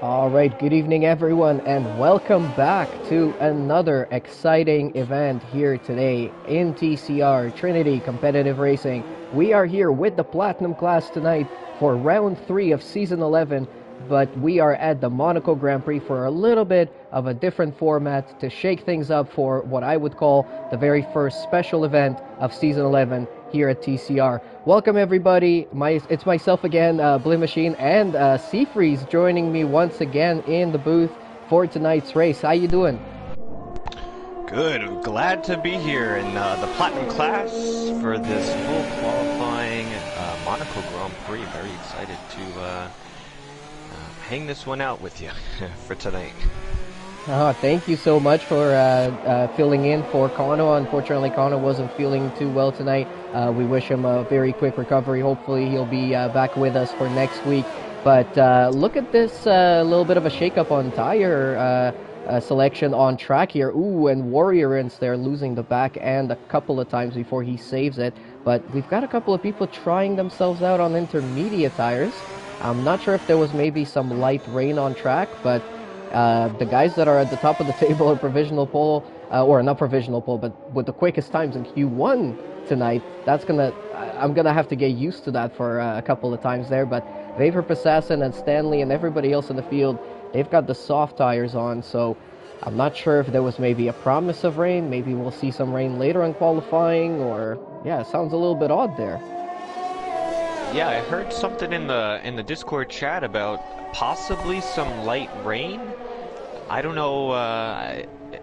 All right, good evening, everyone, and welcome back to another exciting event here today in TCR, Trinity Competitive Racing. We are here with the Platinum class tonight for round 3 of Season 11, but we are at the Monaco Grand Prix for a little bit of a different format to shake things up for what I would call the very first special event of Season 11 here at TCR. Welcome everybody. It's myself again, Blue Machine, and Seafreeze joining me once again in the booth for tonight's race. How you doing? Good. I'm glad to be here in the Platinum class for this full qualifying Monaco Grand Prix. Very excited to hang this one out with you for tonight. Thank you so much for filling in for Kano. Unfortunately, Kano wasn't feeling too well tonight. We wish him a very quick recovery. Hopefully, he'll be back with us for next week. But look at this little bit of a shakeup on tire selection on track here. Ooh, and Warrior Ince there losing the back end a couple of times before he saves it. But we've got a couple of people trying themselves out on intermediate tires. I'm not sure if there was maybe some light rain on track, but the guys that are at the top of the table in provisional pole, or not provisional pole, but with the quickest times in Q1 tonight, I'm gonna have to get used to that for a couple of times there. But Vapor Assassin and Stanley and everybody else in the field, they've got the soft tires on, so I'm not sure if there was maybe a promise of rain. Maybe we'll see some rain later in qualifying, or yeah, it sounds a little bit odd there. Yeah, I heard something in the Discord chat about possibly some light rain. I don't know.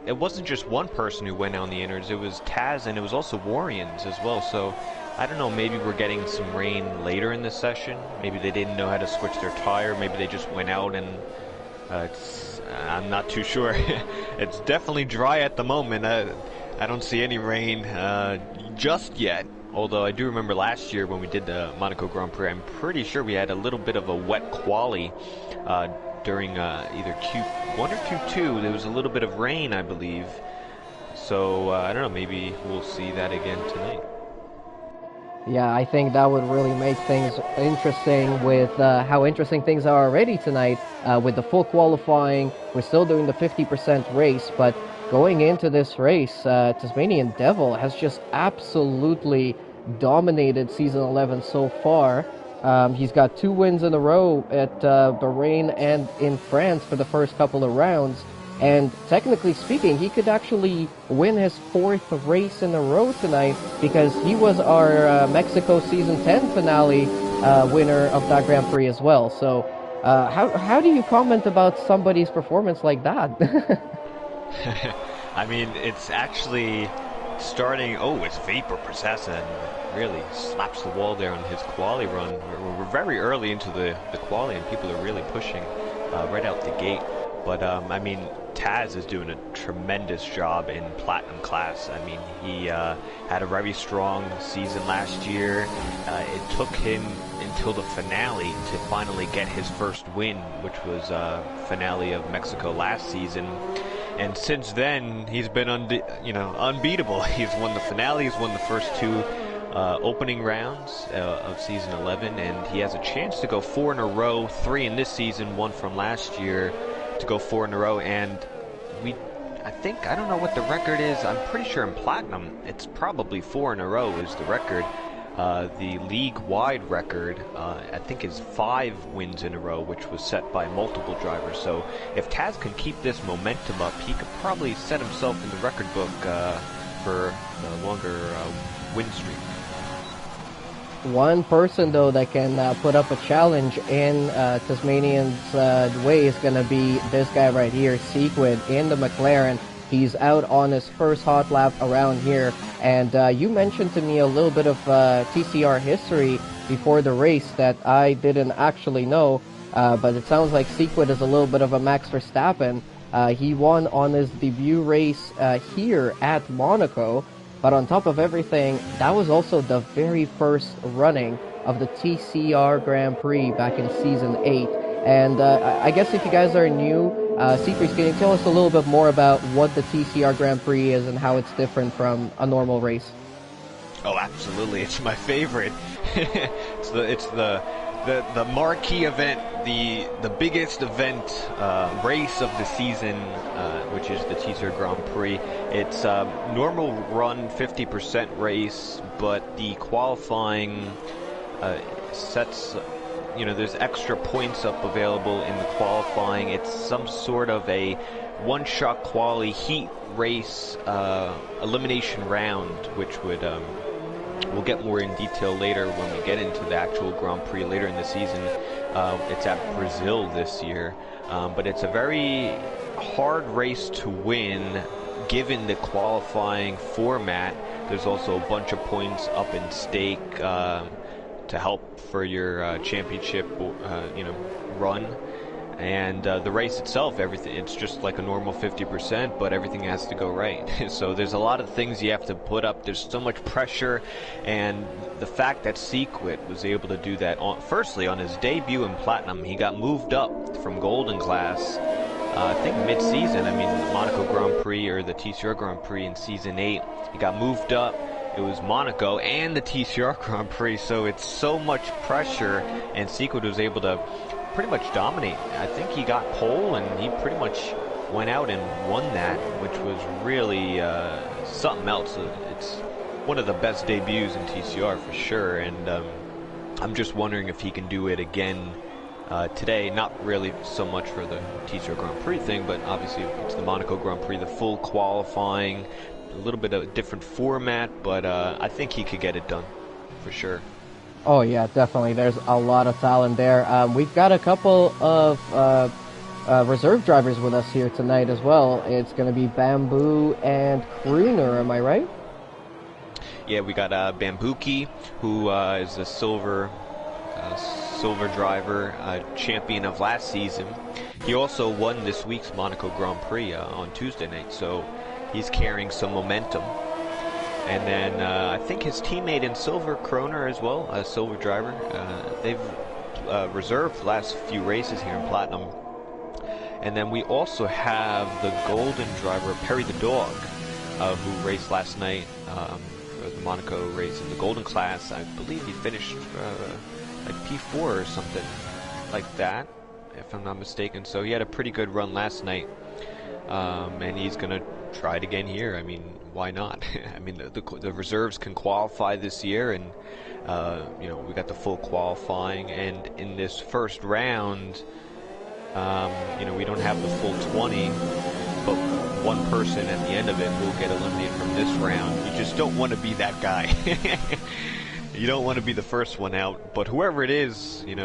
It wasn't just one person who went on the innards. It was Taz and it was also Warriors as well. So I don't know. Maybe we're getting some rain later in the session. Maybe they didn't know how to switch their tire. Maybe they just went out and I'm not too sure. It's definitely dry at the moment. I don't see any rain just yet. Although I do remember last year when we did the Monaco Grand Prix, I'm pretty sure we had a little bit of a wet quali during either Q1 or Q2. There was a little bit of rain, I believe. So I don't know, maybe we'll see that again tonight. Yeah, I think that would really make things interesting with how interesting things are already tonight with the full qualifying. We're still doing the 50% race, but going into this race, Tasmanian Devil has just absolutely dominated Season 11 so far. He's got 2 wins in a row at Bahrain and in France for the first couple of rounds. And technically speaking, he could actually win his 4th race in a row tonight because he was our Mexico Season 10 finale winner of that Grand Prix as well. So how do you comment about somebody's performance like that? I mean, it's actually starting. Oh, it's Vapor Assassin really slaps the wall there on his quali run. We're very early into the quali, and people are really pushing right out the gate. But I mean, Taz is doing a tremendous job in Platinum class. I mean, he had a very strong season last year. It took him until the finale to finally get his first win, which was finale of Mexico last season. And since then, he's been unbeatable. He's won the finale, he's won the first 2 opening rounds of Season 11, and he has a chance to go 4 in a row, 3 in this season, 1 from last year, to go 4 in a row. And I don't know what the record is. I'm pretty sure in Platinum, it's probably 4 in a row is the record. The league-wide record, I think, is 5 wins in a row, which was set by multiple drivers. So if Taz can keep this momentum up, he could probably set himself in the record book for a longer win streak. One person, though, that can put up a challenge in Tasmanian's way is going to be this guy right here, Sequid, in the McLaren. He's out on his first hot lap around here. And you mentioned to me a little bit of TCR history before the race that I didn't actually know. But it sounds like Sequid is a little bit of a Max Verstappen. He won on his debut race here at Monaco. But on top of everything, that was also the very first running of the TCR Grand Prix back in Season 8. And I guess if you guys are new, Seafreeze, can you tell us a little bit more about what the TCR Grand Prix is and how it's different from a normal race? Oh, absolutely. It's my favorite. It's the the marquee event, the biggest event race of the season, which is the TCR Grand Prix. It's a normal run 50% race, but the qualifying sets, there's extra points up available in the qualifying. It's some sort of a one-shot quali heat race elimination round, which would we'll get more in detail later when we get into the actual Grand Prix later in the season. It's at Brazil this year, but it's a very hard race to win given the qualifying format. There's also a bunch of points up in stake to help for your championship run. And the race itself, it's just like a normal 50%, but everything has to go right. So there's a lot of things you have to put up. There's so much pressure, and the fact that Sequit was able to do that, firstly, on his debut in Platinum, he got moved up from Golden Class, I think mid-season. I mean, the Monaco Grand Prix, or the TCR Grand Prix in Season 8, he got moved up. It was Monaco and the TCR Grand Prix, so it's so much pressure, and Sequit was able to pretty much dominate. I think he got pole, and he pretty much went out and won that, which was really something else. It's one of the best debuts in TCR for sure, and I'm just wondering if he can do it again today. Not really so much for the TCR Grand Prix thing, but obviously it's the Monaco Grand Prix, the full qualifying, a little bit of a different format, but I think he could get it done for sure. Oh yeah, definitely. There's a lot of talent there. We've got a couple of reserve drivers with us here tonight as well. It's going to be Bamboo and Crooner, am I right? Yeah, we got Bambuki, who is a silver driver, champion of last season. He also won this week's Monaco Grand Prix on Tuesday night, so he's carrying some momentum. And then I think his teammate in silver, Kroner, as well, a silver driver. They've reserved the last few races here in Platinum. And then we also have the golden driver, Perry the Dog, who raced last night for the Monaco race in the golden class. I believe he finished like P4 or something like that, if I'm not mistaken. So he had a pretty good run last night. And he's going to try it again here. I mean, why not? I mean, the reserves can qualify this year, and we got the full qualifying. And in this first round, we don't have the full 20, but one person at the end of it will get eliminated from this round. You just don't want to be that guy. You don't want to be the first one out, but whoever it is, you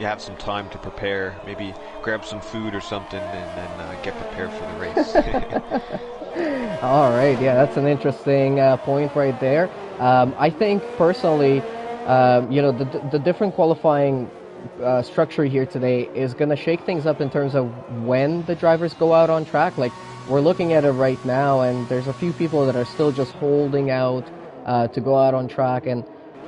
have some time to prepare, maybe grab some food or something, and then get prepared for the race. All right, yeah, that's an interesting point right there. I think personally, the different qualifying structure here today is going to shake things up in terms of when the drivers go out on track. Like, we're looking at it right now, and there's a few people that are still just holding out to go out on track, and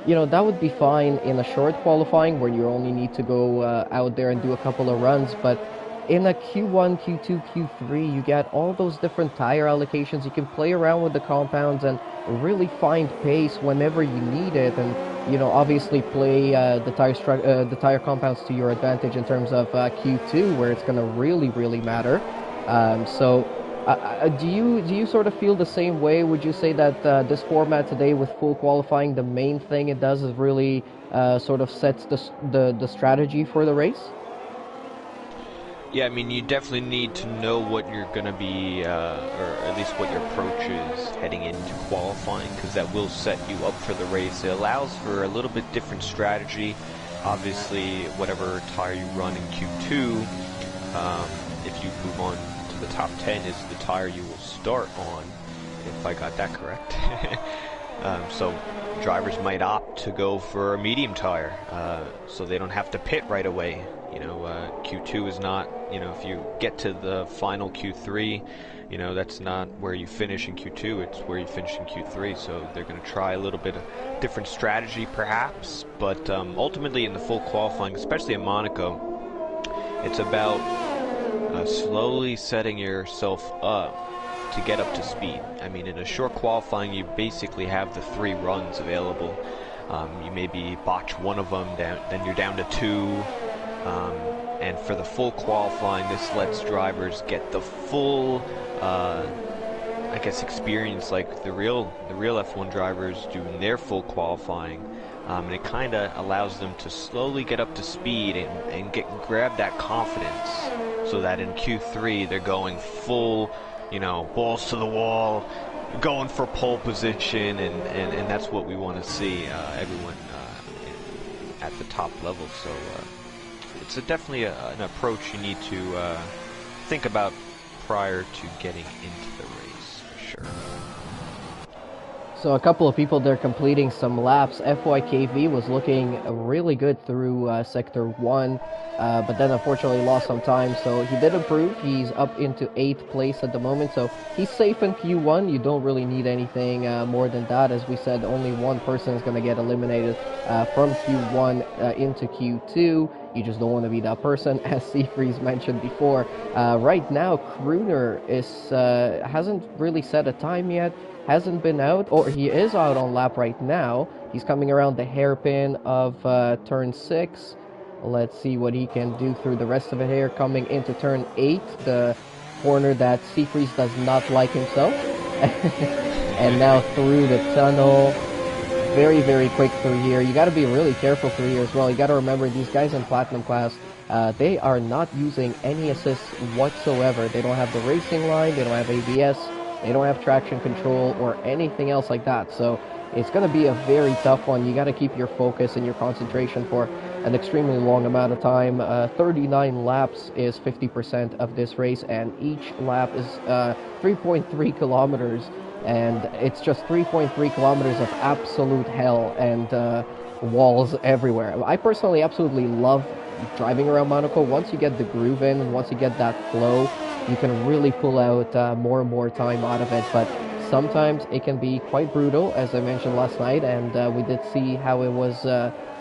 that would be fine in a short qualifying where you only need to go out there and do a couple of runs. But in a Q1, Q2, Q3, you get all those different tire allocations. You can play around with the compounds and really find pace whenever you need it. And, obviously play the tire compounds to your advantage in terms of Q2, where it's going to really, really matter. Do you sort of feel the same way? Would you say that this format today with full qualifying, the main thing it does is really sort of sets the strategy for the race? Yeah, I mean, you definitely need to know what you're going to be, or at least what your approach is heading into qualifying, because that will set you up for the race. It allows for a little bit different strategy. Obviously, whatever tire you run in Q2, if you move on to the top 10, is the tire you will start on, if I got that correct. So drivers might opt to go for a medium tire, so they don't have to pit right away. Q2 is not, if you get to the final Q3, that's not where you finish in Q2, it's where you finish in Q3, so they're going to try a little bit of different strategy perhaps, but ultimately in the full qualifying, especially in Monaco, it's about slowly setting yourself up to get up to speed. I mean, in a short qualifying, you basically have the 3 runs available. You maybe botch one of them, then you're down to 2. And for the full qualifying, this lets drivers get the full, I guess, experience like the real F1 drivers do in their full qualifying. And it kind of allows them to slowly get up to speed and grab that confidence, so that in Q3 they're going full, balls to the wall, going for pole position, and that's what we want to see, everyone at the top level. So it's definitely an approach you need to think about prior to getting into the race, for sure. So a couple of people there completing some laps. FYKV was looking really good through Sector 1, but then unfortunately lost some time, so he did improve. He's up into 8th place at the moment, so he's safe in Q1. You don't really need anything more than that. As we said, only one person is going to get eliminated from Q1 into Q2. You just don't want to be that person, as Seafreeze mentioned before. Right now, Crooner hasn't really set a time yet. Hasn't been out, or he is out on lap right now. He's coming around the hairpin of turn 6. Let's see what he can do through the rest of it here. Coming into turn 8, the corner that Seafreeze does not like himself. And now through the tunnel. Very, very quick through here. You got to be really careful through here as well. You got to remember, these guys in Platinum class, they are not using any assists whatsoever. They don't have the racing line, they don't have ABS, they don't have traction control or anything else like that. So it's going to be a very tough one. You got to keep your focus and your concentration for an extremely long amount of time. 39 laps is 50% of this race, and each lap is 3.3 kilometers. And it's just 3.3 kilometers of absolute hell and walls everywhere. I personally absolutely love driving around Monaco. Once you get the groove in, and once you get that flow, you can really pull out more and more time out of it. But sometimes it can be quite brutal, as I mentioned last night, and we did see how it was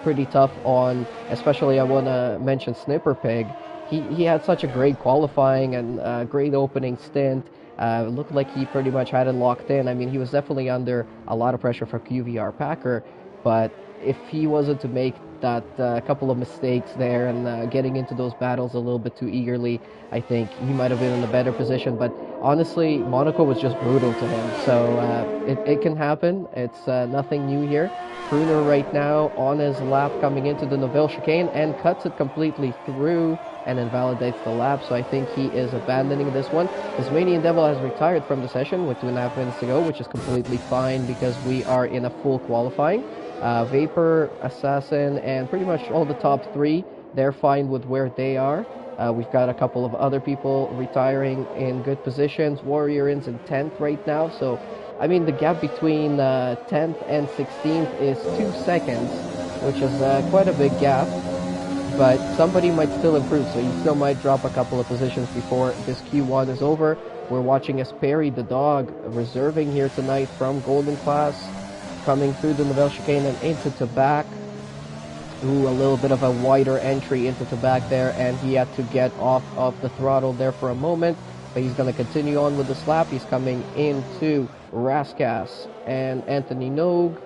pretty tough on, especially I want to mention Snipper Pig. He had such a great qualifying and great opening stint. Looked like he pretty much had it locked in. I mean, he was definitely under a lot of pressure for QVR Packer, but if he wasn't to make that couple of mistakes there and getting into those battles a little bit too eagerly, I think he might have been in a better position. But honestly, Monaco was just brutal to him. So it can happen. It's nothing new here. Crooner right now on his lap coming into the Nouvelle chicane and cuts it completely through and invalidates the lap. So I think he is abandoning this one. Tasmanian Devil has retired from the session with 2.5 minutes to go, which is completely fine because we are in a full qualifying. Vapor, Assassin, and pretty much all the top 3, they're fine with where they are. We've got a couple of other people retiring in good positions. Warrior's in 10th right now. So, I mean, the gap between 10th and 16th is 2 seconds, which is quite a big gap. But somebody might still improve, so you still might drop a couple of positions before this Q1 is over. We're watching as Perry the dog reserving here tonight from Golden Class, coming through the Nouvelle chicane and into Tabac. Ooh, a little bit of a wider entry into Tabac there, and he had to get off of the throttle there for a moment, but he's going to continue on with this lap. He's coming into Raskas and Anthony Nogue.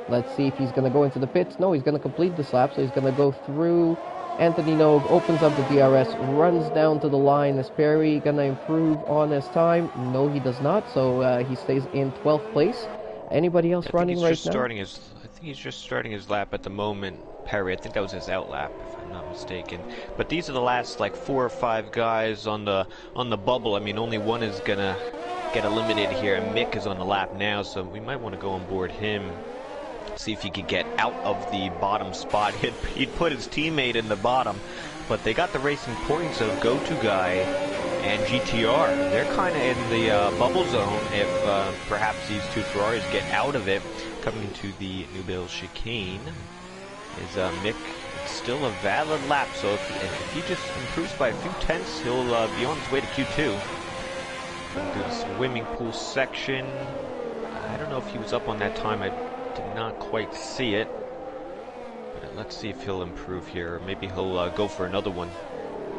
Let's see if he's going to go into the pits. No, he's going to complete this lap, so he's going to go through Anthony Nogue, opens up the DRS, runs down to the line. Is Perry going to improve on his time? No, he does not, so he stays in 12th place. Anybody else running right now? I think he's just starting his lap at the moment, Perry. I think that was his out lap, if I'm not mistaken. But these are the last like 4 or 5 guys on the bubble. I mean, only one is going to get eliminated here, and Mick is on the lap now, so we might want to go on board him. See if he could get out of the bottom spot. He'd put his teammate in the bottom, but they got the racing points of Go-To Guy and GTR. They're kind of in the bubble zone if perhaps these 2 Ferraris get out of it. Coming into the Nouvelle chicane is Mick. It's still a valid lap, so if he just improves by a few tenths, he'll be on his way to Q2. Going to do the swimming pool section. I don't know if he was up on that time. I did not quite see it. But let's see if he'll improve here. Maybe he'll go for another one.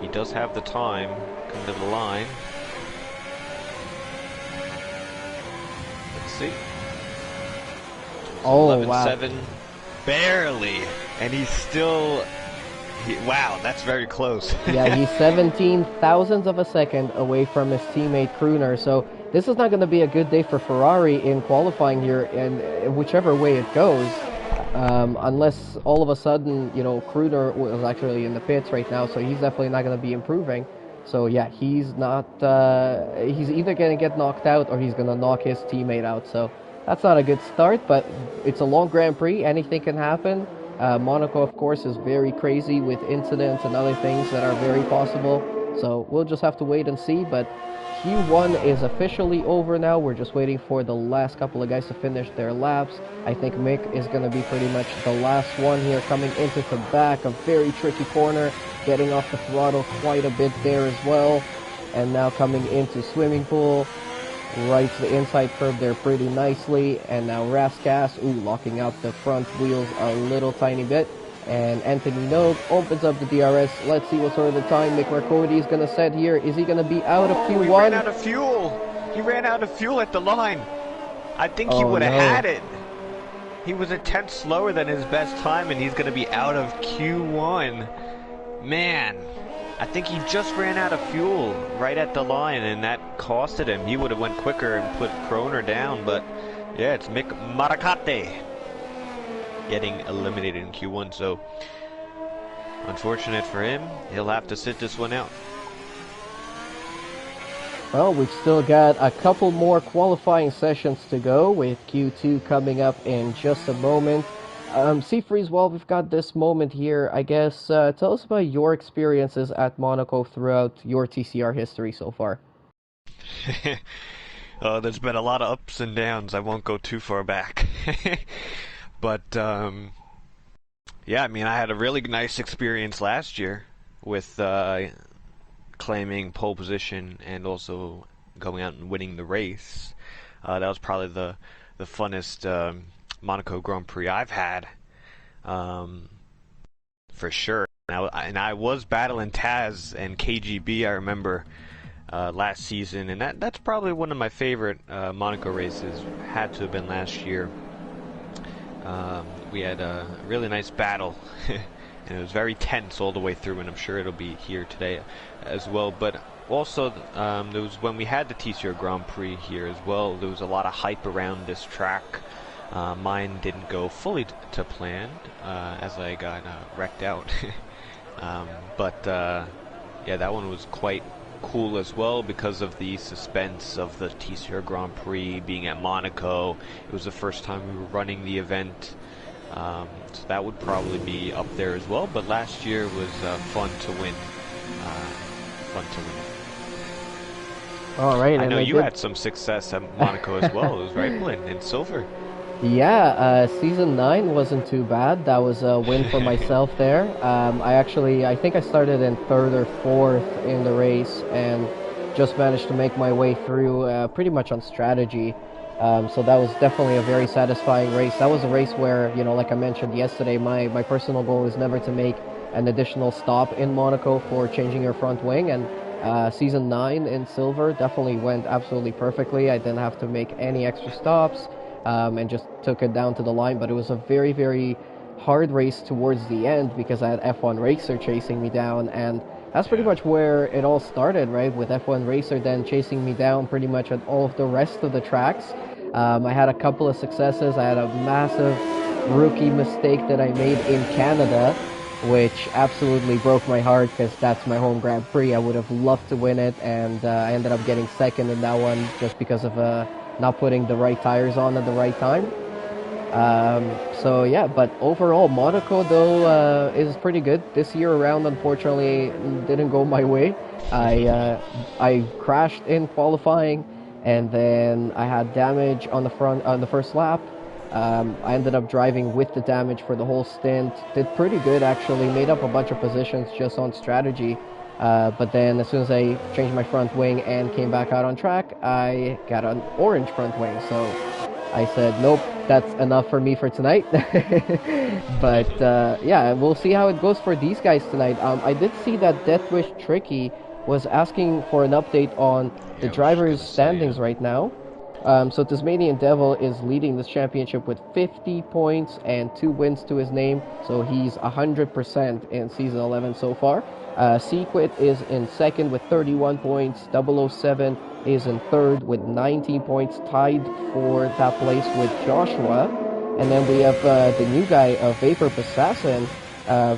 He does have the time. Come to the line. Let's see. Oh, 11-7. wow. Barely. And he's still... wow, that's very close. Yeah, he's 17 thousandths of a second away from his teammate Crooner. So this is not going to be a good day for Ferrari in qualifying here, and whichever way it goes. Unless all of a sudden, you know, Crooner was actually in the pits right now, so he's definitely not going to be improving. So yeah, he's not. He's either going to get knocked out or he's going to knock his teammate out. So that's not a good start, but it's a long Grand Prix. Anything can happen. Monaco, of course, is very crazy with incidents and other things that are very possible. So we'll just have to wait and see. But Q1 is officially over now. We're just waiting for the last couple of guys to finish their laps. I think Mick is going to be pretty much the last one here, coming into the back. A very tricky corner, getting off the throttle quite a bit there as well. And now coming into swimming pool. Right to the inside curve there pretty nicely. And now Raskas, locking out the front wheels a little tiny bit. And Anthony Nogue opens up the DRS. Let's see what sort of the time Mick Marcotti is going to set here. Is he going to be out of Q1? He ran out of fuel. He ran out of fuel at the line. I think he would have had it. He was a tenth slower than his best time, and he's going to be out of Q1. Man, I think he just ran out of fuel right at the line, and that costed him. He would have went quicker and put Kroner down, but yeah, it's Mick Marcotti getting eliminated in Q1, so unfortunate for him. He'll have to sit this one out. Well, we've still got a couple more qualifying sessions to go, with Q2 coming up in just a moment. Seafreeze, while we've got this moment here, I guess, tell us about your experiences at Monaco throughout your TCR history so far. There's been a lot of ups and downs. I won't go too far back. But, yeah, I mean, I had a really nice experience last year with claiming pole position and also going out and winning the race. That was probably the funnest Monaco Grand Prix I've had, for sure. And I was battling Taz and KGB, I remember, last season, and that's probably one of my favorite Monaco races. Had to have been last year. We had a really nice battle, and it was very tense all the way through, and I'm sure it'll be here today as well. But also, there was, when we had the TCR Grand Prix here as well, there was a lot of hype around this track. Mine didn't go fully to plan, as I got wrecked out. But yeah, that one was quite cool as well because of the suspense of the TCR Grand Prix being at Monaco. It was the first time we were running the event, so that would probably be up there as well. But last year was fun to win. All right, I know you had some success at Monaco as well. It was right in silver. Yeah, season 9 wasn't too bad. That was a win for myself there. I think I started in 3rd or 4th in the race and just managed to make my way through pretty much on strategy. So that was definitely a very satisfying race. That was a race where, you know, like I mentioned yesterday, my personal goal is never to make an additional stop in Monaco for changing your front wing, and season 9 in silver definitely went absolutely perfectly. I didn't have to make any extra stops. And just took it down to the line. But it was a very, very hard race towards the end because I had F1 Racer chasing me down, and that's pretty much where it all started, right? With F1 Racer then chasing me down pretty much at all of the rest of the tracks. I had a couple of successes. I had a massive rookie mistake that I made in Canada, which absolutely broke my heart because that's my home Grand Prix. I would have loved to win it, and I ended up getting second in that one just because of not putting the right tires on at the right time. So yeah, but overall Monaco though is pretty good. This year around, unfortunately, didn't go my way. I crashed in qualifying, and then I had damage on the front on the first lap. I ended up driving with the damage for the whole stint. Did pretty good actually, made up a bunch of positions just on strategy. But then as soon as I changed my front wing and came back out on track, I got an orange front wing. So I said, nope, that's enough for me for tonight. But yeah, we'll see how it goes for these guys tonight. I did see that Deathwish Tricky was asking for an update on the drivers' standings right now. So Tasmanian Devil is leading this championship with 50 points and 2 wins to his name. So he's 100% in season 11 so far. Sequit is in second with 31 points. 007 is in third with 19 points, tied for that place with Joshua. And then we have the new guy, Vapor Assassin,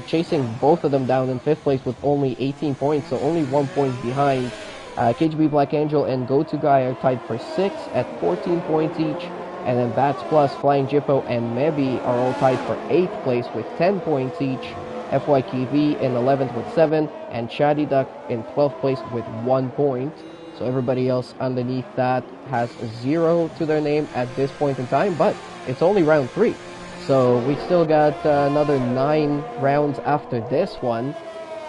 chasing both of them down in fifth place with only 18 points, so only 1 point behind. KGB Black Angel and Go-To Guy are tied for 6th at 14 points each. And then Bats Plus, Flying Jippo, and Mebi are all tied for 8th place with 10 points each. FYKV in 11th with 7, and Chatty Duck in 12th place with 1 point. So everybody else underneath that has 0 to their name at this point in time, but it's only round 3. So we still got another 9 rounds after this one.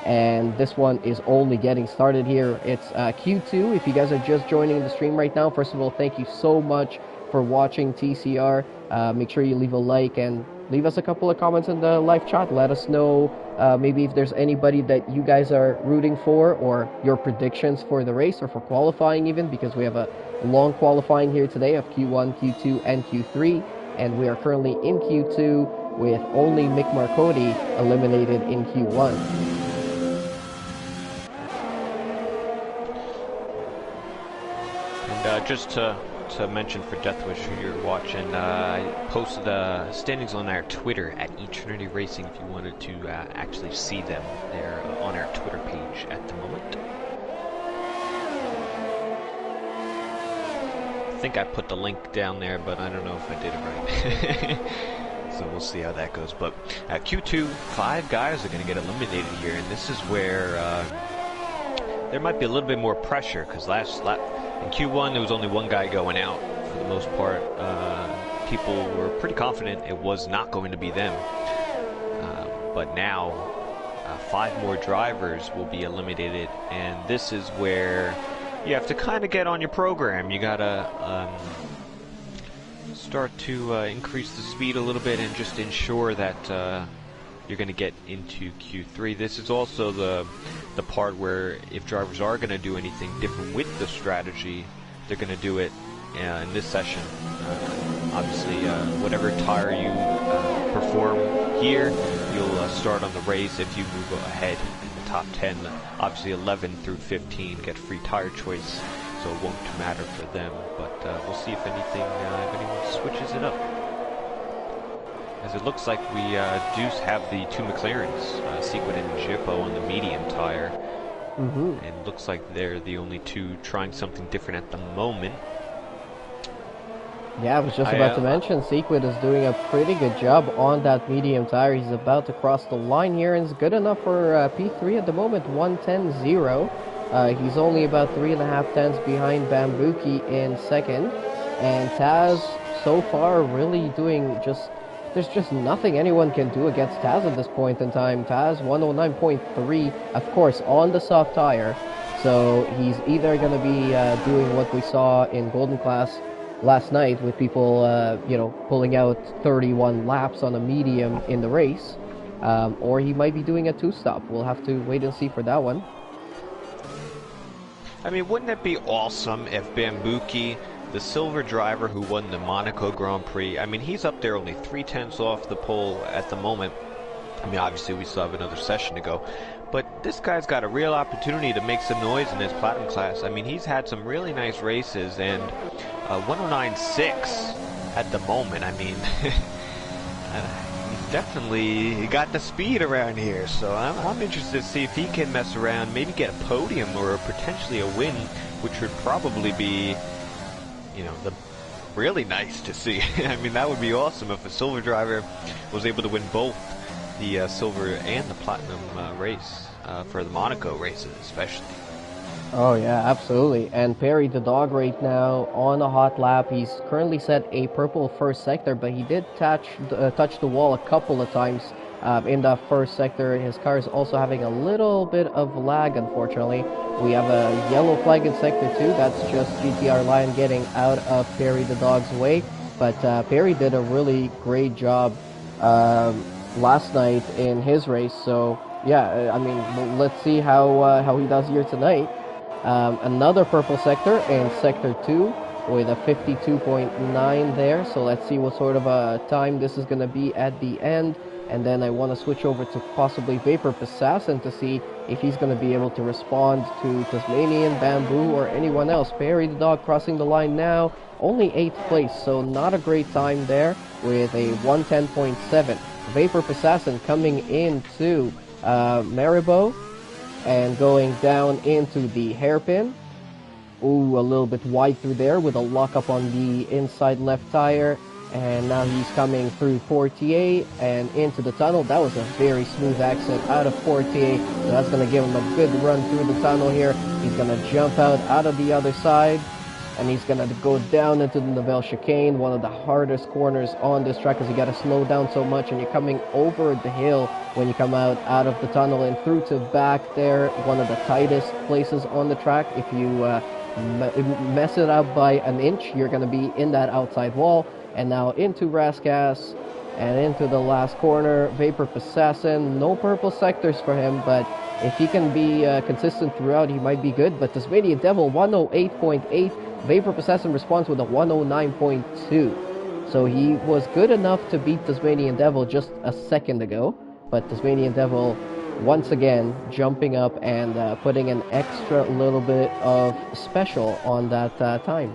And this one is only getting started here. It's Q2. If you guys are just joining the stream right now, first of all, thank you so much for watching TCR. Make sure you leave a like and leave us a couple of comments in the live chat. Let us know maybe if there's anybody that you guys are rooting for, or your predictions for the race, or for qualifying even, because we have a long qualifying here today of Q1, Q2, and Q3. And we are currently in Q2 with only Mick Marcotti eliminated in Q1. Just to mention for Deathwish, who you're watching, I posted standings on our Twitter at Trinity Racing if you wanted to actually see them. They're on our Twitter page at the moment. I think I put the link down there, but I don't know if I did it right. So we'll see how that goes. But at Q2, 5 guys are going to get eliminated here, and this is where there might be a little bit more pressure, because in Q1, there was only 1 guy going out. For the most part, people were pretty confident it was not going to be them. But now, 5 more drivers will be eliminated, and this is where you have to kind of get on your program. You gotta start to increase the speed a little bit and just ensure that you're going to get into Q3. This is also the part where if drivers are going to do anything different with the strategy, they're going to do it in this session. Obviously, whatever tire you perform here, you'll start on the race if you move ahead in the top 10. Obviously, 11 through 15 get free tire choice, so it won't matter for them. But we'll see if anyone switches it up. As it looks like we do have the 2 McLarens, Sequin and Jippo, on the medium tire. And it looks like they're the only 2 trying something different at the moment. Yeah, I was just about to mention, Sequid is doing a pretty good job on that medium tire. He's about to cross the line here, and it's good enough for P3 at the moment, 1:10.0. He's only about 3.5 tenths behind Bambuki in second. And Taz, so far, really doing there's just nothing anyone can do against Taz at this point in time. Taz, 109.3, of course, on the soft tire. So he's either going to be doing what we saw in Golden Class last night, with people, pulling out 31 laps on a medium in the race, or he might be doing a 2-stop. We'll have to wait and see for that one. I mean, wouldn't it be awesome if Bambuki, the silver driver who won the Monaco Grand Prix, I mean, he's up there only 3 tenths off the pole at the moment. I mean, obviously we still have another session to go, but this guy's got a real opportunity to make some noise in his Platinum class. I mean, he's had some really nice races, and 109.6 at the moment. I mean, he's definitely got the speed around here, so I'm interested to see if he can mess around, maybe get a podium or potentially a win, which would probably be, the really nice to see. I mean, that would be awesome if a silver driver was able to win both the silver and the platinum race for the Monaco races, especially. Oh yeah, absolutely. And Perry the dog right now on a hot lap. He's currently set a purple first sector, but he did touch the wall a couple of times in that first sector. His car is also having a little bit of lag, unfortunately. We have a yellow flag in sector 2. That's just GTR Lion getting out of Perry the dog's way. But Perry did a really great job last night in his race. So yeah, I mean, let's see how he does here tonight. Another purple sector in sector 2 with a 52.9 there. So let's see what sort of a time this is going to be at the end. And then I want to switch over to possibly Vapor Assassin to see if he's going to be able to respond to Tasmanian, Bamboo, or anyone else. Perry the dog crossing the line now, only 8th place, so not a great time there with a 110.7. Vapor Assassin coming into Maribor and going down into the hairpin. Ooh, a little bit wide through there with a lockup on the inside left tire. And now he's coming through Portier and into the tunnel. That was a very smooth exit out of Portier. So that's going to give him a good run through the tunnel here. He's going to jump out of the other side. And he's going to go down into the Nivelle chicane, one of the hardest corners on this track because you got to slow down so much. And you're coming over the hill when you come out of the tunnel and through to back there. One of the tightest places on the track. If you mess it up by an inch, you're going to be in that outside wall. And now into Raskas and into the last corner. Vapor Assassin, no purple sectors for him, but if he can be consistent throughout, he might be good. But Tasmanian Devil, 108.8. Vapor Assassin responds with a 109.2. So he was good enough to beat Tasmanian Devil just a second ago. But Tasmanian Devil, once again, jumping up and putting an extra little bit of special on that time.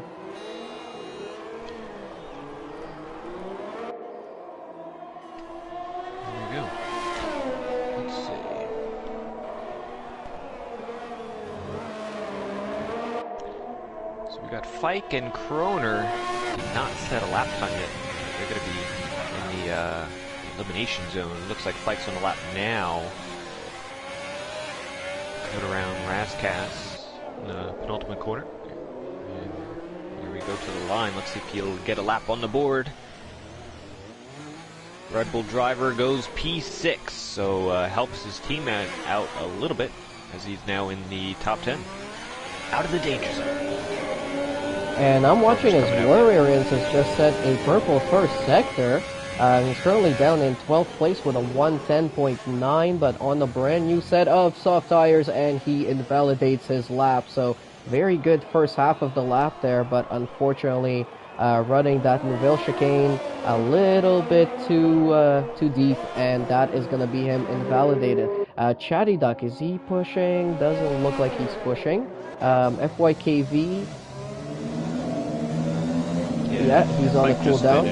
Fike and Kroner did not set a lap time yet. They're going to be in the elimination zone. Looks like Fike's on the lap now. Coming around Raskas in the penultimate corner. And here we go to the line. Let's see if he'll get a lap on the board. Red Bull driver goes P6, so helps his team out a little bit as he's now in the top 10. Out of the danger zone. And I'm watching as Warrior has just set a purple first sector. He's currently down in 12th place with a 110.9, but on the brand new set of soft tires, and he invalidates his lap. So very good first half of the lap there, but unfortunately running that Nivelle chicane a little bit too deep, and that is going to be him invalidated. Chatty Duck, is he pushing? Doesn't look like he's pushing. FYKV. Yeah, he's on the cooldown.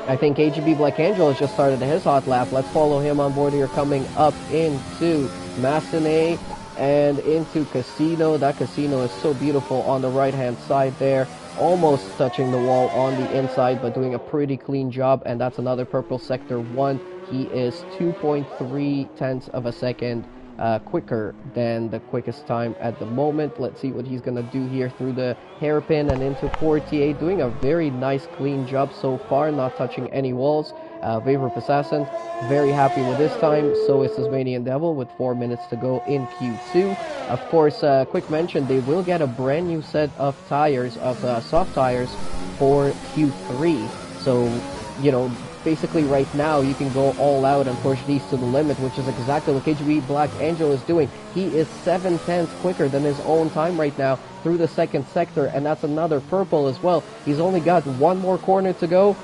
I think AGB Black Angel has just started his hot lap. Let's follow him on board here, coming up into Massenet and into Casino. That Casino is so beautiful on the right-hand side there. Almost touching the wall on the inside, but doing a pretty clean job. And that's another purple sector 1. He is 2.3 tenths of a second quicker than the quickest time at the moment. Let's see what he's going to do here through the hairpin and into Portier. Doing a very nice clean job so far, not touching any walls. Vapor Assassin, very happy with this time. So is Tasmanian Devil with 4 minutes to go in Q2. Of course, quick mention, they will get a brand new set of tires, of soft tires for Q3. So, you know, basically right now you can go all out and push these to the limit, which is exactly what KGB Black Angel is doing. He is 7 tenths quicker than his own time right now through the second sector, and that's another purple as well. He's only got one more corner to go.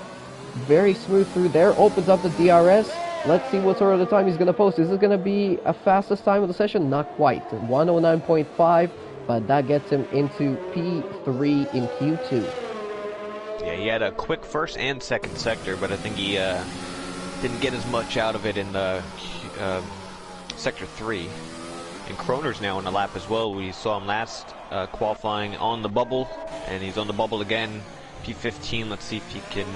Very smooth through there, opens up the DRS. Let's see what sort of the time he's going to post. Is this going to be a fastest time of the session? Not quite. 109.5, but that gets him into P3 in Q2. Yeah, he had a quick first and second sector, but I think he didn't get as much out of it in the sector 3. And Kroner's now on the lap as well. We saw him last qualifying on the bubble, and he's on the bubble again. P15, let's see if he can,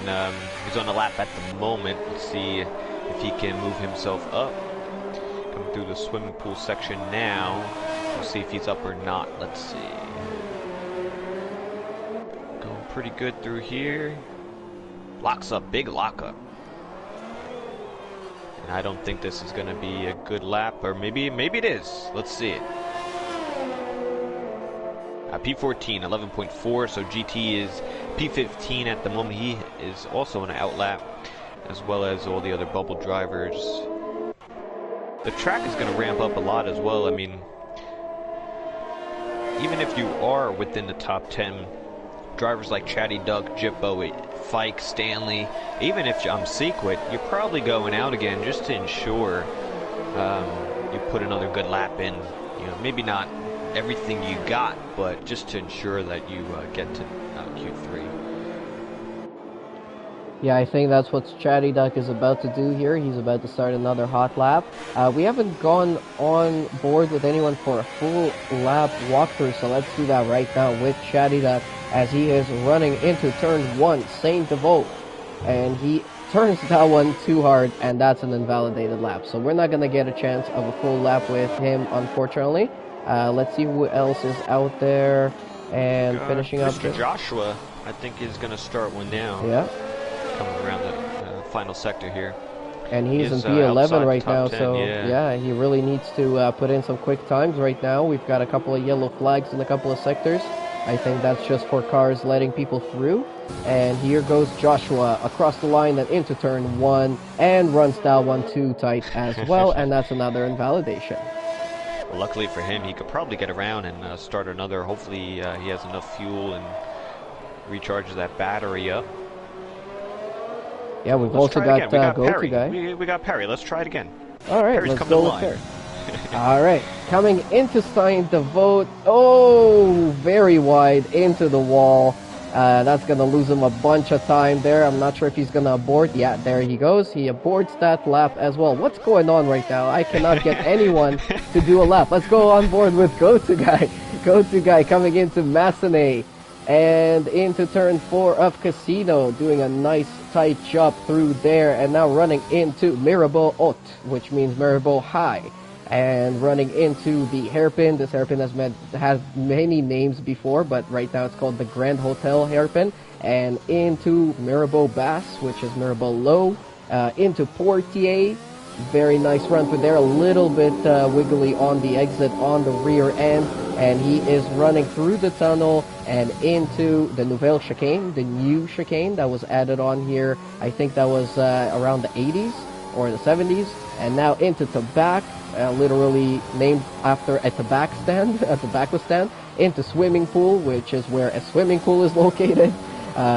he's on the lap at the moment. Let's see if he can move himself up. Coming through the swimming pool section now. We'll see if he's up or not. Let's see. Going pretty good through here. Locks up, big lockup. And I don't think this is going to be a good lap, or maybe it is. Let's see it. P14, 11.4, so GT is P15 at the moment. He is also an outlap, as well as all the other bubble drivers. The track is going to ramp up a lot as well. I mean, even if you are within the top 10, drivers like Chatty Duck, Jippo, Fike, Stanley, even if I'm Sequit, you're probably going out again just to ensure you put another good lap in. You know, maybe not everything you got, but just to ensure that you get to Q3. Yeah, I think that's what Chatty Duck is about to do here. He's about to start another hot lap. We haven't gone on board with anyone for a full lap walkthrough, so let's do that right now with Chatty Duck as he is running into turn 1, Saint Devote. And he turns that one too hard, and that's an invalidated lap. So we're not going to get a chance of a full lap with him, unfortunately. Let's see who else is out there and finishing up. Mr. Joshua, I think, is going to start one now. Yeah. Coming around the final sector here. And he's in P11 right now, 10, so yeah, he really needs to put in some quick times right now. We've got a couple of yellow flags in a couple of sectors. I think that's just for cars letting people through. And here goes Joshua across the line and into turn 1 and runs that one too tight as well, and that's another invalidation. Well, luckily for him, he could probably get around and start another. Hopefully he has enough fuel and recharges that battery up. Yeah, we've also got Perry. Guy. We got Perry. Let's try it again. All right, Perry's let's go with Perry. All right, coming into Saint Devote. Oh, very wide into the wall. That's going to lose him a bunch of time there. I'm not sure if he's going to abort. Yeah, there he goes. He aborts that lap as well. What's going on right now? I cannot get anyone to do a lap. Let's go on board with Go-To-Guy. Go-To-Guy coming into Massenet. And into turn 4 of Casino, doing a nice tight chop through there, and now running into Mirabeau Haute, which means Mirabeau High, and running into the hairpin. This hairpin has many names before, but right now it's called the Grand Hotel hairpin, and into Mirabeau Basse, which is Mirabeau Low, into Portier. Very nice run through there, a little bit wiggly on the exit on the rear end, and he is running through the tunnel and into the Nouvelle Chicane, the new chicane that was added on here. I think that was around the 80s or the 70s, and now into Tabac, literally named after a tobacco stand, into Swimming Pool, which is where a swimming pool is located.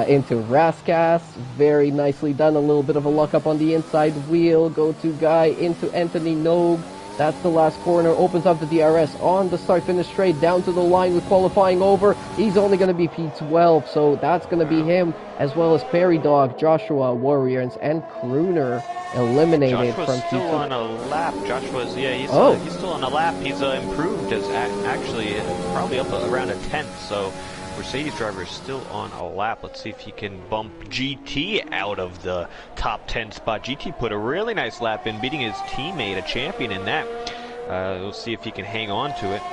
Into Rascasse, very nicely done, a little bit of a luck up on the inside wheel. Go-To-Guy into Anthony Nogue. That's the last corner, opens up the DRS on the start-finish straight, down to the line with qualifying over. He's only going to be P12, so that's going to be him, as well as Perry Dog, Joshua, Warriors, and Crooner eliminated Joshua's from P2. still on a lap. Joshua's, he's still on a lap. He's improved as actually probably up around a 10th, so Mercedes driver is still on a lap. Let's see if he can bump GT out of the top 10 spot. GT put a really nice lap in, beating his teammate, a champion in that. We'll see if he can hang on to it.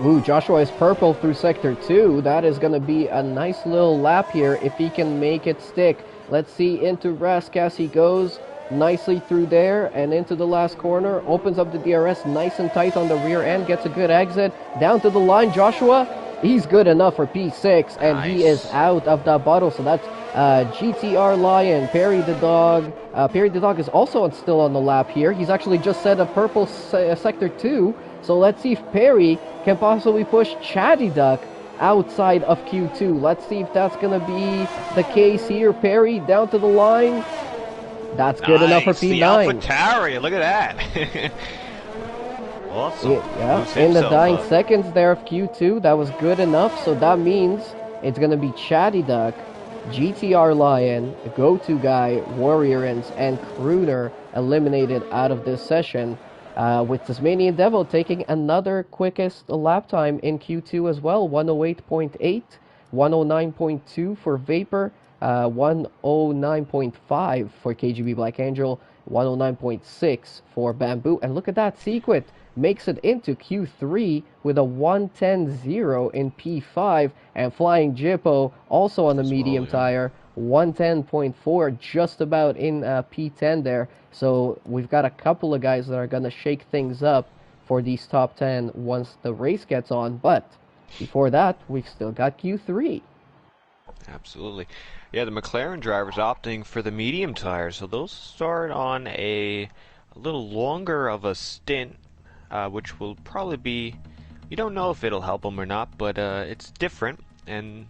Ooh, Joshua is purple through sector 2. That is going to be a nice little lap here if he can make it stick. Let's see, into Rascasse he goes. Nicely through there and into the last corner. Opens up the DRS nice and tight on the rear end. Gets a good exit. Down to the line, Joshua. He's good enough for P6, and nice. He is out of that bottle. So that's GTR Lion, Perry the Dog. Perry the Dog is also still on the lap here. He's actually just set a purple sector 2. So let's see if Perry can possibly push Chatty Duck outside of Q2. Let's see if that's going to be the case here. Perry down to the line. That's good enough for P9. The AlphaTauri, look at that. Awesome. Yeah, in the dying seconds there of Q2, that was good enough. So that means it's going to be Chatty Duck, GTR Lion, Go-To-Guy, Warriorans, and Crooner eliminated out of this session. With Tasmanian Devil taking another quickest lap time in Q2 as well, 108.8, 109.2 for Vapor, 109.5 for KGB Black Angel, 109.6 for Bamboo. And look at that, Sequit makes it into Q3 with a 110.0 in P5, and Flying Jippo also on the medium tire, 110.4 just about in P10 there. So we've got a couple of guys that are going to shake things up for these top 10 once the race gets on, but before that we've still got Q3. Absolutely. Yeah, the McLaren drivers opting for the medium tires, so those start on a little longer of a stint, which will probably be You don't know if it'll help him or not, but it's different and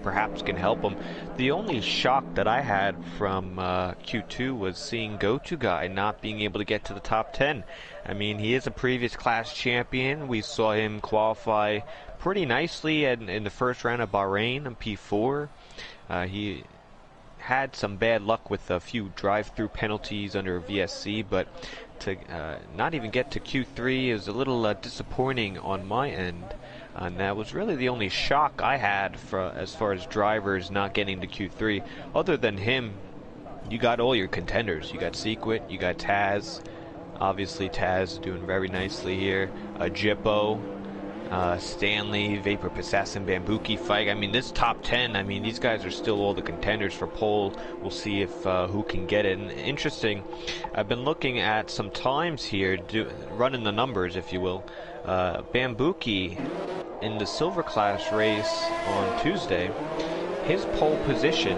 perhaps can help him. The only shock that I had from Q2 was seeing Go-To Guy not being able to get to the top 10. I mean, he is a previous class champion. We saw him qualify pretty nicely in the first round of Bahrain on P4. He had some bad luck with a few drive-through penalties under VSC, but to not even get to Q3 is a little disappointing on my end. And that was really the only shock I had as far as drivers not getting to Q3. Other than him, you got all your contenders. You got Sequit, you got Taz. Obviously, Taz doing very nicely here. Jippo, Stanley, Vapor Assassin, Bambuki, Fike. I mean, this top 10, I mean, these guys are still all the contenders for pole. We'll see if who can get it. And interesting, I've been looking at some times here, running the numbers, if you will. Bambuki, in the silver class race on Tuesday, his pole position,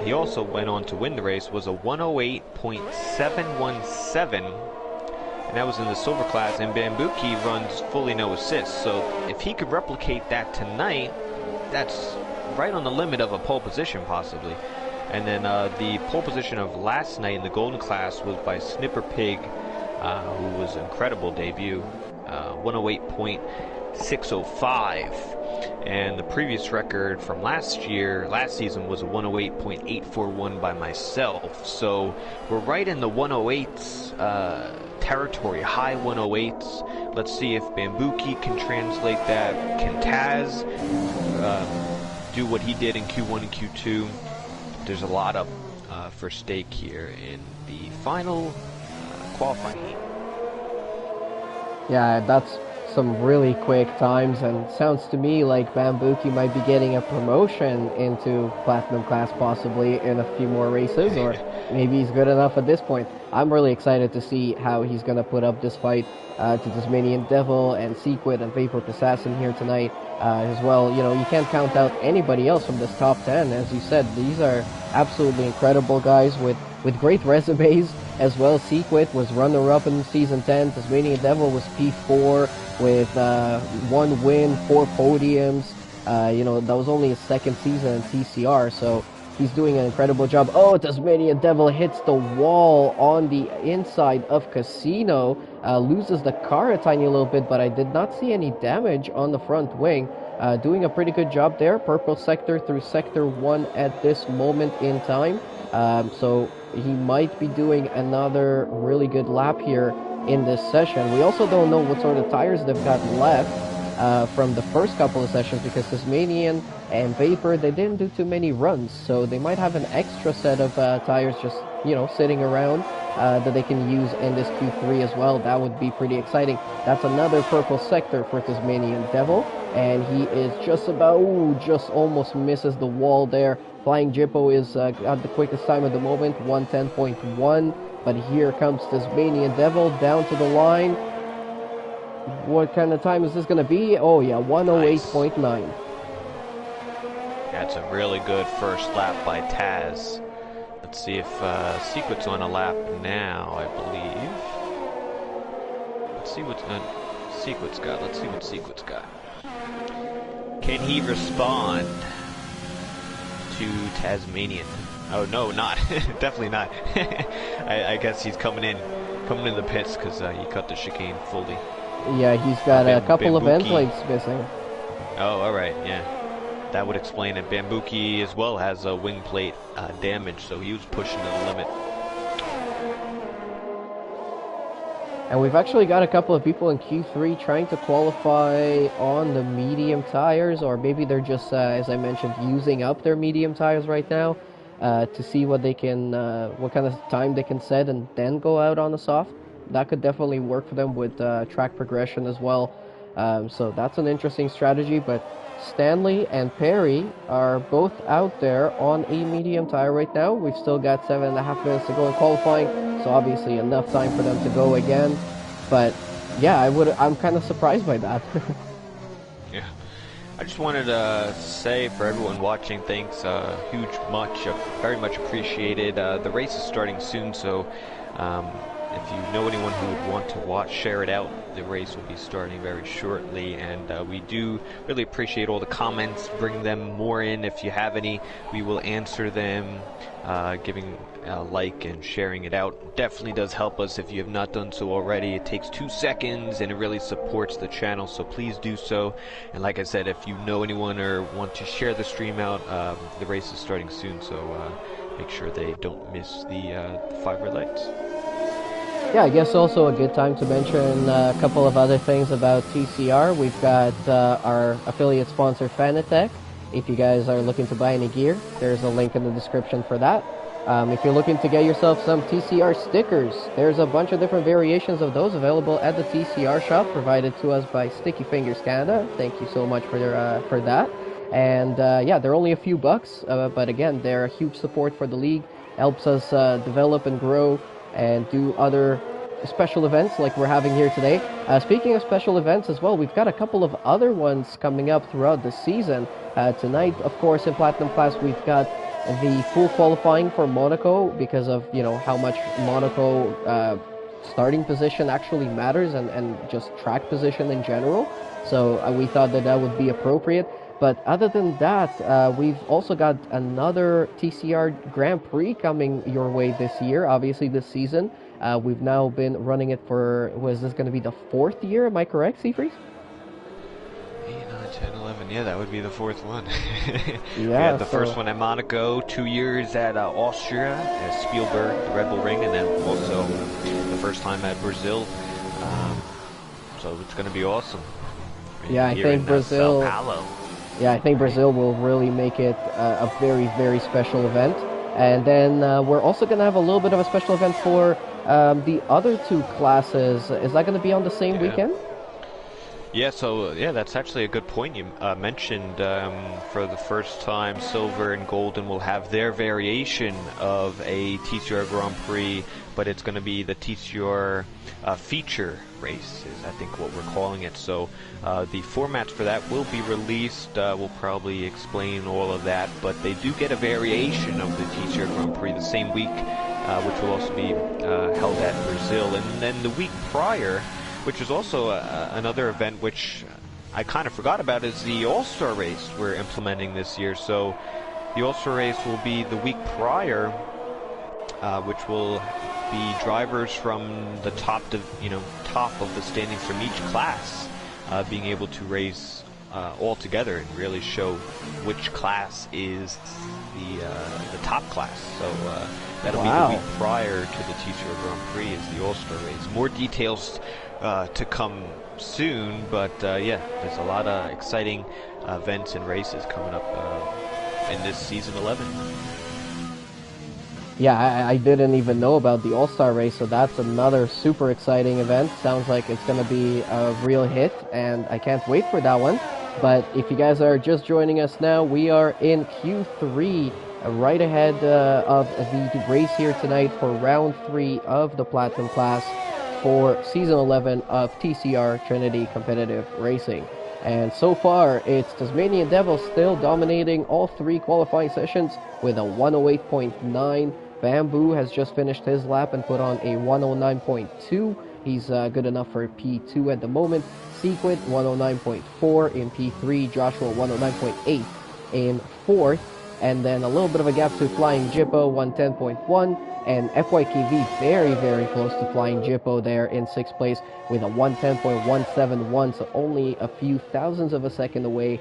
he also went on to win the race, was a 108.717, and that was in the silver class, and Bambuki runs fully no assist, so if he could replicate that tonight, that's right on the limit of a pole position possibly. And then the pole position of last night in the golden class was by Snipper Pig, who was an incredible debut, 108.605, and the previous record from last season was a 108.841 by myself. So we're right in the 108s territory, high 108s. Let's see if Bambuki can translate that. Can Taz do what he did in Q1 and Q2? There's a lot up for stake here in the final qualifying heat. Yeah, that's some really quick times, and sounds to me like Bambuki might be getting a promotion into Platinum class possibly in a few more races, or maybe he's good enough at this point. I'm really excited to see how he's going to put up this fight to Tasmanian Devil and Sequid and Vapor Assassin here tonight as well. You know, you can't count out anybody else from this top 10. As you said, these are absolutely incredible guys with great resumes as well. Sequid was runner-up in Season 10. Tasmanian Devil was P4 with 1 win, 4 podiums. You know, that was only his second season in TCR, so he's doing an incredible job. Oh, Tasmanian Devil hits the wall on the inside of Casino, loses the car a tiny little bit, but I did not see any damage on the front wing. Doing a pretty good job there. Purple sector through sector 1 at this moment in time. So he might be doing another really good lap here in this session. We also don't know what sort of tires they've got left from the first couple of sessions, because Tasmanian and Vapor, they didn't do too many runs, so they might have an extra set of tires just, you know, sitting around that they can use in this Q3 as well. That would be pretty exciting. That's another purple sector for Tasmanian Devil, and he is just almost misses the wall there. Flying Jippo is at the quickest time at the moment, 110.1, but here comes Tasmanian Devil down to the line. What kind of time is this going to be? Oh yeah, 108.9. Nice. That's a really good first lap by Taz. Let's see if Sequit's on a lap now, I believe. Let's see what Sequit's got. Let's see what Sequit's got. Can he respond to Tasmanian? Oh no, not definitely not. I guess he's coming in the pits because he cut the chicane fully. Yeah, he's got a couple of end plates missing. Oh, all right, yeah. That would explain it. Bambuki as well has a wing plate damage, so he was pushing to the limit. And we've actually got a couple of people in Q3 trying to qualify on the medium tires, or maybe they're just, as I mentioned, using up their medium tires right now to see what they can, what kind of time they can set and then go out on the soft. That could definitely work for them with track progression as well. So that's an interesting strategy, but Stanley and Perry are both out there on a medium tire right now. We've still got 7.5 minutes to go in qualifying, so obviously enough time for them to go again. But yeah, I'm kind of surprised by that. Yeah, I just wanted to say for everyone watching, thanks, very much appreciated. The race is starting soon, so if you know anyone who would want to watch, share it out. The race will be starting very shortly, and we do really appreciate all the comments. Bring them more in if you have any. We will answer them. Giving a like and sharing it out definitely does help us if you have not done so already. It takes 2 seconds and it really supports the channel, so please do so. And like I said, if you know anyone or want to share the stream out, the race is starting soon, so make sure they don't miss the 5 red lights. Yeah, I guess also a good time to mention a couple of other things about TCR. We've got our affiliate sponsor, Fanatec. If you guys are looking to buy any gear, there's a link in the description for that. If you're looking to get yourself some TCR stickers, there's a bunch of different variations of those available at the TCR shop, provided to us by Sticky Fingers Canada. Thank you so much for that. And yeah, they're only a few bucks, but again, they're a huge support for the league. Helps us develop and grow and do other special events like we're having here today. Speaking of special events as well, we've got a couple of other ones coming up throughout the season. Tonight, of course, in Platinum Class, we've got the full qualifying for Monaco because of, you know, how much Monaco starting position actually matters, and just track position in general. So we thought that would be appropriate. But other than that, we've also got another TCR Grand Prix coming your way this year, obviously this season. We've now been running it for, was this going to be the 4th year? Am I correct, Seafreeze? 8, 9, 10, 11. Yeah, that would be the 4th one. Yeah, we had the first one at Monaco, 2 years at Austria, at Spielberg, the Red Bull Ring, and then also the first time at Brazil. So it's going to be awesome. Yeah, I think Brazil. Sao Paulo. Yeah, I think Brazil will really make it a very, very special event. And then we're also going to have a little bit of a special event for the other 2 classes. Is that going to be on the same weekend? Yeah, so that's actually a good point you mentioned. For the first time, Silver and Golden will have their variation of a TCR Grand Prix, but it's going to be the TCR feature race, is I think what we're calling it. So the formats for that will be released. We'll probably explain all of that, but they do get a variation of the TCR Grand Prix the same week, which will also be held at Brazil. And then the week prior, which is also another event which I kind of forgot about, is the All-Star Race we're implementing this year. So the All-Star Race will be the week prior, which will be drivers from the top of the standings from each class being able to race all together and really show which class is the top class. So that'll be the week prior to the TCR Grand Prix, is the All-Star Race. More details to come soon, but yeah, there's a lot of exciting events and races coming up in this season 11. Yeah, I didn't even know about the All-Star Race, so that's another super exciting event. Sounds like it's going to be a real hit, and I can't wait for that one. But if you guys are just joining us now, we are in Q3, right ahead of the race here tonight for round 3 of the Platinum Class for Season 11 of TCR Trinity Competitive Racing. And so far, it's Tasmanian Devil still dominating all 3 qualifying sessions with a 108.9. Bamboo has just finished his lap and put on a 109.2. He's good enough for P2 at the moment. Sequid 109.4 in P3. Joshua 109.8 in 4th. And then a little bit of a gap to Flying Jippo 110.1. And FYKV very, very close to Flying Jippo there in 6th place with a 110.171, so only a few thousandths of a second away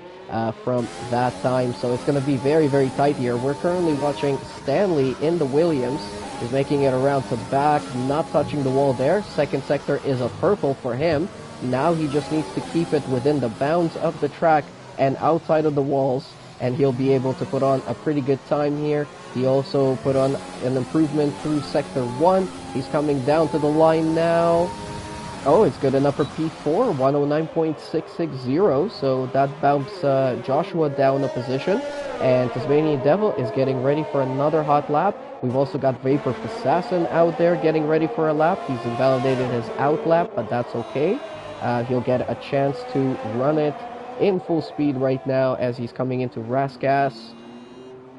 from that time. So it's going to be very, very tight here. We're currently watching Stanley in the Williams. He's making it around to back, not touching the wall there. Second sector is a purple for him. Now he just needs to keep it within the bounds of the track and outside of the walls, and he'll be able to put on a pretty good time here. He also put on an improvement through Sector 1. He's coming down to the line now. Oh, it's good enough for P4, 109.660. So that bumps Joshua down a position. And Tasmanian Devil is getting ready for another hot lap. We've also got Vapor Assassin out there getting ready for a lap. He's invalidated his out lap, but that's okay. He'll get a chance to run it in full speed right now as he's coming into Raskas.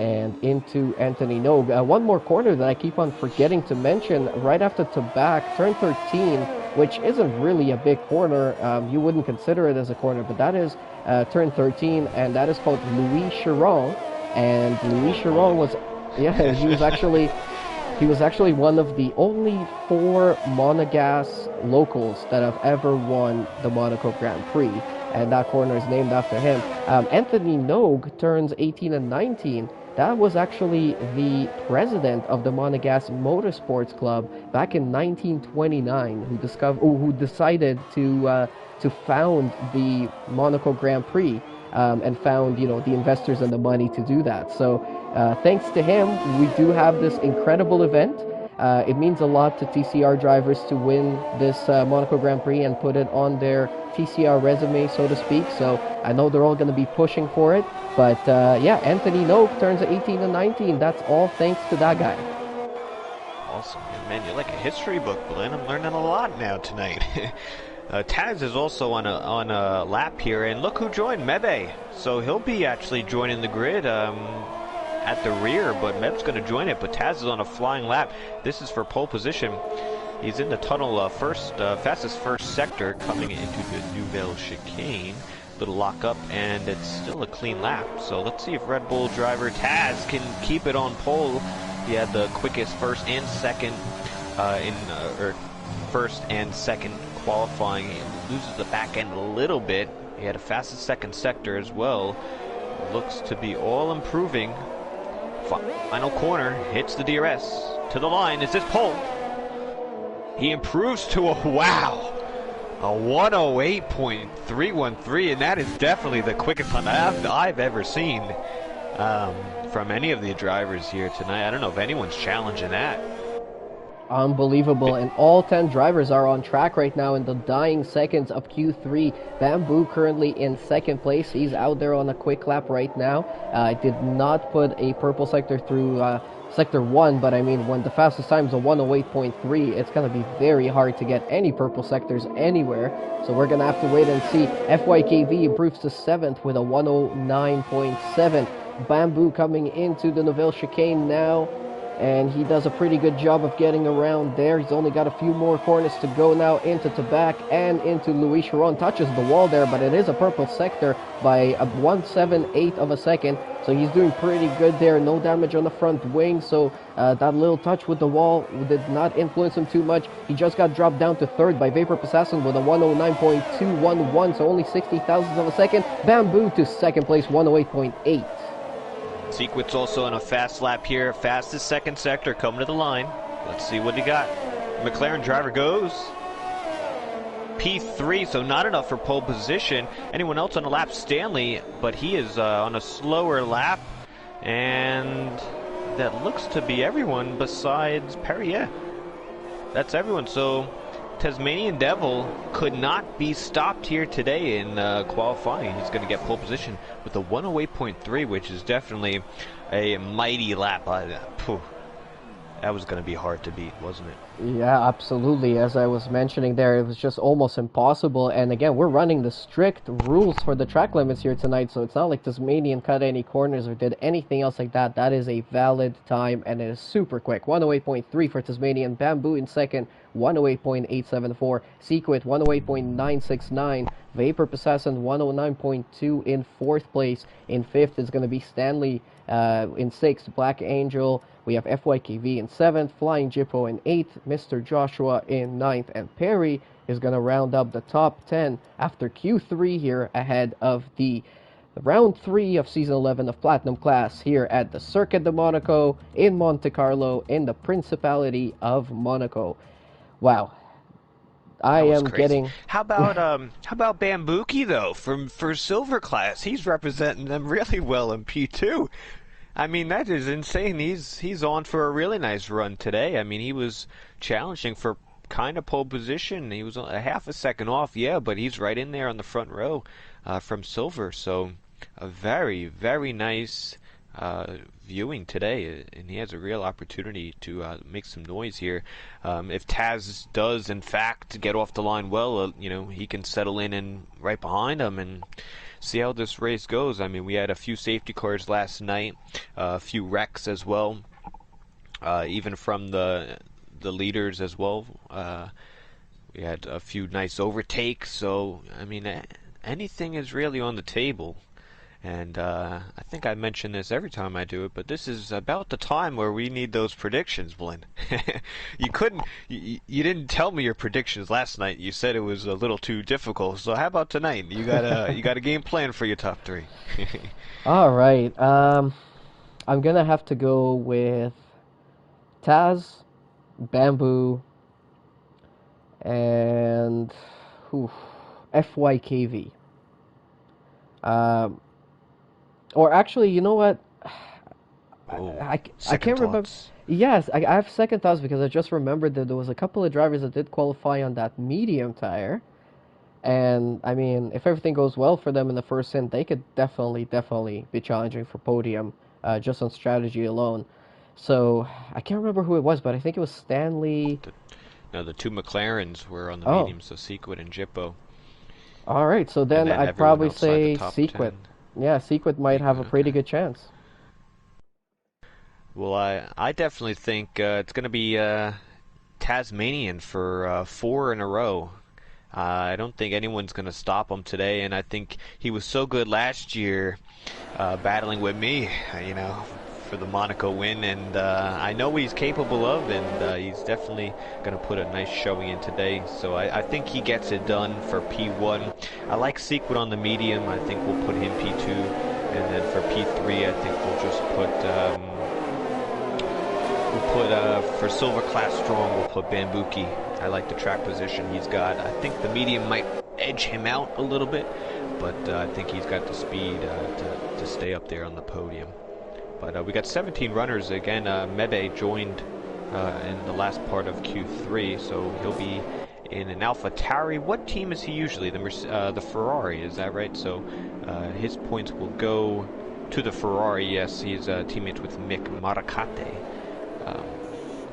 and into Anthony Nogue. One more corner that I keep on forgetting to mention right after Tabac, turn 13, which isn't really a big corner. You wouldn't consider it as a corner, but that is turn 13, and that is called Louis Chiron. And Louis Chiron was, yeah, he was actually one of the only 4 Monegas locals that have ever won the Monaco Grand Prix, and that corner is named after him. Anthony Nogue turns 18 and 19. That was actually the president of the Monegas Motorsports Club back in 1929, who decided to found the Monaco Grand Prix. And found the investors and the money to do that. So thanks to him, we do have this incredible event. It means a lot to TCR drivers to win this Monaco Grand Prix and put it on their TCR resume, so to speak. So I know they're all going to be pushing for it. But yeah, Anthony Nogue turns 18 and 19. That's all thanks to that guy. Awesome. Man, you're like a history book, Blaine. I'm learning a lot now tonight. Taz is also on a lap here, and look who joined, Mebe. So he'll be actually joining the grid at the rear, but Meb's going to join it. But Taz is on a flying lap. This is for pole position. He's in the tunnel fastest first sector coming into the Nouvelle Chicane. Little lock up, and it's still a clean lap. So let's see if Red Bull driver Taz can keep it on pole. He had the quickest first and second first and second qualifying. He loses the back end a little bit. He had a fastest second sector as well. Looks to be all improving. Final corner, hits the DRS to the line. Is this pole? He improves to a 108.313, and that is definitely the quickest time I've ever seen from any of the drivers here tonight. I don't know if anyone's challenging that. Unbelievable, and all 10 drivers are on track right now in the dying seconds of Q3. Bamboo currently in second place. He's out there on a quick lap right now. I did not put a purple sector through sector 1, but I mean, when the fastest time is a 108.3, it's going to be very hard to get any purple sectors anywhere. So we're going to have to wait and see. FYKV improves to 7th with a 109.7. Bamboo coming into the Nouvelle Chicane now, and he does a pretty good job of getting around there. He's only got a few more corners to go now into Tabac and into Louis Chiron. Touches the wall there, but it is a purple sector by a 1/7/8 of a second. So he's doing pretty good there. No damage on the front wing, so that little touch with the wall did not influence him too much. He just got dropped down to 3rd by Vapor Assassin with a 109.211, so only 60 thousandths of a second. Bamboo to 2nd place, 108.8. Sequit's also on a fast lap here. Fastest second sector coming to the line. Let's see what he got. McLaren driver goes P3, so not enough for pole position. Anyone else on the lap? Stanley, but he is on a slower lap, and that looks to be everyone besides Perrier. That's everyone. So Tasmanian Devil could not be stopped here today in qualifying. He's going to get pole position with a 108.3, which is definitely a mighty lap. That was going to be hard to beat, wasn't it? Yeah, absolutely. As I was mentioning there, it was just almost impossible. And again, we're running the strict rules for the track limits here tonight, so it's not like Tasmanian cut any corners or did anything else like that. That is a valid time, and it is super quick. 108.3 for Tasmanian. Bamboo in second, 108.874. Sequit, 108.969. Vapor Assassin, 109.2 in 4th place. In 5th is going to be Stanley in 6th. Black Angel. We have FYKV in 7th, Flying Jippo in 8th, Mr. Joshua in 9th, and Perry is going to round up the top 10 after Q3 here ahead of the round 3 of Season 11 of Platinum Class here at the Circuit de Monaco in Monte Carlo in the Principality of Monaco. Wow. I am crazy. getting... How about Bambuki, though, for Silver Class? He's representing them really well in P2. I mean, that is insane. He's on for a really nice run today. I mean, he was challenging for kind of pole position. He was a half a second off, yeah, but he's right in there on the front row from Silver. So a very, very nice viewing today, and he has a real opportunity to make some noise here. If Taz does, in fact, get off the line well, he can settle in and right behind him and see how this race goes. I mean, we had a few safety cars last night, a few wrecks as well, even from the leaders as well. We had a few nice overtakes, so I mean, anything is really on the table. And I think I mention this every time I do it, but this is about the time where we need those predictions, Blinn. You didn't tell me your predictions last night. You said it was a little too difficult. So how about tonight? You got a game plan for your top three. All right. I'm gonna have to go with Taz, Bamboo, and FYKV. Um, or actually, you know what? Oh, I second can't remember. thoughts. Yes, I have second thoughts because I just remembered that there was a couple of drivers that did qualify on that medium tire. And I mean, if everything goes well for them in the first stint, they could definitely be challenging for podium, just on strategy alone. So I can't remember who it was, but I think it was Stanley. No, the two McLarens were on the Oh, medium, so Sequit and Jippo, all right. So and then then I'd everyone probably outside the say top Sequit. 10. Yeah, Sequit might have a Sequit, pretty okay. good chance. Well, I definitely think it's going to be Tasmanian for 4 in a row. I don't think anyone's going to stop him today, and I think he was so good last year battling with me, for the Monaco win, and I know what he's capable of, and he's definitely going to put a nice showing in today. So I think he gets it done for P1. I like Sequit on the medium. I think we'll put him P2, and then for P3, I think we'll just put... for Silver Class Strong, we'll put Bambuki. I like the track position he's got. I think the medium might edge him out a little bit, but I think he's got the speed to stay up there on the podium. But we got 17 runners. Again, Mebe joined in the last part of Q3, so he'll be in an AlphaTauri. What team is he usually? The Ferrari, is that right? So his points will go to the Ferrari. Yes, he's teammates with Mick Maracate.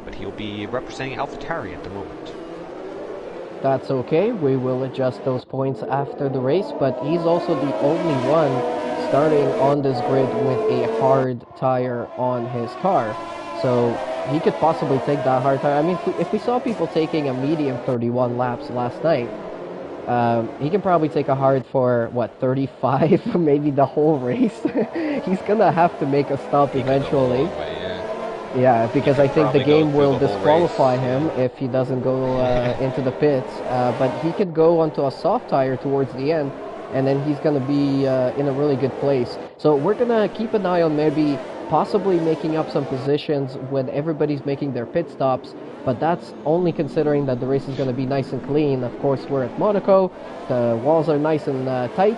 But he'll be representing AlphaTauri at the moment. That's okay. We will adjust those points after the race, but he's also the only one starting on this grid with a hard tire on his car. So he could possibly take that hard tire. I mean, if we saw people taking a medium 31 laps last night, he can probably take a hard for, 35, maybe the whole race. He's going to have to make a stop eventually. Yeah, because I think the game will disqualify him if he doesn't go into the pits. But he could go onto a soft tire towards the end, and then he's going to be in a really good place. So we're going to keep an eye on maybe possibly making up some positions when everybody's making their pit stops. But that's only considering that the race is going to be nice and clean. Of course, we're at Monaco. The walls are nice and tight.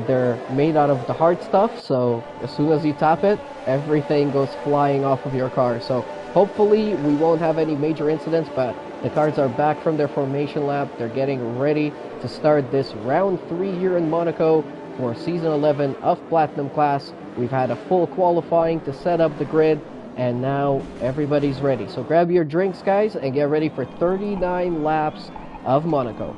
They're made out of the hard stuff, so as soon as you tap it, everything goes flying off of your car. So hopefully we won't have any major incidents, but the cars are back from their formation lap. They're getting ready to start this round 3 here in Monaco for season 11 of Platinum Class. We've had a full qualifying to set up the grid, and now everybody's ready. So grab your drinks, guys, and get ready for 39 laps of Monaco.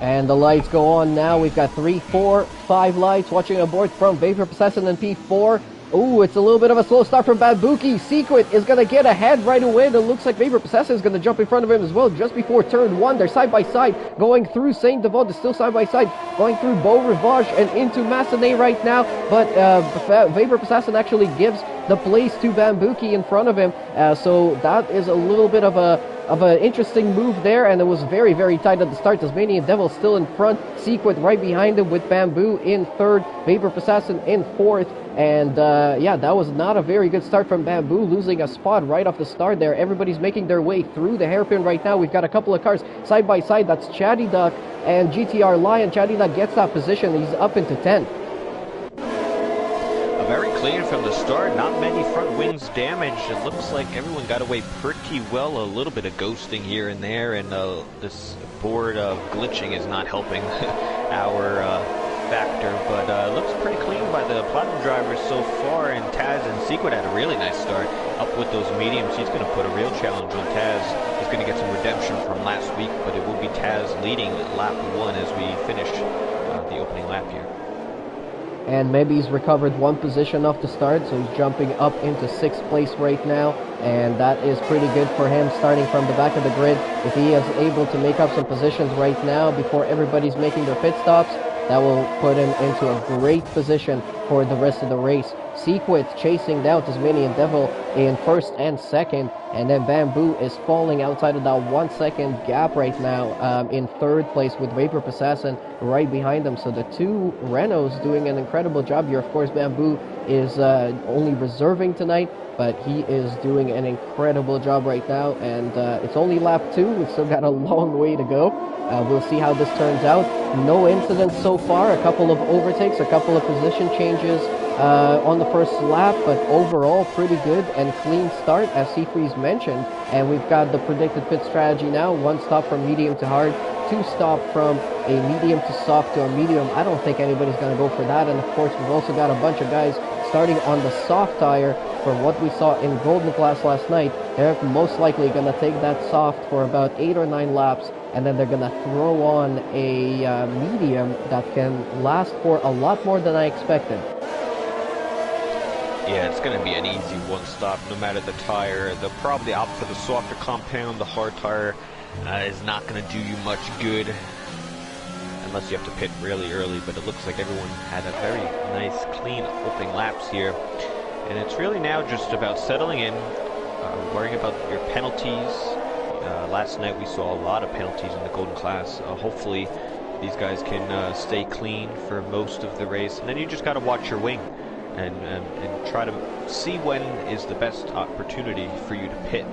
And the lights go on now. We've got 3, 4, 5 lights watching aboard from Vapor Possession and P4. Ooh, it's a little bit of a slow start from Bambuki. Sequit is going to get ahead right away. And it looks like Vapor Possession is going to jump in front of him as well just before turn 1. They're side by side going through Saint Devote. They're still side by side going through Beau Rivage and into Massenet right now. But Vapor Possession actually gives the place to Bambuki in front of him. So that is a little bit of an interesting move there, and it was very, very tight at the start. Tasmanian Devil still in front, Sequit right behind him with Bamboo in third, Vapor Assassin in fourth, and yeah, that was not a very good start from Bamboo, losing a spot right off the start there. Everybody's making their way through the hairpin right now. We've got a couple of cars side by side. That's Chatty Duck and GTR Lion. Chatty Duck gets that position. He's up into 10. A very clean from the start. Not many front wings damaged. It looks like everyone got away pretty well. A little bit of ghosting here and there, and this board glitching is not helping our factor, but it looks pretty clean by the Platinum drivers so far, and Taz and Sequid had a really nice start up with those mediums. He's going to put a real challenge on Taz. He's going to get some redemption from last week, but it will be Taz leading lap 1 as we finish the opening lap here. And maybe he's recovered one position off the start, so he's jumping up into 6th place right now, and that is pretty good for him starting from the back of the grid. If he is able to make up some positions right now before everybody's making their pit stops, that will put him into a great position for the rest of the race. Sequid chasing down Tasmanian Devil in 1st and 2nd, and then Bamboo is falling outside of that 1 second gap right now in 3rd place with Vapor Assassin right behind them. So the two Renaults doing an incredible job here. Of course, Bamboo is only reserving tonight, but he is doing an incredible job right now, and it's only lap 2. We've still got a long way to go. We'll see how this turns out. No incidents so far, a couple of overtakes, a couple of position changes on the first lap, but overall pretty good and clean start, as Seafreeze mentioned. And we've got the predicted pit strategy now: 1 stop from medium to hard, 2 stop from a medium to soft to a medium. I don't think anybody's going to go for that. And of course, we've also got a bunch of guys starting on the soft tire. From what we saw in Golden Class last night, they're most likely going to take that soft for about 8 or 9 laps, and then they're going to throw on a medium that can last for a lot more than I expected. Yeah, it's going to be an easy 1 stop no matter the tire. They'll probably opt for the softer compound. The hard tire is not going to do you much good unless you have to pit really early, but it looks like everyone had a very nice, clean opening laps here. And it's really now just about settling in, worrying about your penalties. Last night we saw a lot of penalties in the Golden Class. Hopefully these guys can stay clean for most of the race. And then you just got to watch your wing and try to see when is the best opportunity for you to pit,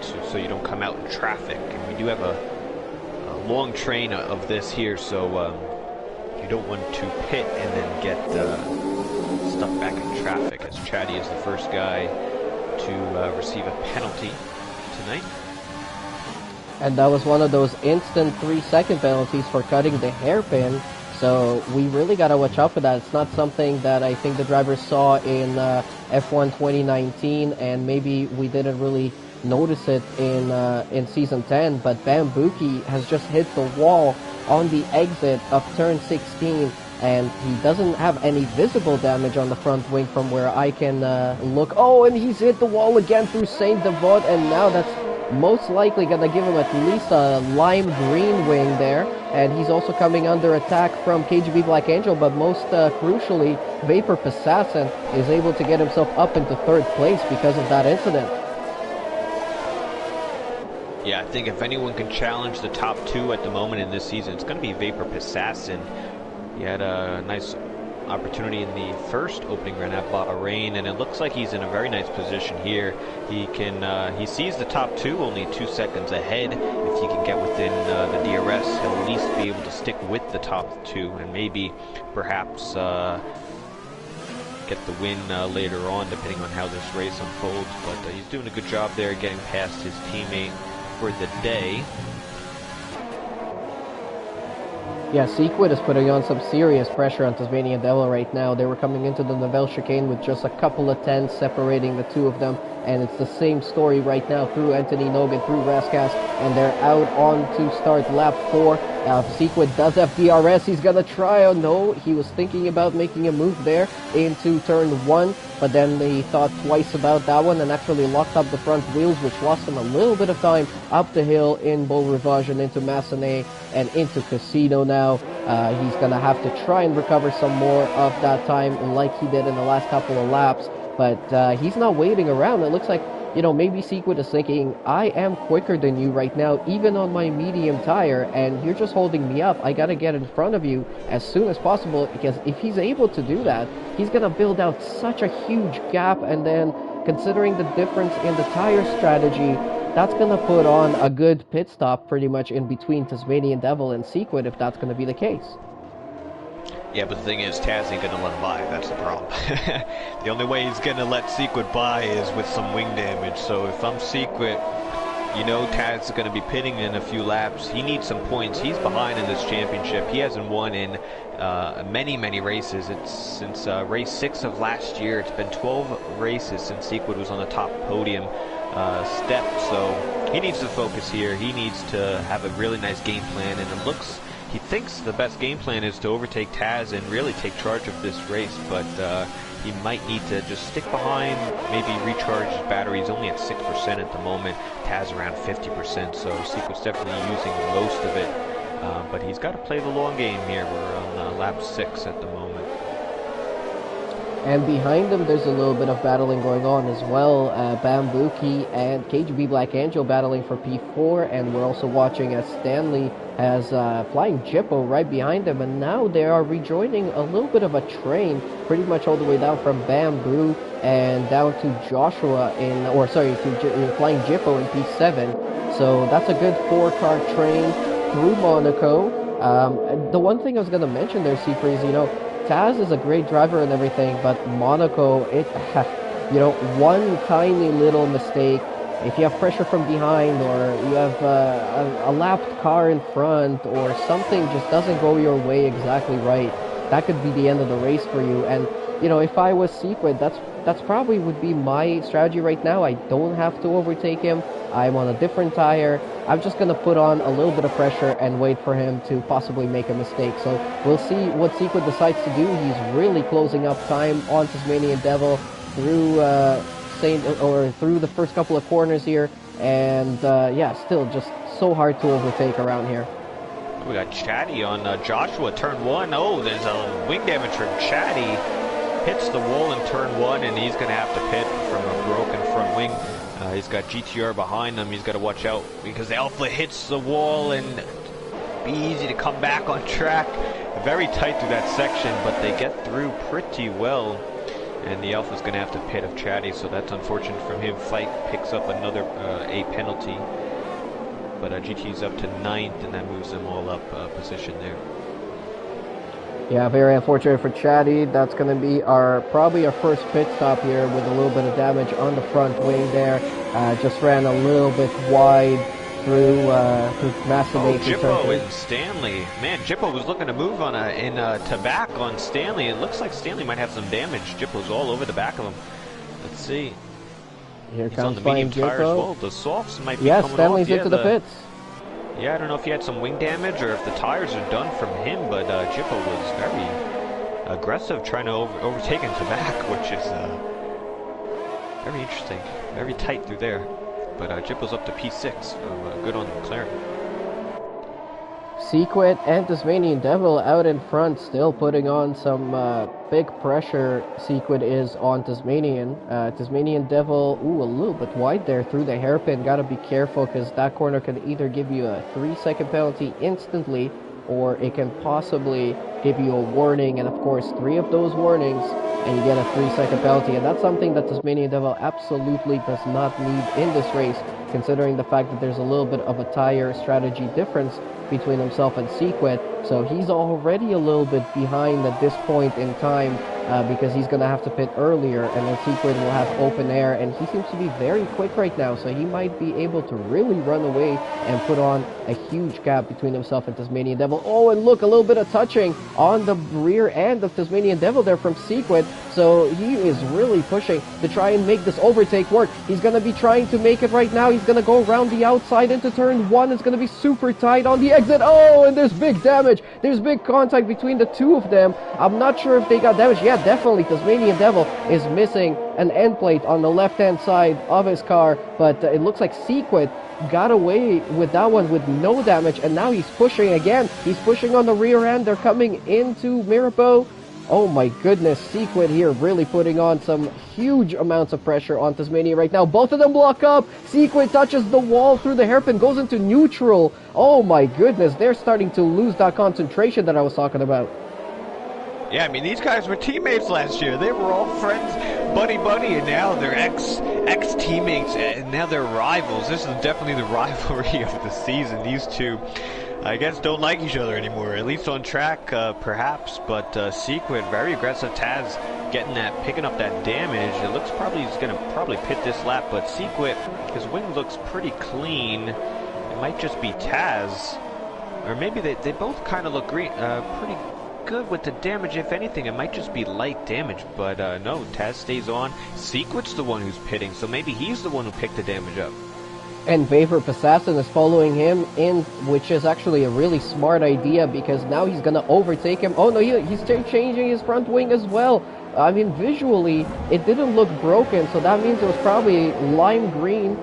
so you don't come out in traffic. And we do have a long train of this here, so you don't want to pit and then get stuck back in traffic, as Chatty is the first guy to receive a penalty tonight. And that was one of those instant 3-second penalties for cutting the hairpin, so we really got to watch out for that. It's not something that I think the drivers saw in F1 2019, and maybe we didn't really notice it in Season 10, but Bambuki has just hit the wall on the exit of turn 16, and he doesn't have any visible damage on the front wing from where I can look. Oh, and he's hit the wall again through Saint Devot, and now that's most likely gonna give him at least a lime green wing there. And he's also coming under attack from KGB Black Angel, but most crucially, Vapor Assassin is able to get himself up into 3rd place because of that incident. Yeah, I think if anyone can challenge the top 2 at the moment in this season, it's going to be Vapor Assassin. He had a nice opportunity in the first opening run at Bahrain, and it looks like he's in a very nice position here. He can he sees the top 2 only 2 seconds ahead. If he can get within the DRS, he'll at least be able to stick with the top 2 and maybe perhaps get the win later on, depending on how this race unfolds. But he's doing a good job there, getting past his teammate for the day. Yeah, Sequid is putting on some serious pressure on Tasmanian Devil right now. They were coming into the Novell chicane with just a couple of tenths separating the two of them, and it's the same story right now through Anthony Nogan, through Raskas, and they're out on to start lap 4. Sequid does have DRS. He's gonna try. Oh no, he was thinking about making a move there into turn 1, but then he thought twice about that one and actually locked up the front wheels, which lost him a little bit of time up the hill in Beau Rivage and into Massenet and into Casino now. He's gonna have to try and recover some more of that time like he did in the last couple of laps, but he's not waiting around. It looks like, you know, maybe Sequid is thinking, I am quicker than you right now, even on my medium tire, and you're just holding me up. I gotta get in front of you as soon as possible, because if he's able to do that, he's gonna build out such a huge gap, and then considering the difference in the tire strategy, that's gonna put on a good pit stop pretty much in between Tasmanian Devil and Sequid, if that's gonna be the case. Yeah, but the thing is, Taz ain't gonna let him by. That's the problem. The only way he's gonna let Secret by is with some wing damage. So if I'm Secret, you know Taz is gonna be pitting in a few laps. He needs some points. He's behind in this championship. He hasn't won in many races. It's since race 6 of last year. It's been 12 races since Secret was on the top podium step. So he needs to focus here. He needs to have a really nice game plan, and it looks. He thinks the best game plan is to overtake Taz and really take charge of this race, but he might need to just stick behind, maybe recharge his battery. He's only at 6% at the moment, Taz around 50%, so Secret's definitely using most of it. But he's got to play the long game here. We're on lap 6 at the moment. And behind them, there's a little bit of battling going on as well. Bambuki and KGB Black Angel battling for P4, and we're also watching as Stanley has Flying Jippo right behind them, and now they are rejoining a little bit of a train, pretty much all the way down from Bamboo and down to Joshua to Flying Jippo in P7. So that's a good 4-car train through Monaco. The one thing I was going to mention there, Secret, is, Taz is a great driver and everything, but Monaco, one tiny little mistake, if you have pressure from behind, or you have a lapped car in front, or something just doesn't go your way exactly right, that could be the end of the race for you. And if I was Secret, that's probably would be my strategy right now. I don't have to overtake him. I'm on a different tire. I'm just going to put on a little bit of pressure and wait for him to possibly make a mistake. So we'll see what Secret decides to do. He's really closing up time on Tasmanian Devil through through the first couple of corners here. And still just so hard to overtake around here. We got Chatty on Joshua, turn 1. Oh, there's a wing damage from Chatty. Hits the wall in turn 1, and he's going to have to pit from a broken front wing. He's got GTR behind him. He's got to watch out because the Alpha hits the wall and be easy to come back on track. Very tight through that section, but they get through pretty well. And the Alpha's going to have to pit of Chatty, so that's unfortunate from him. Fight picks up another a penalty. But GT's up to 9th, and that moves them all up position there. Yeah, very unfortunate for Chatty. That's going to be probably our first pit stop here with a little bit of damage on the front wing there. Just ran a little bit wide through Masturbation. Jippo and Stanley. Man, Jippo was looking to move to back on Stanley. It looks like Stanley might have some damage. Jippo's all over the back of him. Let's see. Here He's comes on the medium Jippo. tires. Well, the softs might be coming Stanley's off. into the pits. Yeah, I don't know if he had some wing damage or if the tires are done from him, but Jippo was very aggressive trying to overtake him to back, which is very interesting. Very tight through there. But Jippo's up to P6, so good on McLaren. Secret and Tasmanian Devil out in front, still putting on some big pressure. Secret is on Tasmanian. Tasmanian Devil, a little bit wide there through the hairpin. Got to be careful because that corner can either give you a 3-second penalty instantly, or it can possibly give you a warning, and of course 3 of those warnings and you get a 3-second penalty, and that's something that Tasmanian Devil absolutely does not need in this race, considering the fact that there's a little bit of a tire strategy difference between himself and Secret. So he's already a little bit behind at this point in time because he's going to have to pit earlier, and then Secret will have open air, and he seems to be very quick right now, so he might be able to really run away and put on a huge gap between himself and Tasmanian Devil. Oh, and look, a little bit of touching on the rear end of Tasmanian Devil there from Secret, so he is really pushing to try and make this overtake work. He's going to be trying to make it right now. He's going to go around the outside into turn 1. It's going to be super tight on the exit. Oh, and there's big damage. There's big contact between the two of them. I'm not sure if they got damaged. Yeah, definitely Tasmanian Devil is missing an end plate on the left-hand side of his car, but it looks like Secret got away with that one with no damage, and now he's pushing again. He's pushing on the rear end. They're coming into Mirabeau. Oh my goodness, Secret here really putting on some huge amounts of pressure on Tasmania right now. Both of them block up. Secret touches the wall through the hairpin, goes into neutral. Oh my goodness, they're starting to lose that concentration that I was talking about. Yeah, I mean, these guys were teammates last year. They were all friends, buddy, and now they're ex-teammates, and now they're rivals. This is definitely the rivalry of the season. These two I guess don't like each other anymore, at least on track, perhaps. But Sequid, very aggressive. Taz picking up that damage. It looks he's gonna probably pit this lap. But Sequid, his wing looks pretty clean. It might just be Taz, or maybe they both kind of look pretty good with the damage. If anything, it might just be light damage. But no, Taz stays on. Sequid's the one who's pitting, so maybe he's the one who picked the damage up. And Vapor Assassin is following him in, which is actually a really smart idea because now he's going to overtake him. Oh no, he's changing his front wing as well. I mean, visually, it didn't look broken, so that means it was probably lime green.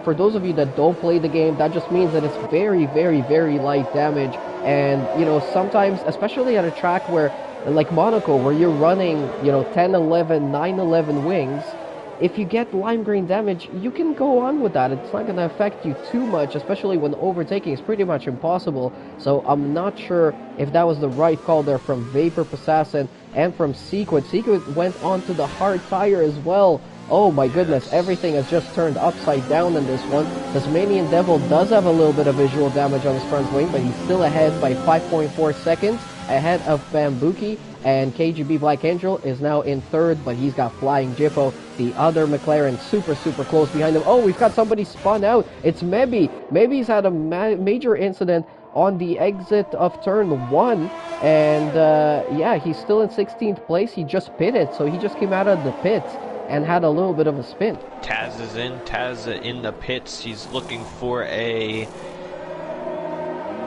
For those of you that don't play the game, that just means that it's very, very, very light damage. And, you know, sometimes, especially at a track where, like Monaco, where you're running, you know, 10, 11, 9, 11 wings, if you get lime green damage, you can go on with that. It's not going to affect you too much, especially when overtaking is pretty much impossible. So I'm not sure if that was the right call there from Vapor Assassin and from Sequid. Sequid went onto the hard tire as well. Oh my goodness, everything has just turned upside down in this one. Tasmanian Devil does have a little bit of visual damage on his front wing, but he's still ahead by 5.4 seconds, ahead of Bambuki. And KGB Black Angel is now in third, but he's got Flying Jippo, the other McLaren, super, super close behind him. Oh, we've got somebody spun out. It's Mebby. Mebby's had a major incident on the exit of turn 1. And, yeah, he's still in 16th place. He just pitted, so he just came out of the pits and had a little bit of a spin. Taz is in. Taz in the pits. He's looking for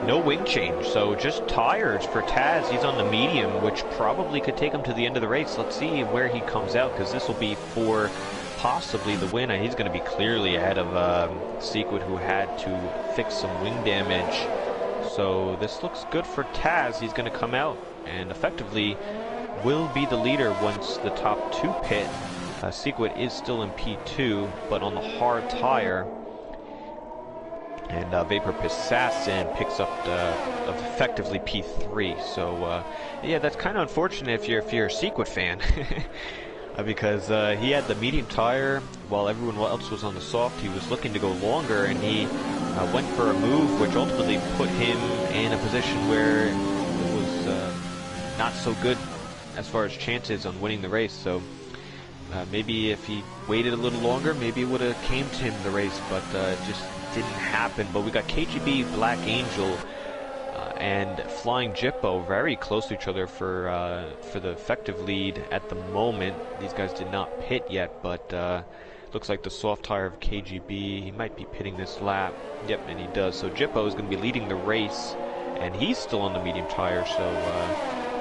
no wing change, so just tires for Taz. He's on the medium, which probably could take him to the end of the race. Let's see where he comes out, because this will be for possibly the win. He's going to be clearly ahead of Sequid, who had to fix some wing damage. So this looks good for Taz. He's going to come out and effectively will be the leader once the top two pit. Sequid is still in P2, but on the hard tire. And Vapor Assassin picks up effectively P3. So yeah, that's kind of unfortunate if you're a Sequid fan, because he had the medium tire while everyone else was on the soft. He was looking to go longer, and he went for a move which ultimately put him in a position where it was not so good as far as chances on winning the race. So maybe if he waited a little longer, maybe it would have came to him the race, but just didn't happen. But we got KGB Black Angel and Flying Jippo very close to each other for the effective lead at the moment. These guys did not pit yet, but looks like the soft tire of KGB, he might be pitting this lap. Yep, and he does. So Jippo is going to be leading the race, and he's still on the medium tire, so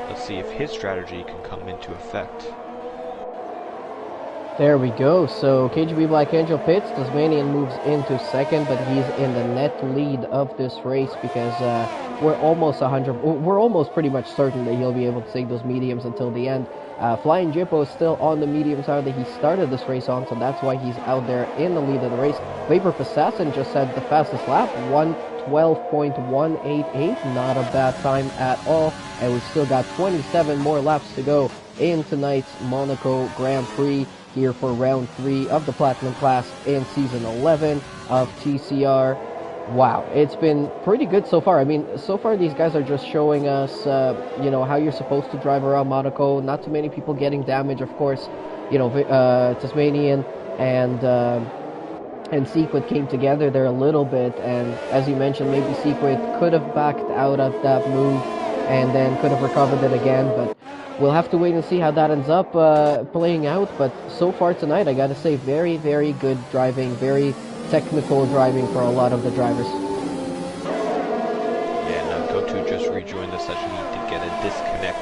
let's see if his strategy can come into effect. There we go. So KGB Black Angel pits. Tasmanian moves into second, but he's in the net lead of this race because we're almost pretty much certain that he'll be able to take those mediums until the end. Flying Jippo is still on the medium tire that he started this race on, so that's why he's out there in the lead of the race. Vapor Assassin just had the fastest lap, 1:12.188. Not a bad time at all. And we've still got 27 more laps to go in tonight's Monaco Grand Prix, here for round 3 of the Platinum class in season 11 of TCR. Wow, it's been pretty good so far. I mean, so far these guys are just showing us, you know, how you're supposed to drive around Monaco. Not too many people getting damage, of course. You know, Tasmanian and Sequid came together there a little bit, and as you mentioned, maybe Sequid could have backed out of that move and then could have recovered it again, but we'll have to wait and see how that ends up playing out. But so far tonight, I gotta say, very, very good driving, very technical driving for a lot of the drivers. Yeah, and GoTo just rejoined the session. He did get a disconnect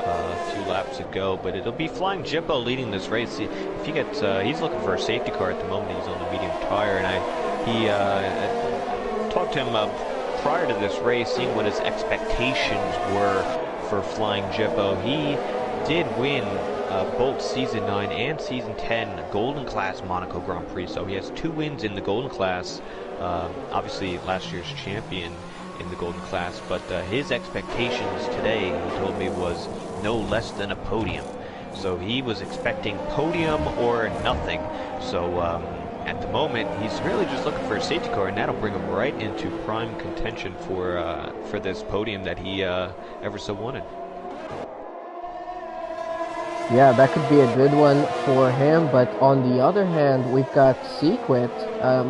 a few laps ago, but it'll be Flying Jippo leading this race. If he gets, he's looking for a safety car at the moment. He's on the medium tire, and he talked to him prior to this race, seeing what his expectations were for Flying Jippo. He did win both Season 9 and Season 10 Golden Class Monaco Grand Prix, so he has 2 wins in the Golden Class, obviously last year's champion in the Golden Class, but his expectations today, he told me, was no less than a podium. So he was expecting podium or nothing. So at the moment, he's really just looking for a safety car, and that'll bring him right into prime contention for this podium that he ever so wanted. Yeah, that could be a good one for him, but on the other hand, we've got Sequit,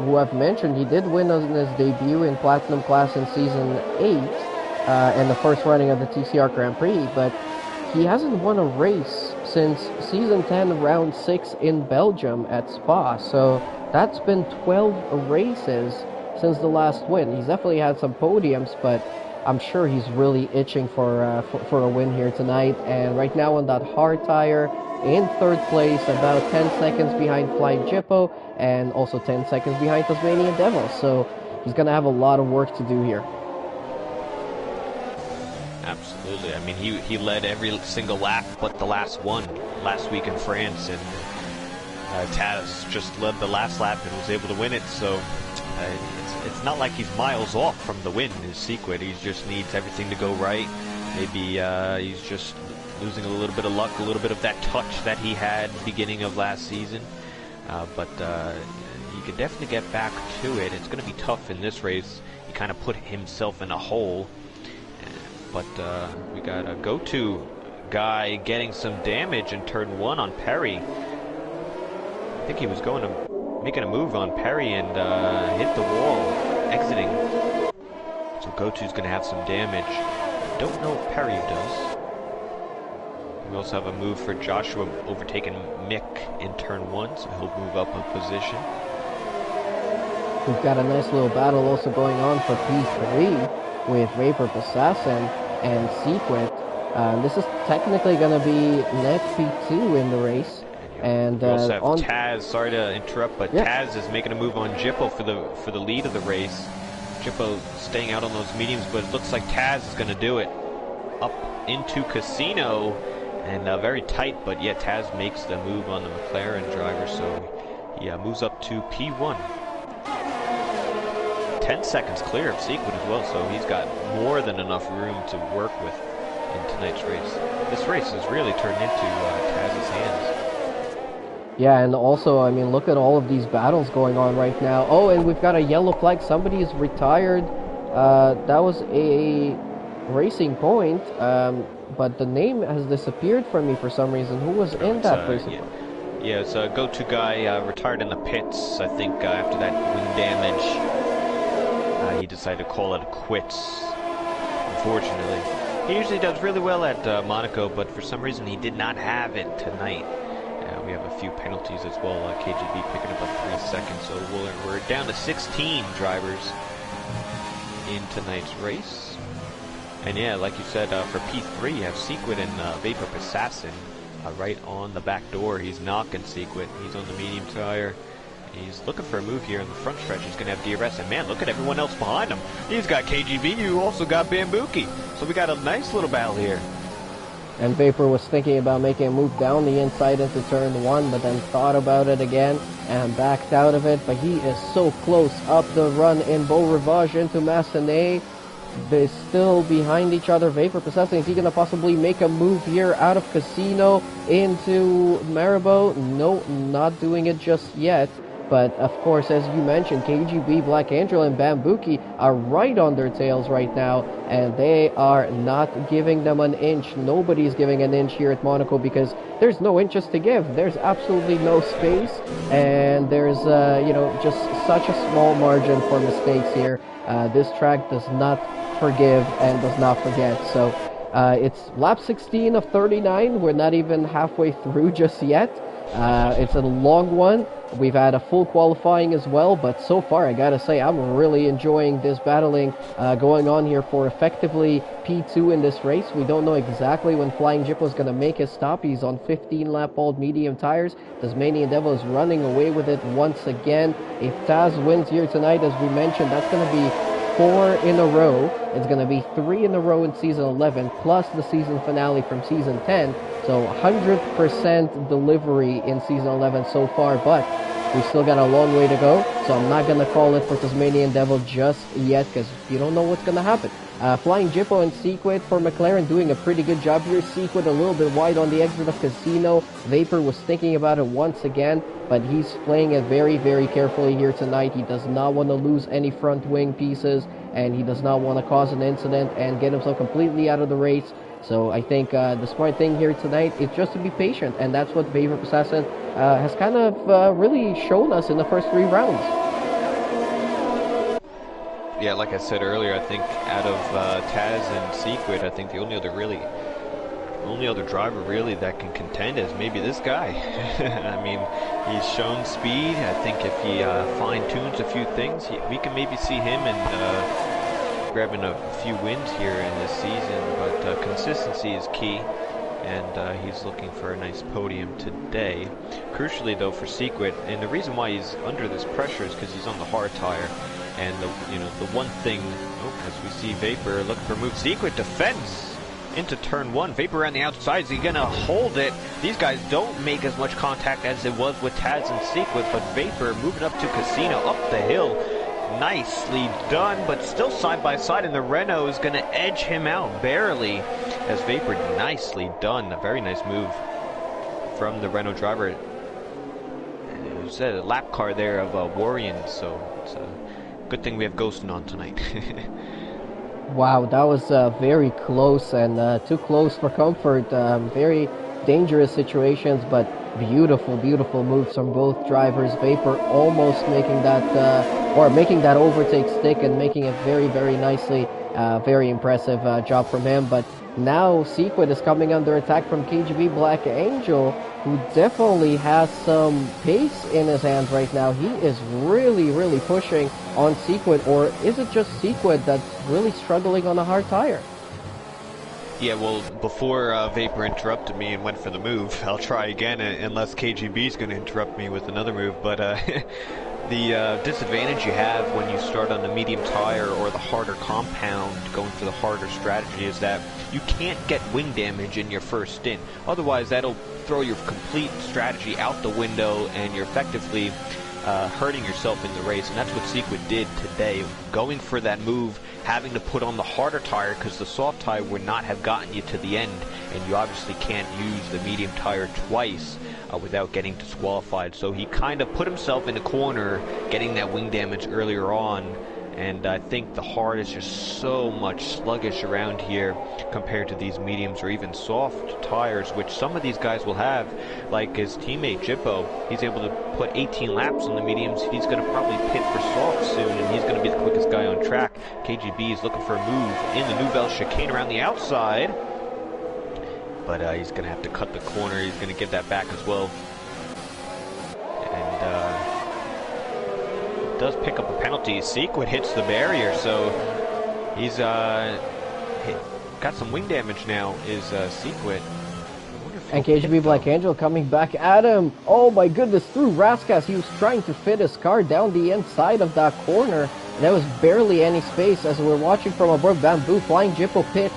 who I've mentioned, he did win on his debut in Platinum class in Season 8, in the first running of the TCR Grand Prix, but he hasn't won a race since Season 10, Round 6 in Belgium at Spa, so that's been 12 races since the last win. He's definitely had some podiums, but I'm sure he's really itching for a win here tonight. And right now on that hard tire, in third place, about 10 seconds behind Flying Jippo, and also 10 seconds behind Tasmanian Devil. So he's going to have a lot of work to do here. Absolutely. I mean, he led every single lap but the last one last week in France, and Taz just led the last lap and was able to win it. So it's not like he's miles off from the win, his Sequit. He just needs everything to go right. Maybe he's just losing a little bit of luck, a little bit of that touch that he had beginning of last season. But he could definitely get back to it. It's going to be tough in this race. He kind of put himself in a hole. But we got a go-to guy getting some damage in turn 1 on Perry. I think he was going to making a move on Perry and hit the wall, exiting. So Go-To's going to have some damage. Don't know if Perry does. We also have a move for Joshua overtaking Mick in turn 1, so he'll move up a position. We've got a nice little battle also going on for P3 with Vapor Assassin and Sequit. This is technically going to be net P2 in the race. And we also have Taz. Sorry to interrupt, but yeah. Taz is making a move on Jippo for the lead of the race. Jippo staying out on those mediums, but it looks like Taz is going to do it up into Casino, and very tight. But yeah, Taz makes the move on the McLaren driver, so he moves up to P1. 10 seconds clear of Sequit as well, so he's got more than enough room to work with in tonight's race. This race has really turned into Taz's hands. Yeah, and also, I mean, look at all of these battles going on right now. Oh, and we've got a yellow flag. Somebody is retired. That was a Racing Point, but the name has disappeared from me for some reason. Who was in that Racing Point? Yeah, it's a go-to guy retired in the pits, I think, after that wing damage. He decided to call it quits, unfortunately. He usually does really well at Monaco, but for some reason he did not have it tonight. We have a few penalties as well. KGB picking up about 3 seconds, so we're down to 16 drivers in tonight's race. And yeah, like you said, for P3, you have Sequit and Vapor Assassin right on the back door. He's knocking Sequit. He's on the medium tire. He's looking for a move here in the front stretch. He's going to have DRS, and man, look at everyone else behind him. He's got KGB, you also got Bambuki. So we got a nice little battle here. And Vapor was thinking about making a move down the inside into turn 1, but then thought about it again and backed out of it. But he is so close up the run in Beau Rivage into Massenet. They're still behind each other. Vapor Possessing, is he going to possibly make a move here out of Casino into Maribor? No, not doing it just yet. But, of course, as you mentioned, KGB, Black Angel, and Bambuki are right on their tails right now, and they are not giving them an inch. Nobody's giving an inch here at Monaco because there's no inches to give. There's absolutely no space, and there's, just such a small margin for mistakes here. This track does not forgive and does not forget. So it's lap 16 of 39. We're not even halfway through just yet. It's a long one. We've had a full qualifying as well, but so far I gotta say I'm really enjoying this battling going on here for effectively P2 in this race. We don't know exactly when Flying Jippo is gonna make his stop. He's on 15 lap old medium tires. Tasmanian Devil is running away with it once again. If Taz wins here tonight, as we mentioned, that's gonna be 4 in a row. It's going to be 3 in a row in Season 11, plus the season finale from Season 10. So 100% delivery in Season 11 so far, but we still got a long way to go. So I'm not going to call it for Tasmanian Devil just yet, because you don't know what's going to happen. Flying Jippo and Sequit for McLaren doing a pretty good job here. Sequit a little bit wide on the exit of Casino. Vapor was thinking about it once again, but he's playing it very, very carefully here tonight. He does not want to lose any front wing pieces, and he does not want to cause an incident and get himself completely out of the race. So I think the smart thing here tonight is just to be patient, and that's what Vapor Assassin has kind of really shown us in the first 3 rounds. Yeah, like I said earlier, I think out of Taz and Sequid, I think the only other driver really that can contend is maybe this guy. I mean, he's shown speed. I think if he fine-tunes a few things, we can maybe see him and grabbing a few wins here in this season. But consistency is key, and he's looking for a nice podium today. Crucially, though, for Sequid, and the reason why he's under this pressure is because he's on the hard tire. And the one thing, as we see Vapor looking for a move, Sequid defends into turn 1. Vapor around the outside, is he gonna hold it? These guys don't make as much contact as it was with Taz and Sequid, but Vapor moving up to Casino, up the hill. Nicely done, but still side by side, and the Renault is gonna edge him out barely. As Vapor, nicely done, a very nice move from the Renault driver. It was a lap car there of Warrian, so it's a good thing we have Ghostin on tonight. Wow, that was very close and too close for comfort. Very dangerous situations, but beautiful, beautiful moves from both drivers. Vapor almost making that overtake stick and making it very, very nicely. Very impressive job from him. But now Sequid is coming under attack from KGB Black Angel, who definitely has some pace in his hands right now. He is really, really pushing on Sequid, or is it just Sequid that's really struggling on a hard tire? Yeah, well, before Vapor interrupted me and went for the move, I'll try again, unless KGB is going to interrupt me with another move, but the disadvantage you have when you start on the medium tire or the harder compound, going for the harder strategy, is that you can't get wing damage in your first stint. Otherwise, that'll throw your complete strategy out the window, and you're effectively hurting yourself in the race, and that's what Sequid did today, going for that move, having to put on the harder tire because the soft tire would not have gotten you to the end, and you obviously can't use the medium tire twice without getting disqualified. So he kind of put himself in a corner, getting that wing damage earlier on, and I think the hard is just so much sluggish around here compared to these mediums or even soft tires, which some of these guys will have, like his teammate Jippo. He's able to put 18 laps on the mediums. He's going to probably pit for soft soon, and he's going to be the quickest guy on track. KGB is looking for a move in the Nouvelle chicane around the outside, but he's going to have to cut the corner. He's going to get that back as well, and does pick up a penalty. Sequid hits the barrier, so he's got some wing damage now, is Sequid. And KGB Black Angel coming back at him. Oh my goodness, through Raskas. He was trying to fit his car down the inside of that corner. There was barely any space. As we're watching from above, Bamboo Flying Jippo pits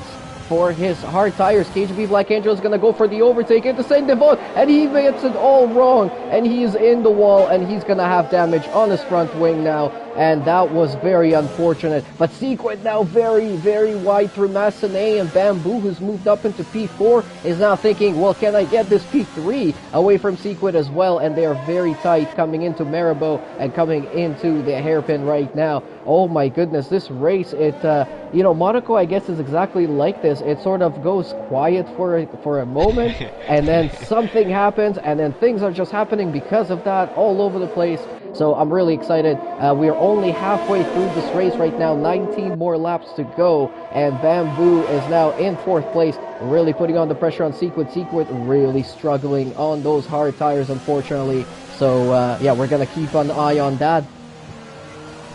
for his hard tires. KGB Black Angel is going to go for the overtake into Saint Devon, and he gets it all wrong, and he is in the wall, and he's going to have damage on his front wing now, and that was very unfortunate. But Sequid now very, very wide through Massenet, and Bamboo, who's moved up into P4, is now thinking, well, can I get this P3 away from Sequid as well? And they are very tight coming into Marabou and coming into the hairpin right now. Oh my goodness, this race, Monaco, I guess, is exactly like this. It sort of goes quiet for a moment, and then something happens, and then things are just happening because of that all over the place. So I'm really excited. We are only halfway through this race right now, 19 more laps to go, and Bamboo is now in 4th place, really putting on the pressure on Sequid. Sequid really struggling on those hard tires, unfortunately. So we're going to keep an eye on that.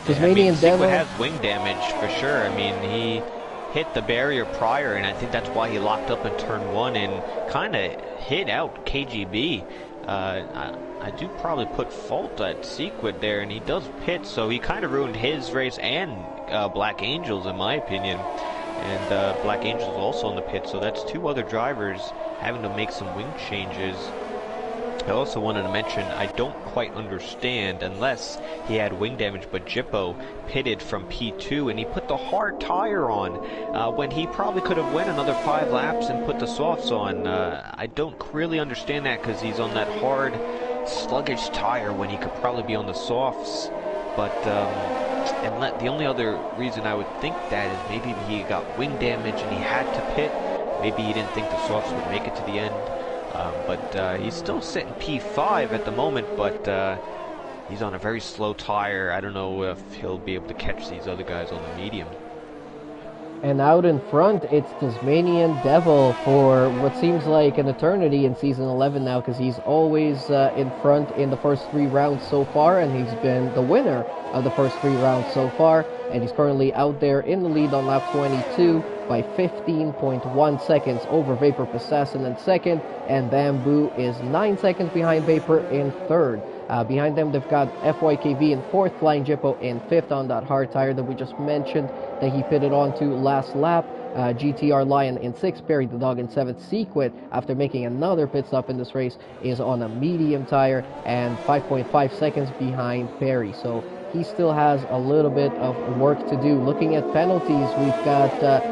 Sequid has wing damage for sure. I mean, he hit the barrier prior, and I think that's why he locked up in turn 1 and kind of hit out KGB. I do probably put fault at Sequid there, and he does pit, so he kind of ruined his race and Black Angel's, in my opinion. And Black Angel's also in the pit, so that's 2 other drivers having to make some wing changes. I also wanted to mention, I don't quite understand, unless he had wing damage, but Jippo pitted from P2 and he put the hard tire on when he probably could have went another 5 laps and put the softs on. I don't really understand that, because he's on that hard, sluggish tire when he could probably be on the softs. But the only other reason I would think that is maybe he got wing damage and he had to pit. Maybe he didn't think the softs would make it to the end. But he's still sitting P5 at the moment, but he's on a very slow tire. I don't know if he'll be able to catch these other guys on the medium. And out in front, it's Tasmanian Devil for what seems like an eternity in Season 11 now, because he's always in front in the first 3 rounds so far, and he's been the winner of the first 3 rounds so far, and he's currently out there in the lead on lap 22 by 15.1 seconds over Vapor Assassin in second, and Bamboo is 9 seconds behind Vapor in third. Behind them, they've got FYKV in fourth, Flying Jippo in fifth on that hard tire that we just mentioned that he pitted onto last lap. GTR Lion in sixth, Perry the Dog in seventh. Sequit, after making another pit stop in this race, is on a medium tire and 5.5 seconds behind Perry. So he still has a little bit of work to do. Looking at penalties, we've got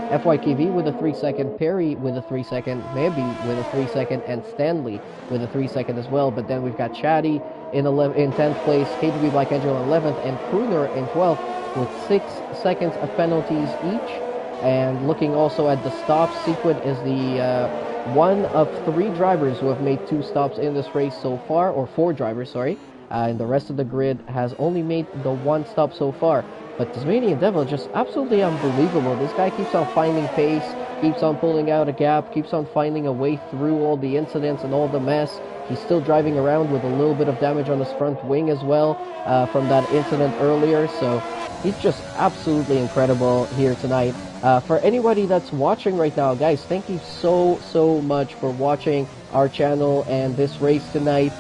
FYKV with a 3-second, Perry with a 3-second, Maybe with a 3-second, and Stanley with a 3-second as well. But then we've got Chatty in 10th place, KGB Black Angel in 11th, and Pruner in 12th with 6 seconds of penalties each. And looking also at the stops, Sequid is the one of 3 drivers who have made 2 stops in this race so far, or 4 drivers, sorry. And the rest of the grid has only made the 1 stop so far. But Tasmanian Devil, just absolutely unbelievable. This guy keeps on finding pace, keeps on pulling out a gap, keeps on finding a way through all the incidents and all the mess. He's still driving around with a little bit of damage on his front wing as well from that incident earlier. So he's just absolutely incredible here tonight. For anybody that's watching right now, guys, thank you so much for watching our channel and this race tonight.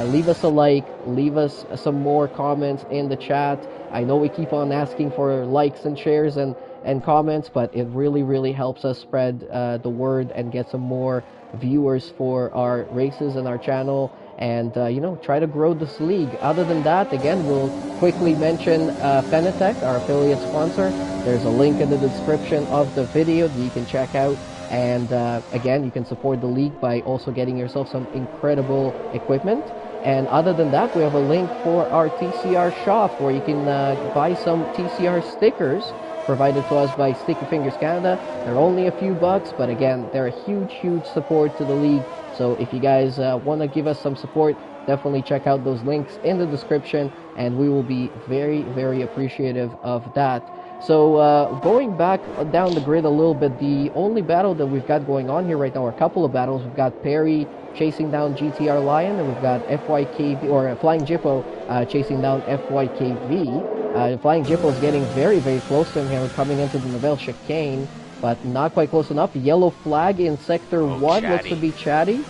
Leave us a like, leave us some more comments in the chat. I know we keep on asking for likes and shares and comments, but it really helps us spread the word and get some more viewers for our races and our channel, and try to grow this league. Other than that, again, we'll quickly mention Fenatech, our affiliate sponsor. There's a link in the description of the video that you can check out. And again, you can support the league by also getting yourself some incredible equipment. And other than that, we have a link for our TCR shop where you can buy some TCR stickers provided to us by Sticky Fingers Canada. They're only a few bucks, but again, they're a huge support to the league. So if you guys want to give us some support, definitely check out those links in the description, and we will be very appreciative of that. So going back down the grid a little bit, the only battle that we've got going on here right now, or a couple of battles, we've got Perry chasing down GTR Lion, and we've got FYKV, or Flying Jippo, chasing down FYKV. Flying Jippo is getting very close to him here, coming into the Novell chicane, but not quite close enough. Yellow flag in sector 1, Chatty. looks to be Chatty.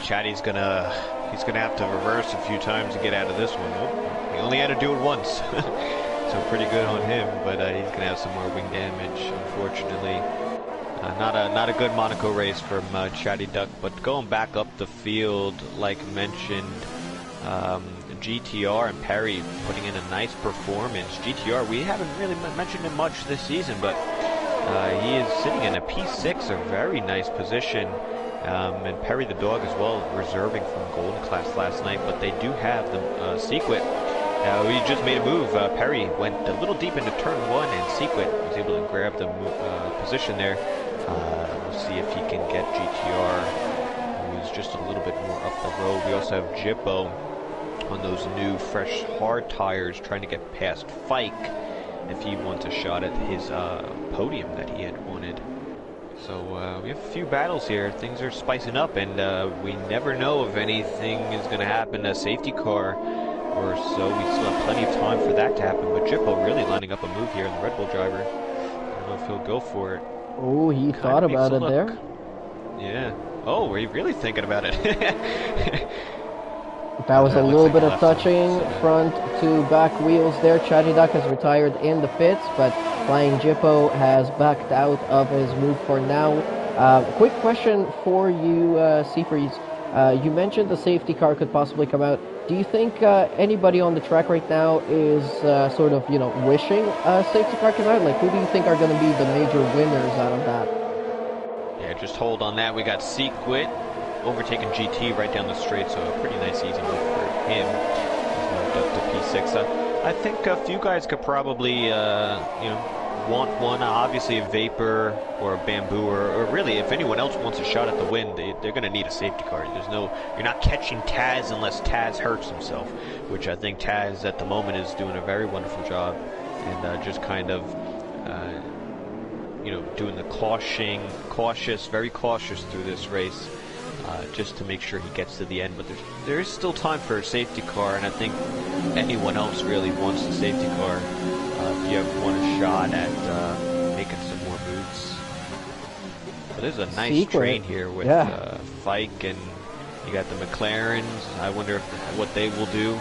Chatty's gonna have to reverse a few times to get out of this one. Oh, he only had to do it once. So pretty good on him, but he's going to have some more wing damage, unfortunately. Not a good Monaco race from Chatty Duck, but going back up the field, like mentioned, GTR and Perry putting in a nice performance. GTR, we haven't really mentioned him much this season, but he is sitting in a P6, a very nice position. And Perry the Dog as well, reserving from Golden Class last night, but they do have the Sequit. We just made a move. Perry went a little deep into turn 1, and Sequit was able to grab the position there. We'll see if he can get GTR, who's just a little bit more up the road. We also have Jippo on those new, fresh, hard tires, trying to get past Fike if he wants a shot at his podium that he had wanted. So we have a few battles here. Things are spicing up, and we never know if anything is going to happen. A safety car or so. We still have plenty of time for that to happen, but Jippo really lining up a move here in the Red Bull driver. I don't know if he'll go for it. Oh, he thought about it there. Yeah. Oh, were you really thinking about it? That was a little bit of touching front to back wheels there. Chatty Duck has retired in the pits, but Flying Jippo has backed out of his move for now. Quick question for you, Seafreeze. You mentioned the safety car could possibly come out. Do you think anybody on the track right now is sort of, wishing a safety car come out? Like, who do you think are going to be the major winners out of that? Yeah, just hold on that. We got Sequit overtaking GT right down the straight, so a pretty nice easy move for him. He's moved up to P6. I think a few guys could probably, want one. Obviously, a Vapor or a Bamboo, or really, if anyone else wants a shot at the win, they're going to need a safety car. You're not catching Taz unless Taz hurts himself, which I think Taz at the moment is doing a very wonderful job, and just kind of, doing the very cautious through this race. Just to make sure he gets to the end, but there is still time for a safety car, and I think anyone else really wants a safety car if you ever want a shot at making some more moves. But there's a nice train here with Fike, and you got the McLarens. I wonder what they will do.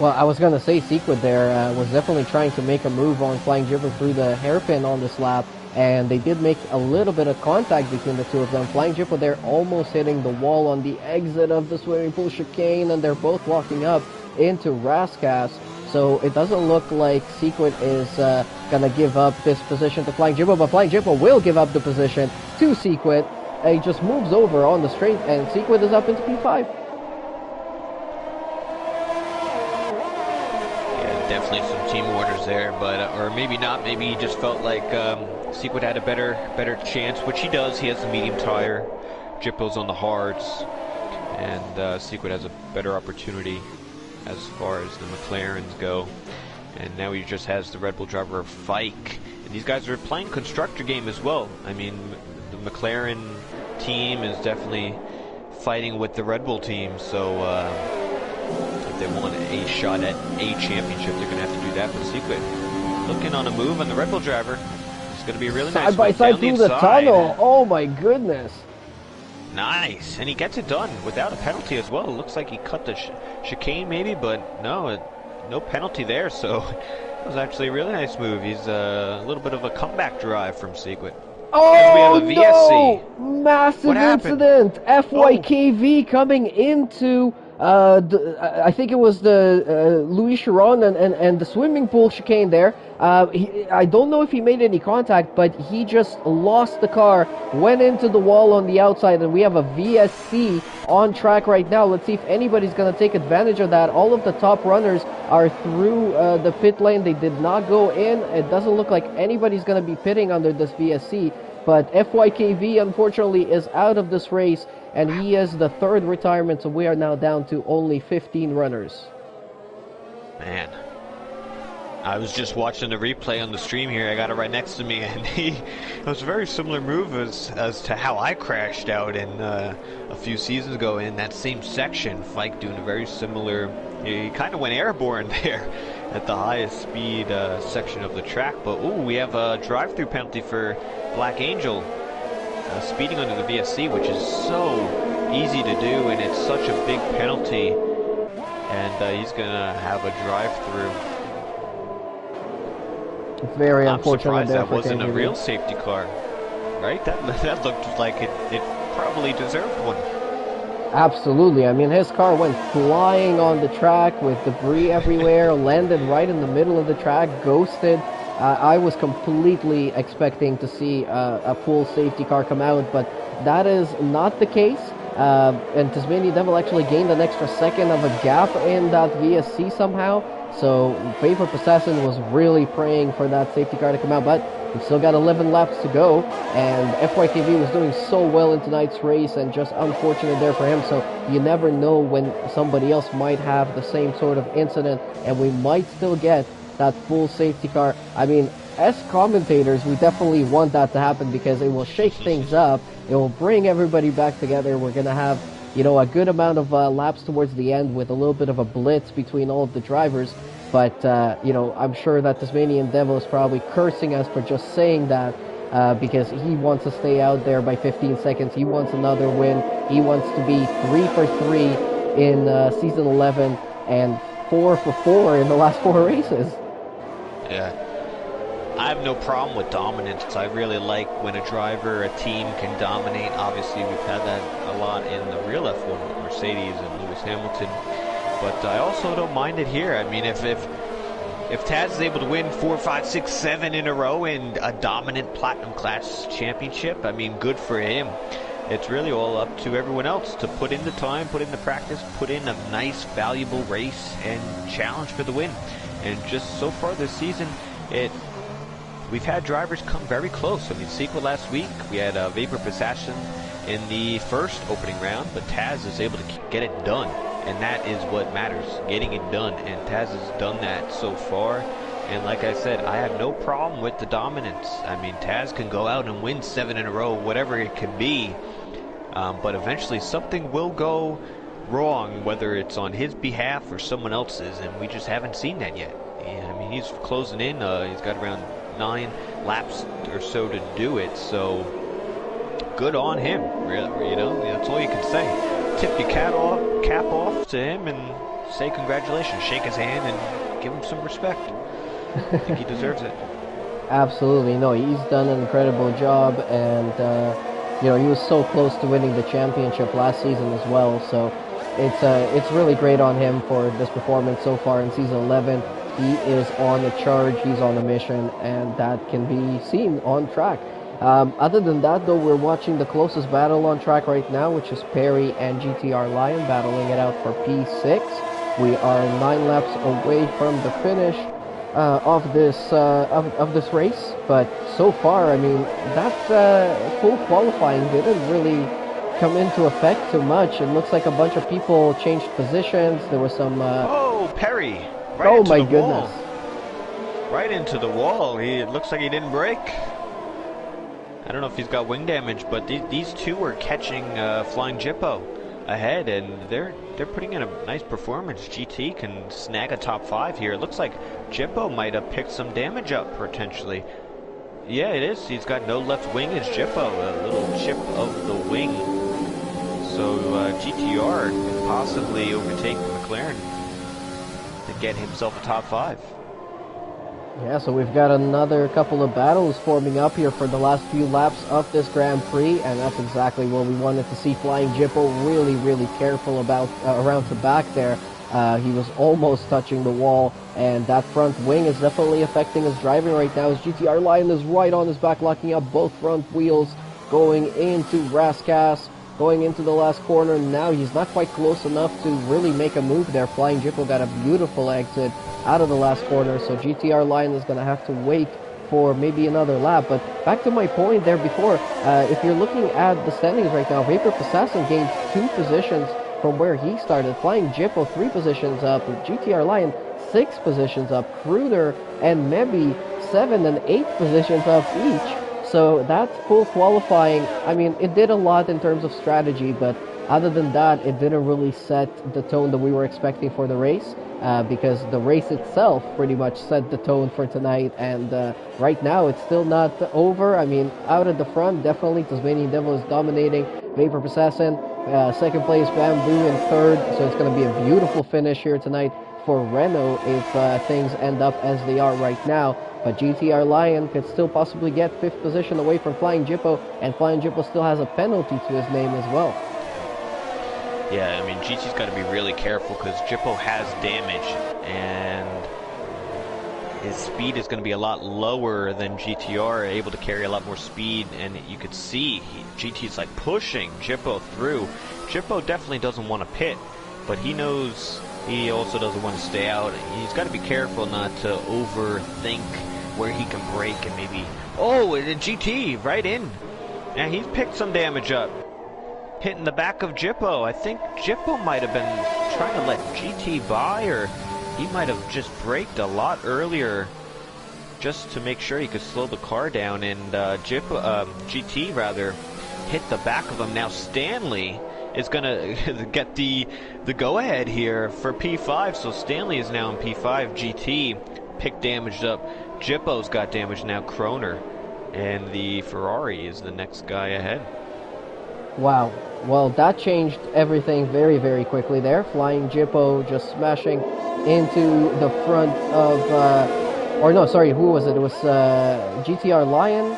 Well, I was going to say Sequid there was definitely trying to make a move on Flying Jibber through the hairpin on this lap, and they did make a little bit of contact between the two of them. Flying Jibber there almost hitting the wall on the exit of the swimming pool chicane, and they're both walking up into Raskas. So it doesn't look like Sequid is going to give up this position to Flying Jibber, but Flying Jibber will give up the position to Sequid. He just moves over on the straight, and Sequid is up into P5. Definitely some team orders there, but or maybe not. Maybe he just felt like Sequid had a better chance, which he does. He has the medium tire, Jippo's on the hards, and Sequid has a better opportunity as far as the McLarens go. And now he just has the Red Bull driver Fike, and these guys are playing constructor game as well. I mean, the McLaren team is definitely fighting with the Red Bull team, so. If they want a shot at a championship, they're going to have to do that with Sequid. Looking on a move on the Red Bull driver. It's going to be a really nice side by side through the tunnel. Oh my goodness. Nice. And he gets it done without a penalty as well. It looks like he cut the chicane maybe, but no penalty there. So it was actually a really nice move. He's a little bit of a comeback drive from Sequid. Oh, we have a VSC. No! Massive incident. FYKV coming into... I think it was the Louis Chiron and the swimming pool chicane there. I don't know if he made any contact, but he just lost the car, went into the wall on the outside, and we have a VSC on track right now. Let's see if anybody's going to take advantage of that. All of the top runners are through the pit lane. They did not go in. It doesn't look like anybody's going to be pitting under this VSC. But FYKV, unfortunately, is out of this race, and he is the third retirement, so we are now down to only 15 runners. Man. I was just watching the replay on the stream here. I got it right next to me, and it was a very similar move as to how I crashed out in a few seasons ago in that same section. Fike doing a very similar... He kind of went airborne there at the highest speed section of the track. But, ooh, we have a drive-through penalty for Black Angel. Speeding under the VSC, which is so easy to do, and it's such a big penalty. And he's going to have a drive-through. Very unfortunate. I'm surprised that wasn't a real safety car, right? That looked like it probably deserved one. Absolutely. I mean, his car went flying on the track with debris everywhere, landed right in the middle of the track, ghosted. I was completely expecting to see a full safety car come out, but that is not the case. And Tasmania Devil actually gained an extra second of a gap in that VSC somehow. So Vapor Assassin was really praying for that safety car to come out, but we've still got 11 laps to go, and FYKV was doing so well in tonight's race, and just unfortunate there for him. So you never know when somebody else might have the same sort of incident, and we might still get that full safety car. I mean, as commentators, we definitely want that to happen because it will shake things up. It will bring everybody back together. We're going to have, a good amount of laps towards the end with a little bit of a blitz between all of the drivers. But, I'm sure that Tasmanian Devil is probably cursing us for just saying that because he wants to stay out there by 15 seconds. He wants another win. He wants to be 3 for 3 in Season 11 and 4 for 4 in the last 4 races. Yeah. I have no problem with dominance. I really like when a driver, a team can dominate. Obviously, we've had that a lot in the real F1 with Mercedes and Lewis Hamilton. But I also don't mind it here. I mean, if Taz is able to win 4, 5, 6, 7 in a row in a dominant Platinum Class championship, I mean, good for him. It's really all up to everyone else to put in the time, put in the practice, put in a nice, valuable race and challenge for the win. And just so far this season, we've had drivers come very close. I mean, Sequel last week, we had Vapor Possession in the first opening round, but Taz is able to get it done. And that is what matters, getting it done. And Taz has done that so far. And like I said, I have no problem with the dominance. I mean, Taz can go out and win 7 in a row, whatever it could be. But eventually something will go wrong, whether it's on his behalf or someone else's. And we just haven't seen that yet. And, I mean, he's closing in. He's got around 9 laps or so to do it. So good on him, really. You know, that's all you can say. Tip your cap off to him and say congratulations. Shake his hand and give him some respect. I think he deserves it. Absolutely. No, he's done an incredible job, and you know, he was so close to winning the championship last season as well. So it's really great on him for this performance so far in season 11. He is on the charge, he's on a mission, and that can be seen on track. Other than that, though, we're watching the closest battle on track right now, which is Perry and GTR Lion battling it out for P6. We are 9 laps away from the finish of this race, but so far, I mean, that full qualifying didn't really come into effect too much. It looks like a bunch of people changed positions. There was some. Oh, Perry! Right oh into my the goodness! Wall. Right into the wall. It looks like he didn't break. I don't know if he's got wing damage, but these two are catching Flying Jippo ahead, and they're putting in a nice performance. GT can snag a top 5 here. It looks like Jippo might have picked some damage up potentially. Yeah, it is. He's got no left wing as Jippo, a little chip of the wing. So GTR can possibly overtake McLaren to get himself a top 5. Yeah, so we've got another couple of battles forming up here for the last few laps of this Grand Prix, and that's exactly what we wanted to see. Flying Jippo really careful about around to back there. He was almost touching the wall, and that front wing is definitely affecting his driving right now as GTR Lion is right on his back, locking up both front wheels, going into Rascasse, going into the last corner. Now he's not quite close enough to really make a move there. Flying Jippo got a beautiful exit out of the last corner, so GTR Lion is going to have to wait for maybe another lap. But back to my point there before, if you're looking at the standings right now, Vapor Possession gained 2 positions from where he started. Flying Jippo 3 positions up, GTR Lion 6 positions up, Kruder and Mebi 7 and 8 positions up each. So that's full qualifying. I mean, it did a lot in terms of strategy, but other than that, it didn't really set the tone that we were expecting for the race, because the race itself pretty much set the tone for tonight, and right now it's still not over. I mean, out at the front, definitely Tasmanian Devil is dominating. Vapor Possession, second place, Bamboo in third, so it's going to be a beautiful finish here tonight for Renault if things end up as they are right now. But GTR Lion could still possibly get 5th position away from Flying Jippo, and Flying Jippo still has a penalty to his name as well. Yeah, I mean, GT's got to be really careful because Jippo has damage, and his speed is going to be a lot lower than GTR, able to carry a lot more speed, and you could see GT's like pushing Jippo through. Jippo definitely doesn't want to pit, but he knows he also doesn't want to stay out. He's got to be careful not to overthink where he can break and maybe... Oh, and GT right in. And he's picked some damage up, hitting the back of Jippo. I think Jippo might have been trying to let GT by, or he might have just braked a lot earlier just to make sure he could slow the car down, and GT rather hit the back of him. Now Stanley is gonna get the go-ahead here for P5, so Stanley is now in P5. GT picked damaged up. Jippo's got damage now. Kroner and the Ferrari is the next guy ahead. Wow. Well, that changed everything very quickly there. Flying Jippo just smashing into the front of or no, sorry, who was it? It was GTR Lion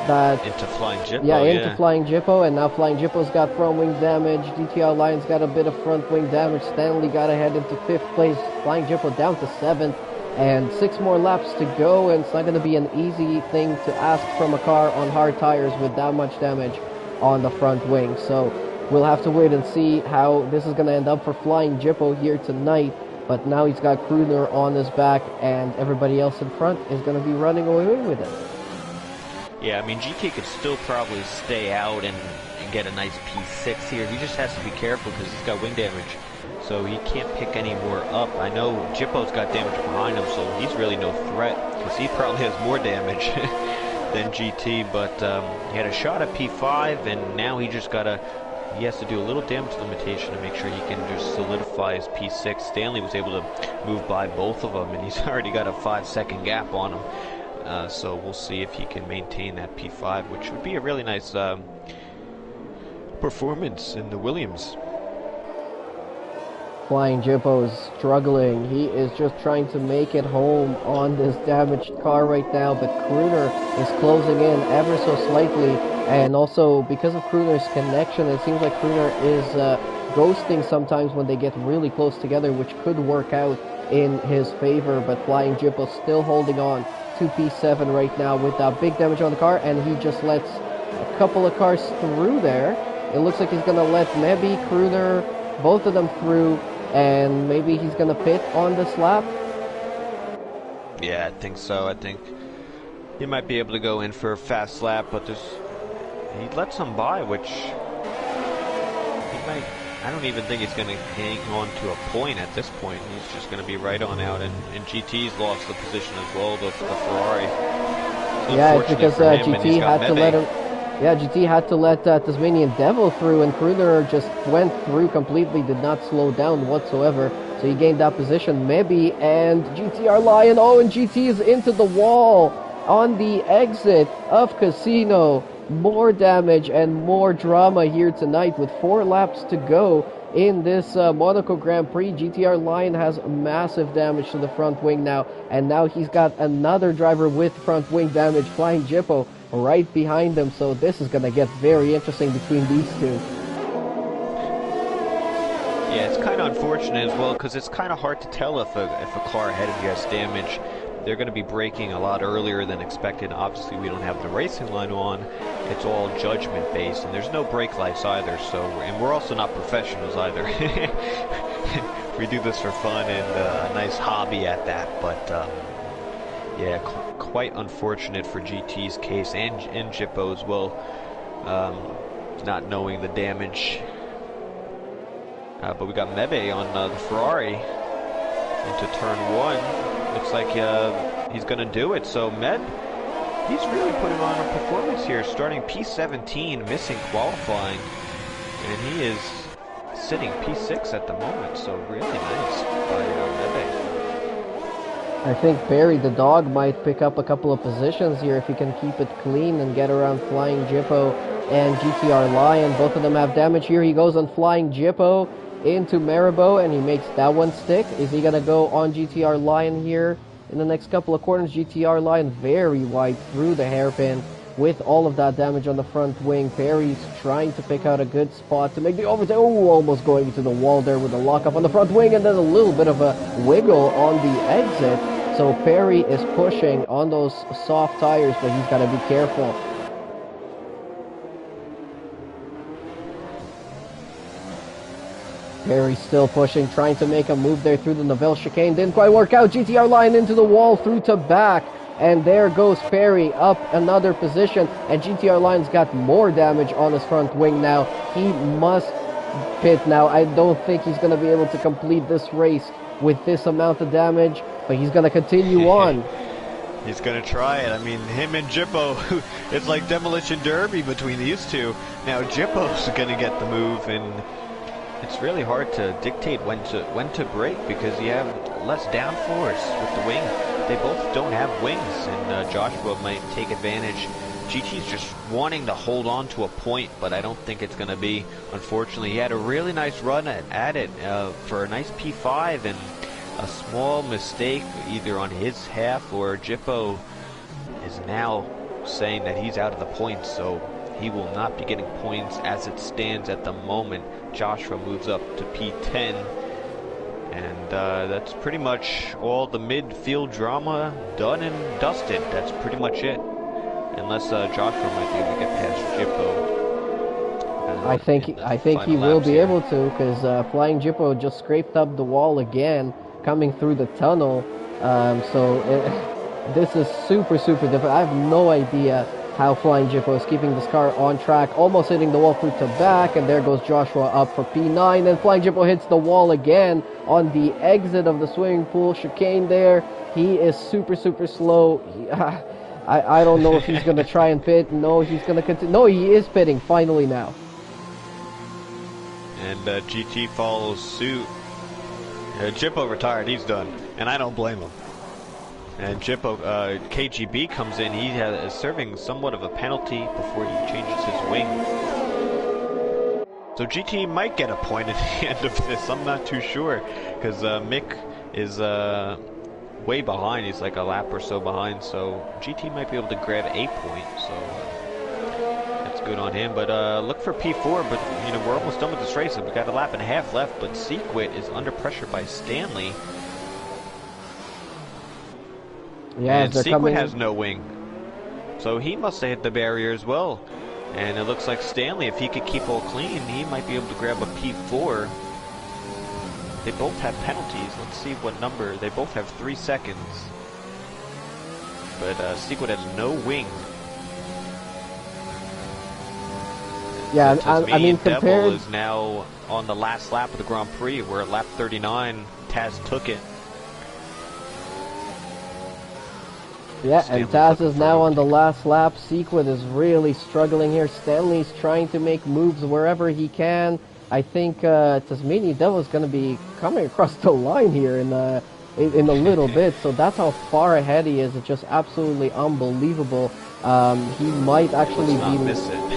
that Into Flying Jippo, yeah, into Flying Jippo, and now Flying Jippo's got front wing damage. GTR Lion's got a bit of front wing damage. Stanley got ahead into 5th place. Flying Jippo down to 7th, and 6 more laps to go, and it's not going to be an easy thing to ask from a car on hard tires with that much damage on the front wing. So we'll have to wait and see how this is going to end up for Flying Jippo here tonight. But now he's got Kruner on his back, and everybody else in front is going to be running away with it. Yeah, I mean, GT could still probably stay out and get a nice P6 here. He just has to be careful because he's got wing damage, so he can't pick any more up. I know Jippo's got damage behind him, so he's really no threat because he probably has more damage than GT, but he had a shot at P5, and now he has to do a little damage limitation to make sure he can just solidify his P6. Stanley was able to move by both of them, and he's already got a 5-second gap on him. So we'll see if he can maintain that P5, which would be a really nice performance in the Williams. Flying Jippo is struggling. He is just trying to make it home on this damaged car right now, but Kruner is closing in ever so slightly, and also because of Kruner's connection, it seems like Kruner is ghosting sometimes when they get really close together, which could work out in his favor, but Flying Jippo still holding on to P7 right now with that big damage on the car, and he just lets a couple of cars through there. It looks like he's going to let maybe Kruner, both of them through, and maybe he's going to pit on this lap. Yeah, I think so. I think he might be able to go in for a fast lap, but he lets him by, which he might. I don't even think he's going to hang on to a point at this point. He's just going to be right on out, and GT's lost the position as well, the Ferrari. Yeah, it's because GT had to let him. Yeah, GT had to let Tasmanian Devil through, and Kruner just went through completely, did not slow down whatsoever. So he gained that position, maybe, and GTR Lion. Oh, and GT is into the wall on the exit of Casino. More damage and more drama here tonight with 4 laps to go in this Monaco Grand Prix. GTR Lion has massive damage to the front wing now, and now he's got another driver with front wing damage, Flying Jippo, right behind him. So this is going to get very interesting between these two. Yeah, it's kind of unfortunate as well because it's kind of hard to tell if a car ahead of you has damage. They're going to be braking a lot earlier than expected. Obviously, we don't have the racing line on. It's all judgment based, and there's no brake lights either. So, and we're also not professionals either. We do this for fun and a nice hobby at that. But yeah, quite unfortunate for GT's case and Jippo as well, not knowing the damage. But we got Mebe on the Ferrari into turn 1. Looks like he's going to do it. So Med, he's really putting on a performance here, starting P17, missing qualifying, and he is sitting P6 at the moment. So really nice by Mebe. I think Barry the dog might pick up a couple of positions here if he can keep it clean and get around Flying Jippo and GTR Lion. Both of them have damage here. He goes on Flying Jippo into Maribor, and he makes that one stick. Is he going to go on GTR Lion here in the next couple of corners? GTR Lion very wide through the hairpin with all of that damage on the front wing. Perry's trying to pick out a good spot to make the overtake. Oh, almost going into the wall there with a lockup on the front wing, and then a little bit of a wiggle on the exit. So Perry is pushing on those soft tires, but he's got to be careful. Perry's still pushing, trying to make a move there through the Novell chicane. Didn't quite work out. GTR Lion into the wall, through to back. And there goes Perry up another position. And GTR Lion's got more damage on his front wing now. He must pit now. I don't think he's going to be able to complete this race with this amount of damage. But he's going to continue on. He's going to try it. I mean, him and Jippo, it's like demolition derby between these two. Now Jippo's going to get the move, and it's really hard to dictate when to brake because you have less downforce with the wing. They both don't have wings, and Joshua might take advantage. GT's just wanting to hold on to a point, but I don't think it's going to be. Unfortunately, he had a really nice run at it for a nice P5, and a small mistake either on his half, or Jippo is now saying that he's out of the points, so he will not be getting points as it stands at the moment. Joshua moves up to P10, and that's pretty much all the midfield drama done and dusted. That's pretty much it, unless Joshua might be able to get past Jippo. I think he will be able to, because Flying Jippo just scraped up the wall again, coming through the tunnel. This is super difficult. I have no idea how Flying Jippo is keeping this car on track, almost hitting the wall through to back, and there goes Joshua up for P9, and Flying Jippo hits the wall again on the exit of the swimming pool chicane there. He is super slow. I don't know if he's going to try and pit. No, he's going to continue. No, he is pitting finally now. And GT follows suit. Jippo retired, he's done, and I don't blame him. And Jippo, KGB comes in. He is serving somewhat of a penalty before he changes his wing. So GT might get a point at the end of this. I'm not too sure, because Mick is way behind. He's like a lap or so behind. So GT might be able to grab a point. So that's good on him. But look for P4. But you know, we're almost done with this race. We've got a lap and a half left. But Sequit is under pressure by Stanley. Yeah, and Sequit has no wing, so he must have hit the barrier as well. And it looks like Stanley, if he could keep all clean, he might be able to grab a P4. They both have penalties. Let's see what number. They both have 3 seconds. But Sequit has no wing. Yeah, so I mean, Devil compared... is now on the last lap of the Grand Prix. We're at lap 39. Taz took it. Yeah, and Taz is now on the last lap. Sequit is really struggling here. Stanley's trying to make moves wherever he can. I think Tasmanian Devil is going to be coming across the line here in a little bit. So that's how far ahead he is. It's just absolutely unbelievable. He might actually be... miss it.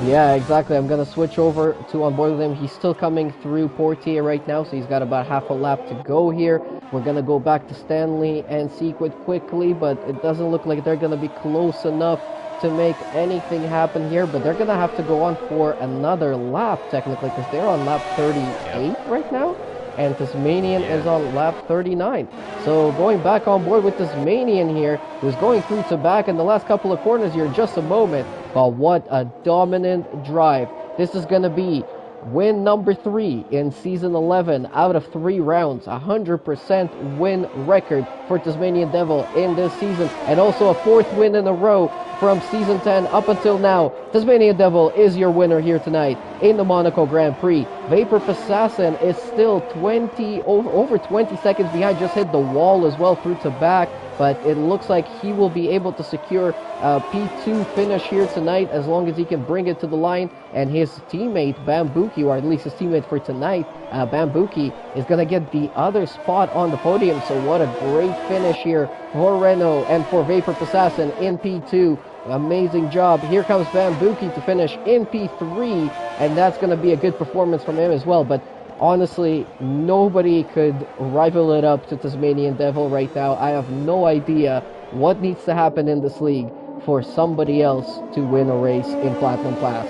Yeah, exactly. I'm going to switch over to on board with him. He's still coming through Portier right now, so he's got about half a lap to go here. We're going to go back to Stanley and Sequit quickly, but it doesn't look like they're going to be close enough to make anything happen here. But they're going to have to go on for another lap, technically, because they're on lap 38 right now. And Tasmanian is on lap 39. So going back on board with Tasmanian here, who's going through to back in the last couple of corners here in just a moment. But what a dominant drive. This is going to be win number 3 in season 11 out of 3 rounds. 100% win record for Tasmanian Devil in this season. And also a 4th win in a row from season 10 up until now. Tasmanian Devil is your winner here tonight in the Monaco Grand Prix. Vapor Assassin is still over 20 seconds behind. Just hit the wall as well through to back. But it looks like he will be able to secure a P2 finish here tonight as long as he can bring it to the line. And his teammate, Bambuki, or at least his teammate for tonight, Bambuki, is going to get the other spot on the podium. So what a great finish here for Renault and for Vapor Assassin in P2. Amazing job. Here comes Bambuki to finish in P3, and that's going to be a good performance from him as well. But honestly, nobody could rival it up to Tasmanian Devil right now. I have no idea what needs to happen in this league for somebody else to win a race in Platinum Class.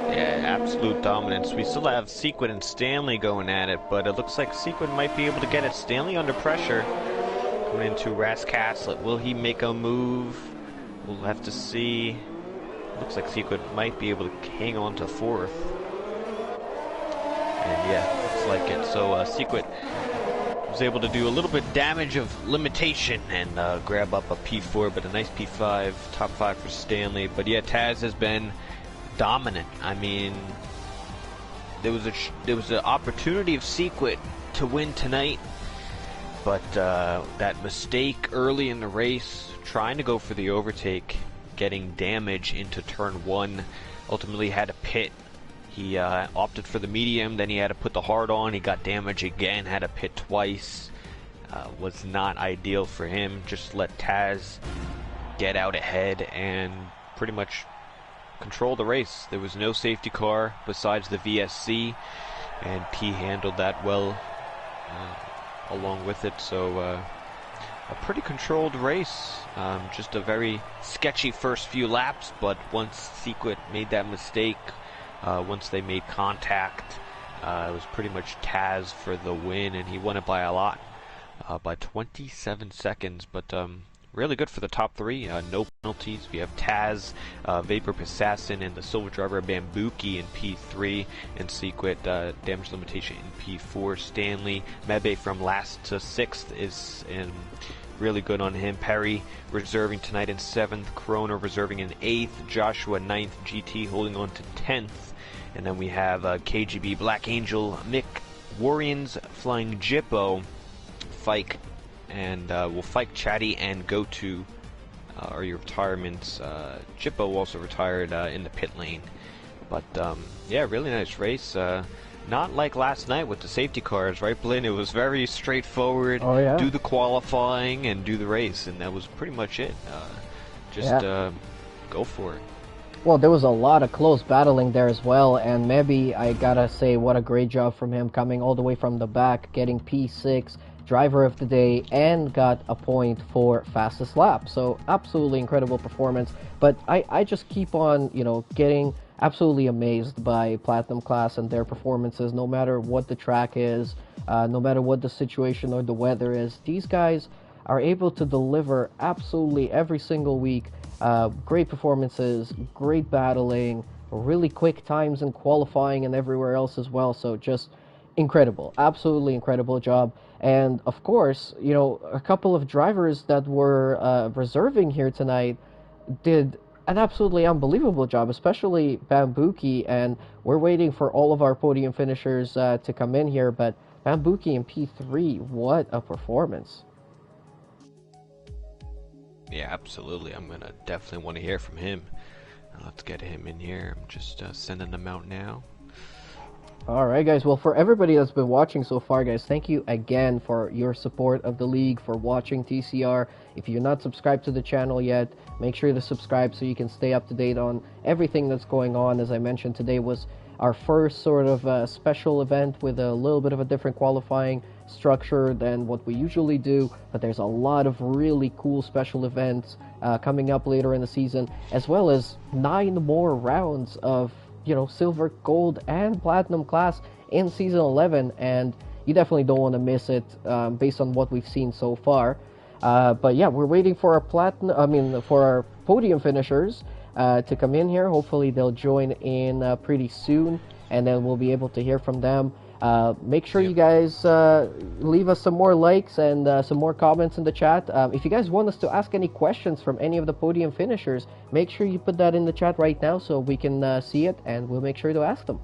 Yeah, absolute dominance. We still have Sequit and Stanley going at it, but it looks like Sequit might be able to get it. Stanley under pressure. Coming into Rascaslet. Will he make a move? We'll have to see. Looks like Sequit might be able to hang on to 4th. And yeah, looks like it. So Sequit was able to do a little bit damage of limitation and grab up a P4, but a nice P5, top 5 for Stanley. But yeah, Taz has been dominant. I mean, there was an opportunity of Sequit to win tonight, but that mistake early in the race, trying to go for the overtake, getting damage into turn 1, ultimately had to pit. He opted for the medium, then he had to put the hard on. He got damage again, had to pit twice. Was not ideal for him. Just let Taz get out ahead and pretty much control the race. There was no safety car besides the VSC, and P handled that well. along with it. So a pretty controlled race. Just a very sketchy first few laps, but once Sequit made that mistake, once they made contact, it was pretty much Taz for the win, and he won it by a lot, by 27 seconds. But really good for the top three. No penalties. We have Taz, Vapor Assassin, and the silver driver Bambuki in P3, and Sequit damage limitation in P4. Stanley Mebe from last to 6th is in really good on him. Perry reserving tonight in 7th. Corona reserving in 8th. Joshua 9th. GT holding on to 10th. And then we have KGB Black Angel, Mick Warriors flying Jippo, Fike, and will Fike Chatty and go to your retirements. Jippo also retired in the pit lane. But yeah, really nice race. Not like last night with the safety cars, right, Blinn? It was very straightforward. Oh, yeah. Do the qualifying and do the race, and that was pretty much it. Go for it. Well, there was a lot of close battling there as well, and maybe I gotta say what a great job from him coming all the way from the back, getting P6, driver of the day, and got a point for fastest lap. So absolutely incredible performance. But I just keep on, getting absolutely amazed by Platinum Class and their performances, no matter what the track is, no matter what the situation or the weather is. These guys are able to deliver absolutely every single week. Great performances, great battling, really quick times in qualifying and everywhere else as well. So just incredible, absolutely incredible job. And of course, a couple of drivers that were reserving here tonight did an absolutely unbelievable job, especially Bambuki. And we're waiting for all of our podium finishers to come in here, but Bambuki in P3, what a performance. Yeah, absolutely. I'm gonna definitely want to hear from him. Let's get him in here. I'm just sending them out now. Alright guys, well, for everybody that's been watching so far, guys, thank you again for your support of the league, for watching TCR. If you're not subscribed to the channel yet, make sure to subscribe so you can stay up to date on everything that's going on. As I mentioned, today was our first sort of special event with a little bit of a different qualifying structure than what we usually do, but there's a lot of really cool special events coming up later in the season, as well as 9 more rounds of silver, gold, and platinum class in season 11, and you definitely don't want to miss it based on what we've seen so far. But yeah, we're waiting for for our podium finishers to come in here. Hopefully they'll join in pretty soon, and then we'll be able to hear from them. Make sure you guys leave us some more likes and some more comments in the chat. If you guys want us to ask any questions from any of the podium finishers, make sure you put that in the chat right now so we can see it, and we'll make sure to ask them.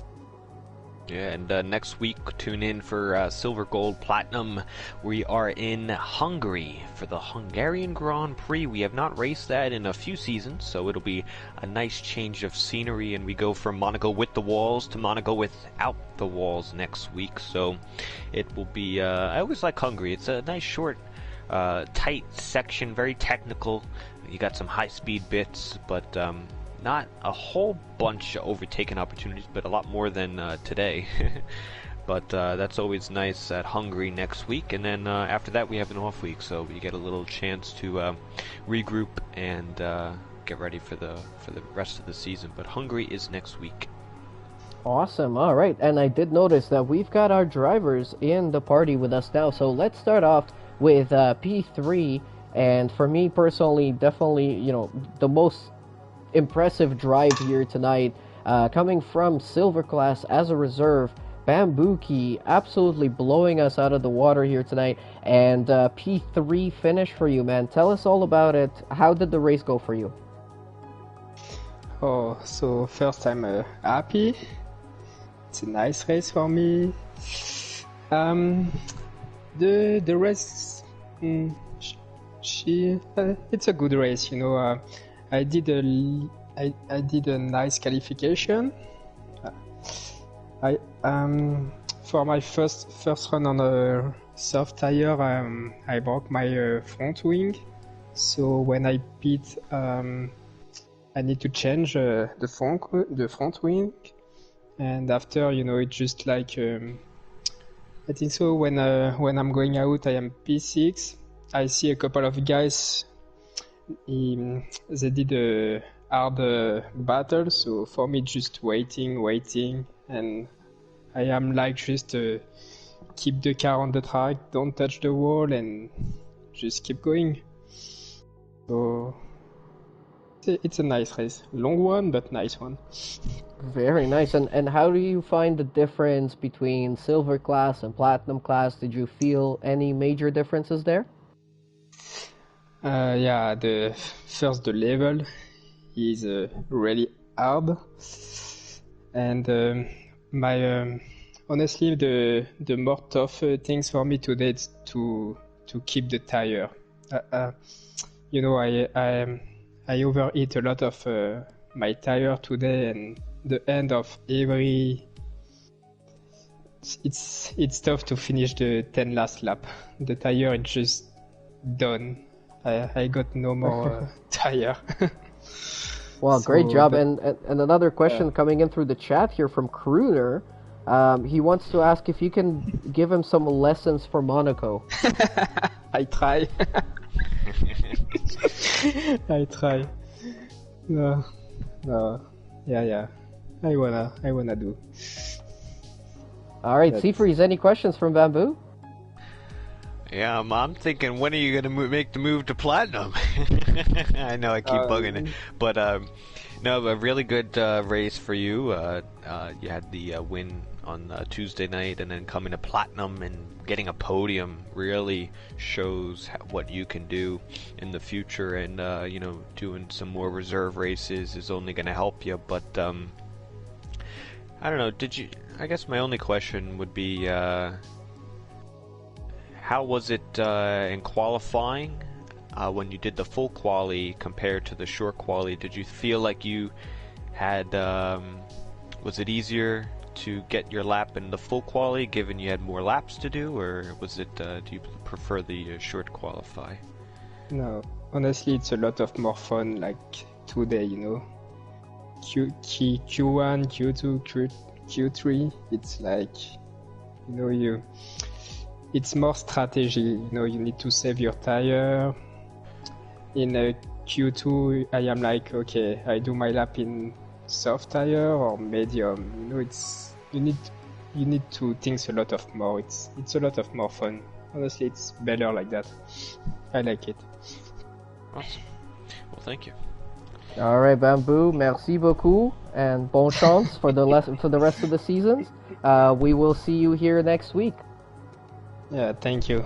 Yeah, and next week, tune in for Silver, Gold, Platinum. We are in Hungary for the Hungarian Grand Prix. We have not raced that in a few seasons, so it'll be a nice change of scenery, and we go from Monaco with the walls to Monaco without the walls next week. So it will be, I always like Hungary. It's a nice, short, tight section, very technical. You got some high-speed bits, but not a whole bunch of overtaking opportunities, but a lot more than today. But that's always nice at Hungary next week, and then after that we have an off week, so we get a little chance to regroup and get ready for the rest of the season. But Hungary is next week. Awesome. All right, and I did notice that we've got our drivers in the party with us now, so let's start off with P3. And for me personally, definitely the most impressive drive here tonight, coming from silver class as a reserve, Bambuki absolutely blowing us out of the water here tonight, and P3 finish for you, man. Tell us all about it. How did the race go for you? Oh, so first I'm happy. It's a nice race for me. The race, it's a good race, I did a nice qualification. For my first run on a soft tire, I broke my front wing. So when I pit, I need to change the front wing, and after it's just like I think so. When I'm going out, I am P6. I see a couple of guys. They did a hard battle, so for me, just waiting, and I am like just keep the car on the track, don't touch the wall, and just keep going. So it's a nice race, long one, but nice one. Very nice. And how do you find the difference between silver class and platinum class? Did you feel any major differences there? Yeah, the level is really hard, and my honestly the more tough things for me today is to keep the tire. You know, I overheat a lot of my tire today, and the end of every it's tough to finish the 10 last lap. The tire is just done. I got no more tire. Well, great job. And another question coming in through the chat here from Kruner. He wants to ask if you can give him some lessons for Monaco. I try. I try. No. Yeah. I wanna do. All right, Seafreeze, any questions from Bamboo? Yeah, I'm thinking, when are you going to make the move to platinum? I know I keep bugging it, but no, a really good race for you. You had the win on Tuesday night, and then coming to platinum and getting a podium really shows what you can do in the future. And you know, doing some more reserve races is only going to help you. But I don't know. I guess my only question would be, how was it in qualifying when you did the full quali compared to the short quali? Did you feel like you had, was it easier to get your lap in the full quali given you had more laps to do, or was it, do you prefer the short qualify? No, honestly, it's a lot of more fun like today, you know. Q1, Q2, Q3, it's like, you know, it's more strategy, you know, you need to save your tire. In Q2, I am like, okay, I do my lap in soft tire or medium. You know, you need to think a lot of more. It's a lot of more fun. Honestly, it's better like that. I like it. Awesome. Well, thank you. All right, Bamboo, merci beaucoup, and bon chance for the rest of the seasons. We will see you here next week. Yeah, thank you.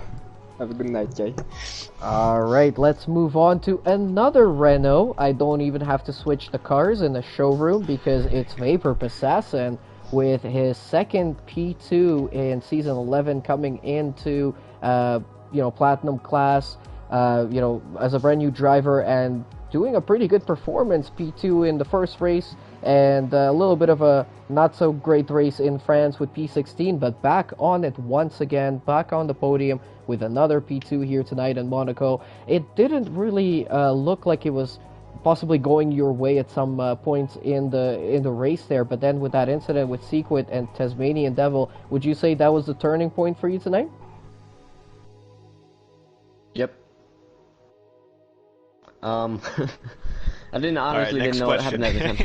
Have a good night, guys. All right, let's move on to another Renault. I don't even have to switch the cars in the showroom because it's Vapor Passassin with his second P2 in season 11 coming into platinum class. As a brand new driver and doing a pretty good performance, P2 in the first race, and a little bit of a not so great race in France with P16, but back on it once again, back on the podium with another P2 here tonight in Monaco. It didn't really look like it was possibly going your way at some points in the race there, but then with that incident with Sequit and Tasmanian Devil, would you say that was the turning point for you tonight? Yep. I didn't know what happened every time.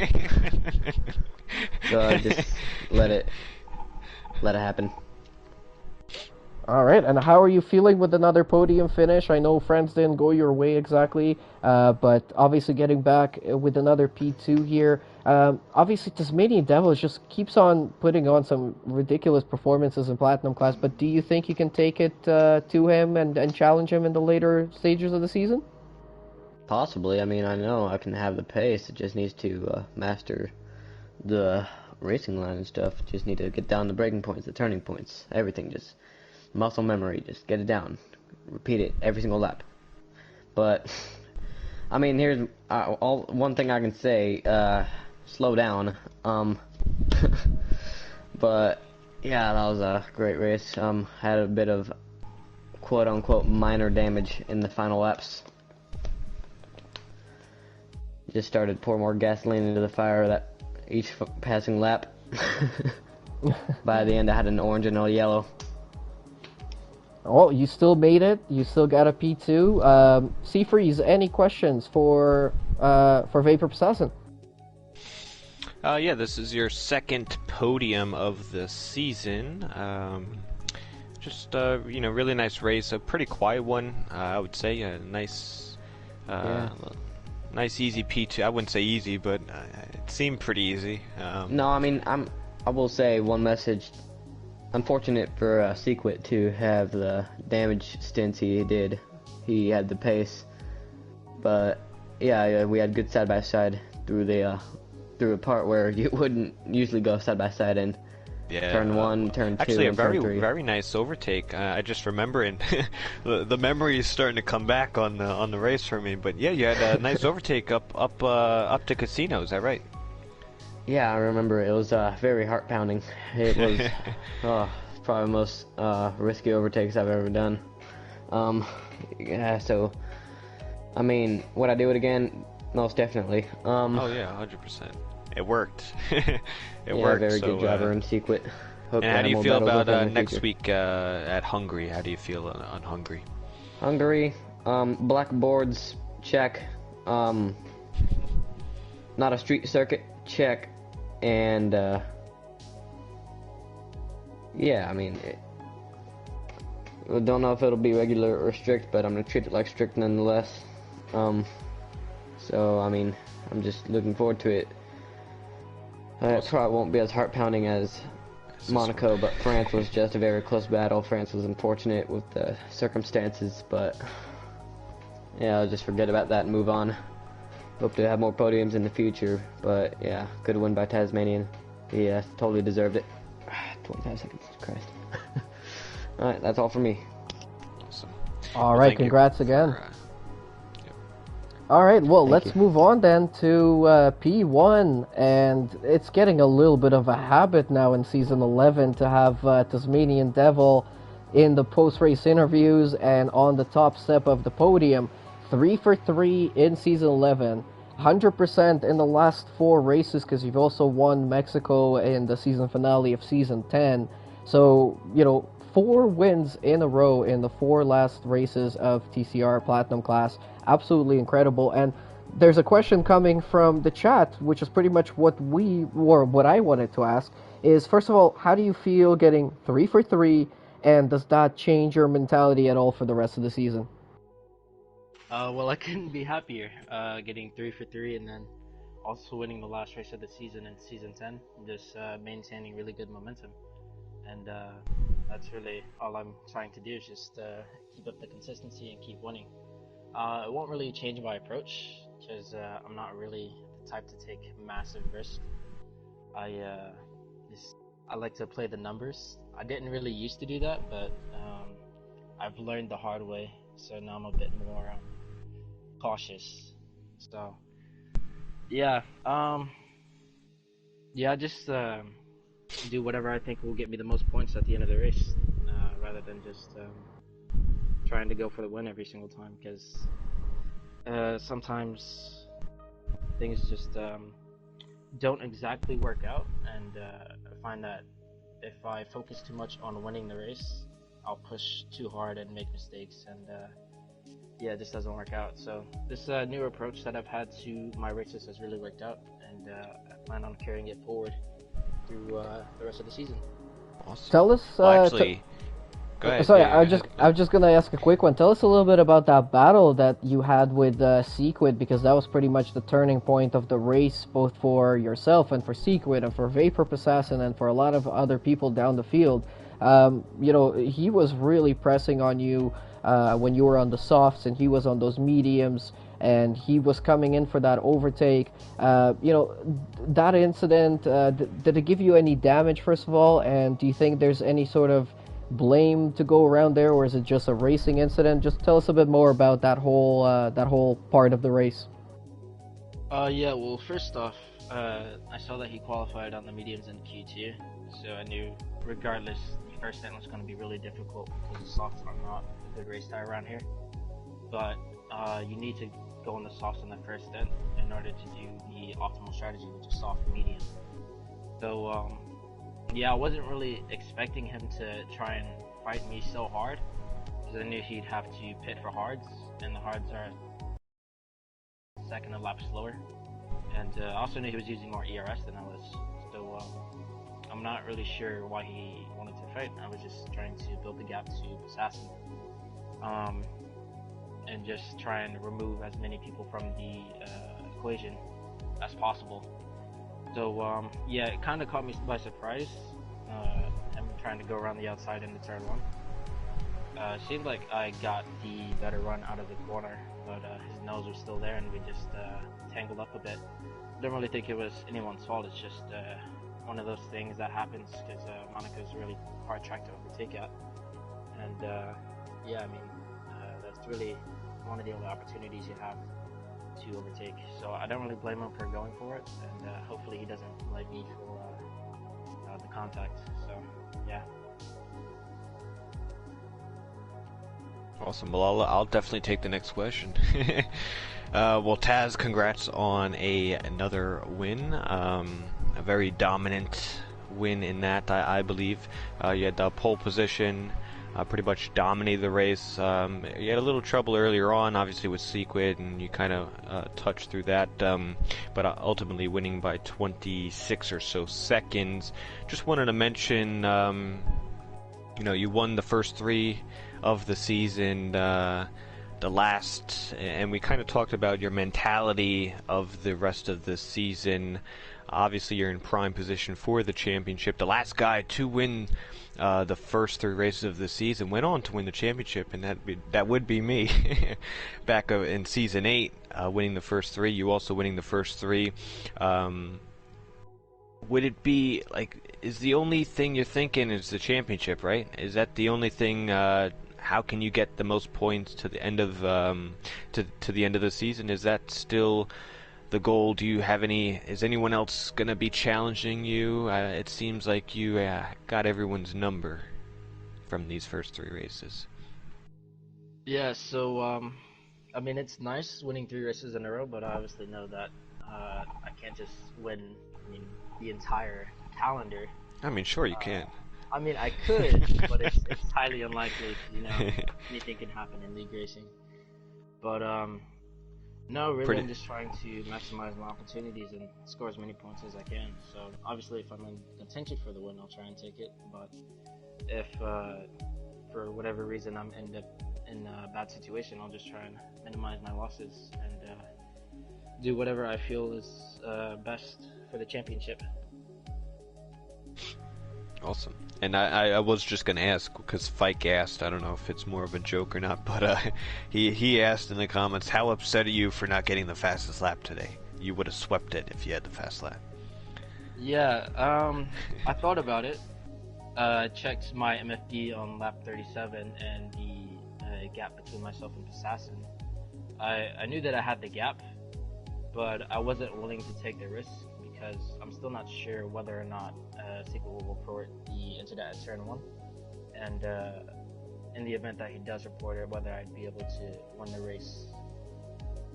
So I just let it happen. All right, and how are you feeling with another podium finish? I know France didn't go your way exactly, but obviously getting back with another P2 here. Obviously, Tasmanian Devil just keeps on putting on some ridiculous performances in Platinum class, but do you think you can take it to him and challenge him in the later stages of the season? Possibly. I mean, I know I can have the pace. It just needs to master the racing line and stuff. Just need to get down the braking points, the turning points, everything. Just muscle memory. Just get it down. Repeat it every single lap. But I mean, here's one thing I can say. Slow down. But yeah, that was a great race. Had a bit of quote unquote minor damage in the final laps. Just started to pour more gasoline into the fire that each passing lap. By the end, I had an orange and a yellow. Oh, you still made it. You still got a P2. Seafreeze, any questions for Vapor Assassin? Yeah, this is your second podium of the season. Just really nice race. A pretty quiet one, I would say. A nice, Yeah. nice easy P2. I wouldn't say easy, but it seemed pretty easy. No, I mean, I will say one message. Unfortunate for Sequit to have the damage stints he did. He had the pace, but yeah, we had good side by side through a part where you wouldn't usually go side by side in. Yeah, Turn 1, turn 2, actually, a and turn 3. very nice overtake. I just remember, and the memory is starting to come back on the race for me. But yeah, you had a nice overtake up to Casino. Is that right? Yeah, I remember it was very heart pounding. It was probably the most risky overtakes I've ever done. Yeah, so I mean, would I do it again? Most definitely. Oh yeah, 100%. It worked. It worked. Very so, good driver in Sequit. Hope and how do you more feel battles about with him in the next future. week at Hungary? How do you feel on Hungary? Hungary, black boards, check. Not a street circuit, check. And yeah, I mean, I don't know if it'll be regular or strict, but I'm gonna treat it like strict nonetheless. So I mean, I'm just looking forward to it. It probably won't be as heart pounding as Monaco, but France was just a very close battle. France was unfortunate with the circumstances, but yeah, I'll just forget about that and move on. Hope to have more podiums in the future, but yeah, good win by Tasmanian. He totally deserved it. 25 seconds, Christ. Alright, that's all for me. Awesome. All Well, right, thank you congrats again. for, All right, well, Thank let's you. move on then to P1, and it's getting a little bit of a habit now in Season 11 to have Tasmanian Devil in the post-race interviews and on the top step of the podium. 3 for 3 in Season 11, 100% in the last 4 races because you've also won Mexico in the season finale of Season 10. So, 4 wins in a row in the 4 last races of TCR Platinum class. Absolutely incredible. And there's a question coming from the chat, which is pretty much what I wanted to ask, is first of all, how do you feel getting 3 for 3, and does that change your mentality at all for the rest of the season? Well, I couldn't be happier getting 3 for 3 and then also winning the last race of the season in Season 10, just maintaining really good momentum. And that's really all I'm trying to do is just keep up the consistency and keep winning. It won't really change my approach because I'm not really the type to take massive risks. I like to play the numbers. I didn't really used to do that, but I've learned the hard way, so now I'm a bit more cautious. So yeah, just do whatever I think will get me the most points at the end of the race, rather than just trying to go for the win every single time. Because sometimes things just don't exactly work out, and I find that if I focus too much on winning the race, I'll push too hard and make mistakes, and it just doesn't work out. So this new approach that I've had to my races has really worked out, and I plan on carrying it forward through the rest of the season. Awesome. Tell us. Well, actually, go ahead. Sorry, yeah, I was just gonna ask a quick one. Tell us a little bit about that battle that you had with Sequid, because that was pretty much the turning point of the race, both for yourself and for Sequid and for Vapor Assassin and for a lot of other people down the field. He was really pressing on you when you were on the softs, and he was on those mediums, and he was coming in for that overtake. That incident, did it give you any damage, first of all? And do you think there's any sort of blame to go around there, or is it just a racing incident? Just tell us a bit more about that whole part of the race. Well, first off, I saw that he qualified on the mediums in Q2, so I knew regardless, the first stint was going to be really difficult because the softs are not a good race tire around here. But you need to go on the softs on the first stint in order to do the optimal strategy, which is soft medium. So I wasn't really expecting him to try and fight me so hard, because I knew he'd have to pit for hards, and the hards are second a lap slower. And I also knew he was using more ERS than I was, so I'm not really sure why he wanted to fight. I was just trying to build the gap to Assassin, and just try and remove as many people from the equation as possible. So yeah, it kind of caught me by surprise. I'm trying to go around the outside in the turn one. Seemed like I got the better run out of the corner, but his nose was still there, and we just tangled up a bit. Don't really think it was anyone's fault. It's just one of those things that happens because Monaco is a really hard track to overtake at, and yeah, I mean that's really one of the only opportunities you have to overtake. So I don't really blame him for going for it, and hopefully he doesn't blame me for the contact. So yeah. Awesome. Well, I'll definitely take the next question. Well, Taz, congrats on another win. A very dominant win in that, I believe. You had the pole position, pretty much dominated the race. You had a little trouble earlier on, obviously, with Sequid, and you kind of touched through that, but ultimately winning by 26 or so seconds. Just wanted to mention, you won the first 3 of the season, the last, and we kind of talked about your mentality of the rest of the season. Obviously, you're in prime position for the championship. The last guy to win the first 3 races of the season went on to win the championship, and that would be me back in season 8, winning the first 3. You also winning the first 3. Would it be like, is the only thing you're thinking is the championship, right? Is that the only thing? How can you get the most points to the end of to the end of the season? Is that still the goal? Do you have any? Is anyone else gonna be challenging you? It seems like you got everyone's number from these first 3 races. Yeah. So I mean, it's nice winning 3 races in a row, but I obviously know that I can't just win. I mean, the entire calendar. I mean, sure you can. I mean, I could, but it's highly unlikely. Anything can happen in league racing. But no, really, I'm just trying to maximize my opportunities and score as many points as I can. So obviously, if I'm in contention for the win, I'll try and take it. But if for whatever reason I'm in a bad situation, I'll just try and minimize my losses and do whatever I feel is best for the championship. Awesome. And I was just going to ask, because Fike asked, I don't know if it's more of a joke or not, but he asked in the comments, how upset are you for not getting the fastest lap today? You would have swept it if you had the fast lap. Yeah, I thought about it. I checked my MFD on lap 37 and the gap between myself and Assassin. I knew that I had the gap, but I wasn't willing to take the risk because I'm still not sure whether or not Sequel will report the incident at turn 1, and in the event that he does report it, whether I'd be able to win the race.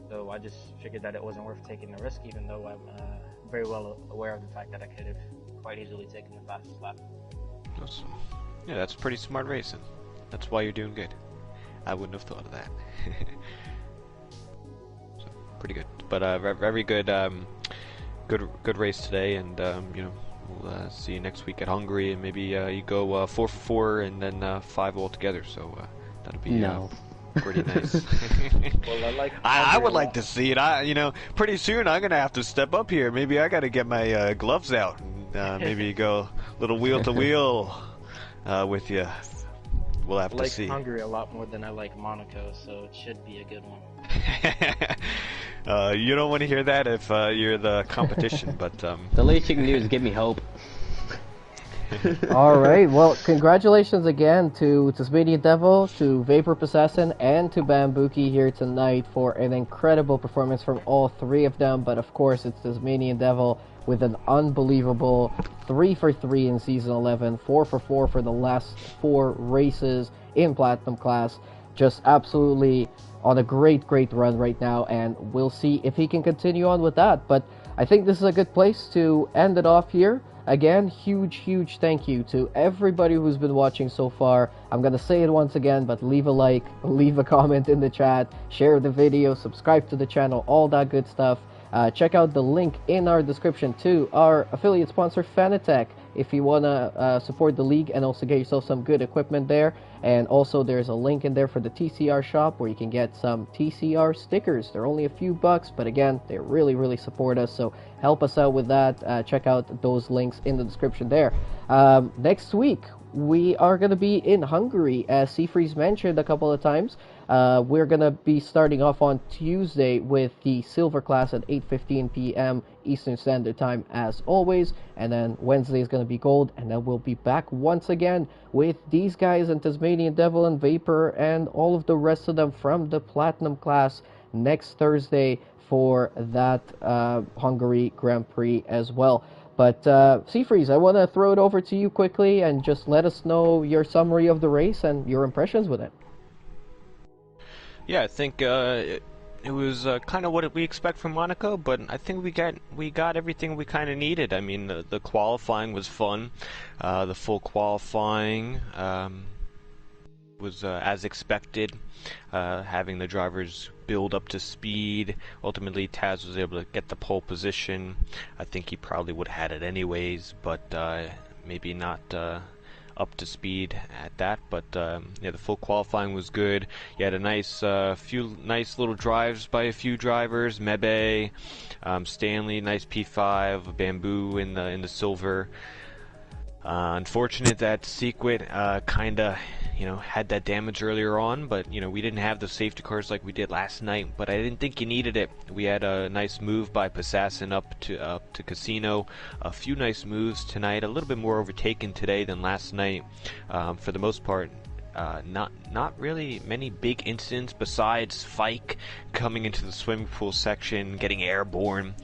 So I just figured that it wasn't worth taking the risk, even though I'm very well aware of the fact that I could have quite easily taken the fastest lap. Awesome. Yeah, that's pretty smart racing. That's why you're doing good. I wouldn't have thought of that. So, pretty good. But very good. Good race today, and we'll see you next week at Hungary, and maybe you go 4 for 4 and then 5 altogether. So that'll be pretty nice. Well, I would like to see it. Pretty soon I'm gonna have to step up here. Maybe I gotta get my gloves out and maybe go a little wheel to wheel with you. We'll have to see. I like Hungary a lot more than I like Monaco, so it should be a good one. You don't want to hear that if you're the competition, but the least you can do is give me hope. All right. Well, congratulations again to Tasmanian Devil, to Vapor Assassin, and to Bambuki here tonight for an incredible performance from all 3 of them. But of course, it's Tasmanian Devil with an unbelievable 3 for 3 in season 11, 4 for 4 for the last 4 races in Platinum class. Just absolutely on a great run right now, and we'll see if he can continue on with that. But I think this is a good place to end it off here. again, huge thank you to everybody who's been watching so far. I'm gonna say it once again, but leave a like, leave a comment in the chat, share the video, subscribe to the channel, all that good stuff. Check out the link in our description to our affiliate sponsor, Fanatec, if you want to support the league and also get yourself some good equipment there. And also there's a link in there for the TCR shop where you can get some TCR stickers. They're only a few bucks, but again, they really support us, so help us out with that. Check out those links in the description there. Next week we are going to be in Hungary, as Seafreeze mentioned a couple of times. We're going to be starting off on Tuesday with the silver class at 8:15 p.m. Eastern Standard Time as always, and then Wednesday is going to be gold, and then we'll be back once again with these guys and Tasmanian Devil and Vapor and all of the rest of them from the platinum class next Thursday for that Hungary Grand Prix as well. But Seafreeze, I want to throw it over to you quickly and just let us know your summary of the race and your impressions with it. Yeah, I think it was kind of what we expect from Monaco, but I think we got everything we kind of needed. I mean, the qualifying was fun. The full qualifying was as expected, having the drivers build up to speed. Ultimately, Taz was able to get the pole position. I think he probably would have had it anyways, but maybe not up to speed at that. But yeah, the full qualifying was good. You had a nice few nice little drives by a few drivers. Mebe, Stanley, nice P5, Bamboo in the silver. Unfortunate that Sequit kinda, had that damage earlier on, but we didn't have the safety cars like we did last night. But I didn't think you needed it. We had a nice move by Passassin up to Casino. A few nice moves tonight. A little bit more overtaken today than last night. For the most part, not really many big incidents besides Fike coming into the swimming pool section, getting airborne.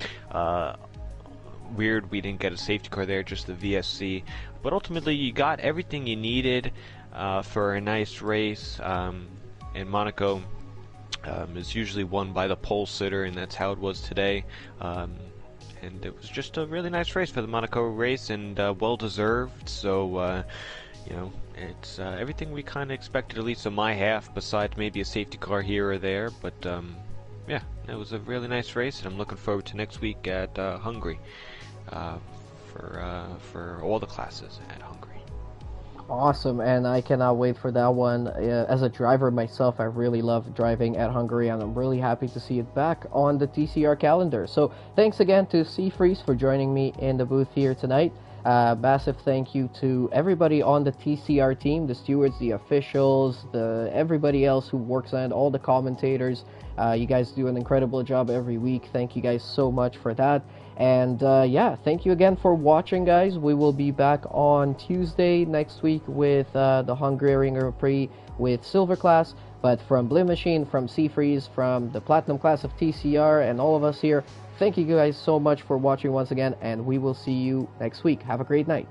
Weird we didn't get a safety car there, just the VSC. But ultimately you got everything you needed for a nice race. And Monaco is usually won by the pole sitter, and that's how it was today. And it was just a really nice race for the Monaco race, and well deserved. So it's everything we kind of expected, at least on my half, besides maybe a safety car here or there. But yeah, it was a really nice race, and I'm looking forward to next week at Hungary for all the classes at Hungary. Awesome, and I cannot wait for that one. As a driver myself, I really love driving at Hungary, and I'm really happy to see it back on the TCR calendar. So thanks again to Seafreeze for joining me in the booth here tonight. Massive thank you to everybody on the TCR team, the stewards, the officials, everybody else who works on it, all the commentators. You guys do an incredible job every week. Thank you guys so much for that. And yeah, thank you again for watching, guys. We will be back on Tuesday next week with the Hungarian Grand Prix with Silver Class. But from Blim Machine, from Seafreeze, from the Platinum Class of TCR, and all of us here, thank you guys so much for watching once again, and we will see you next week. Have a great night.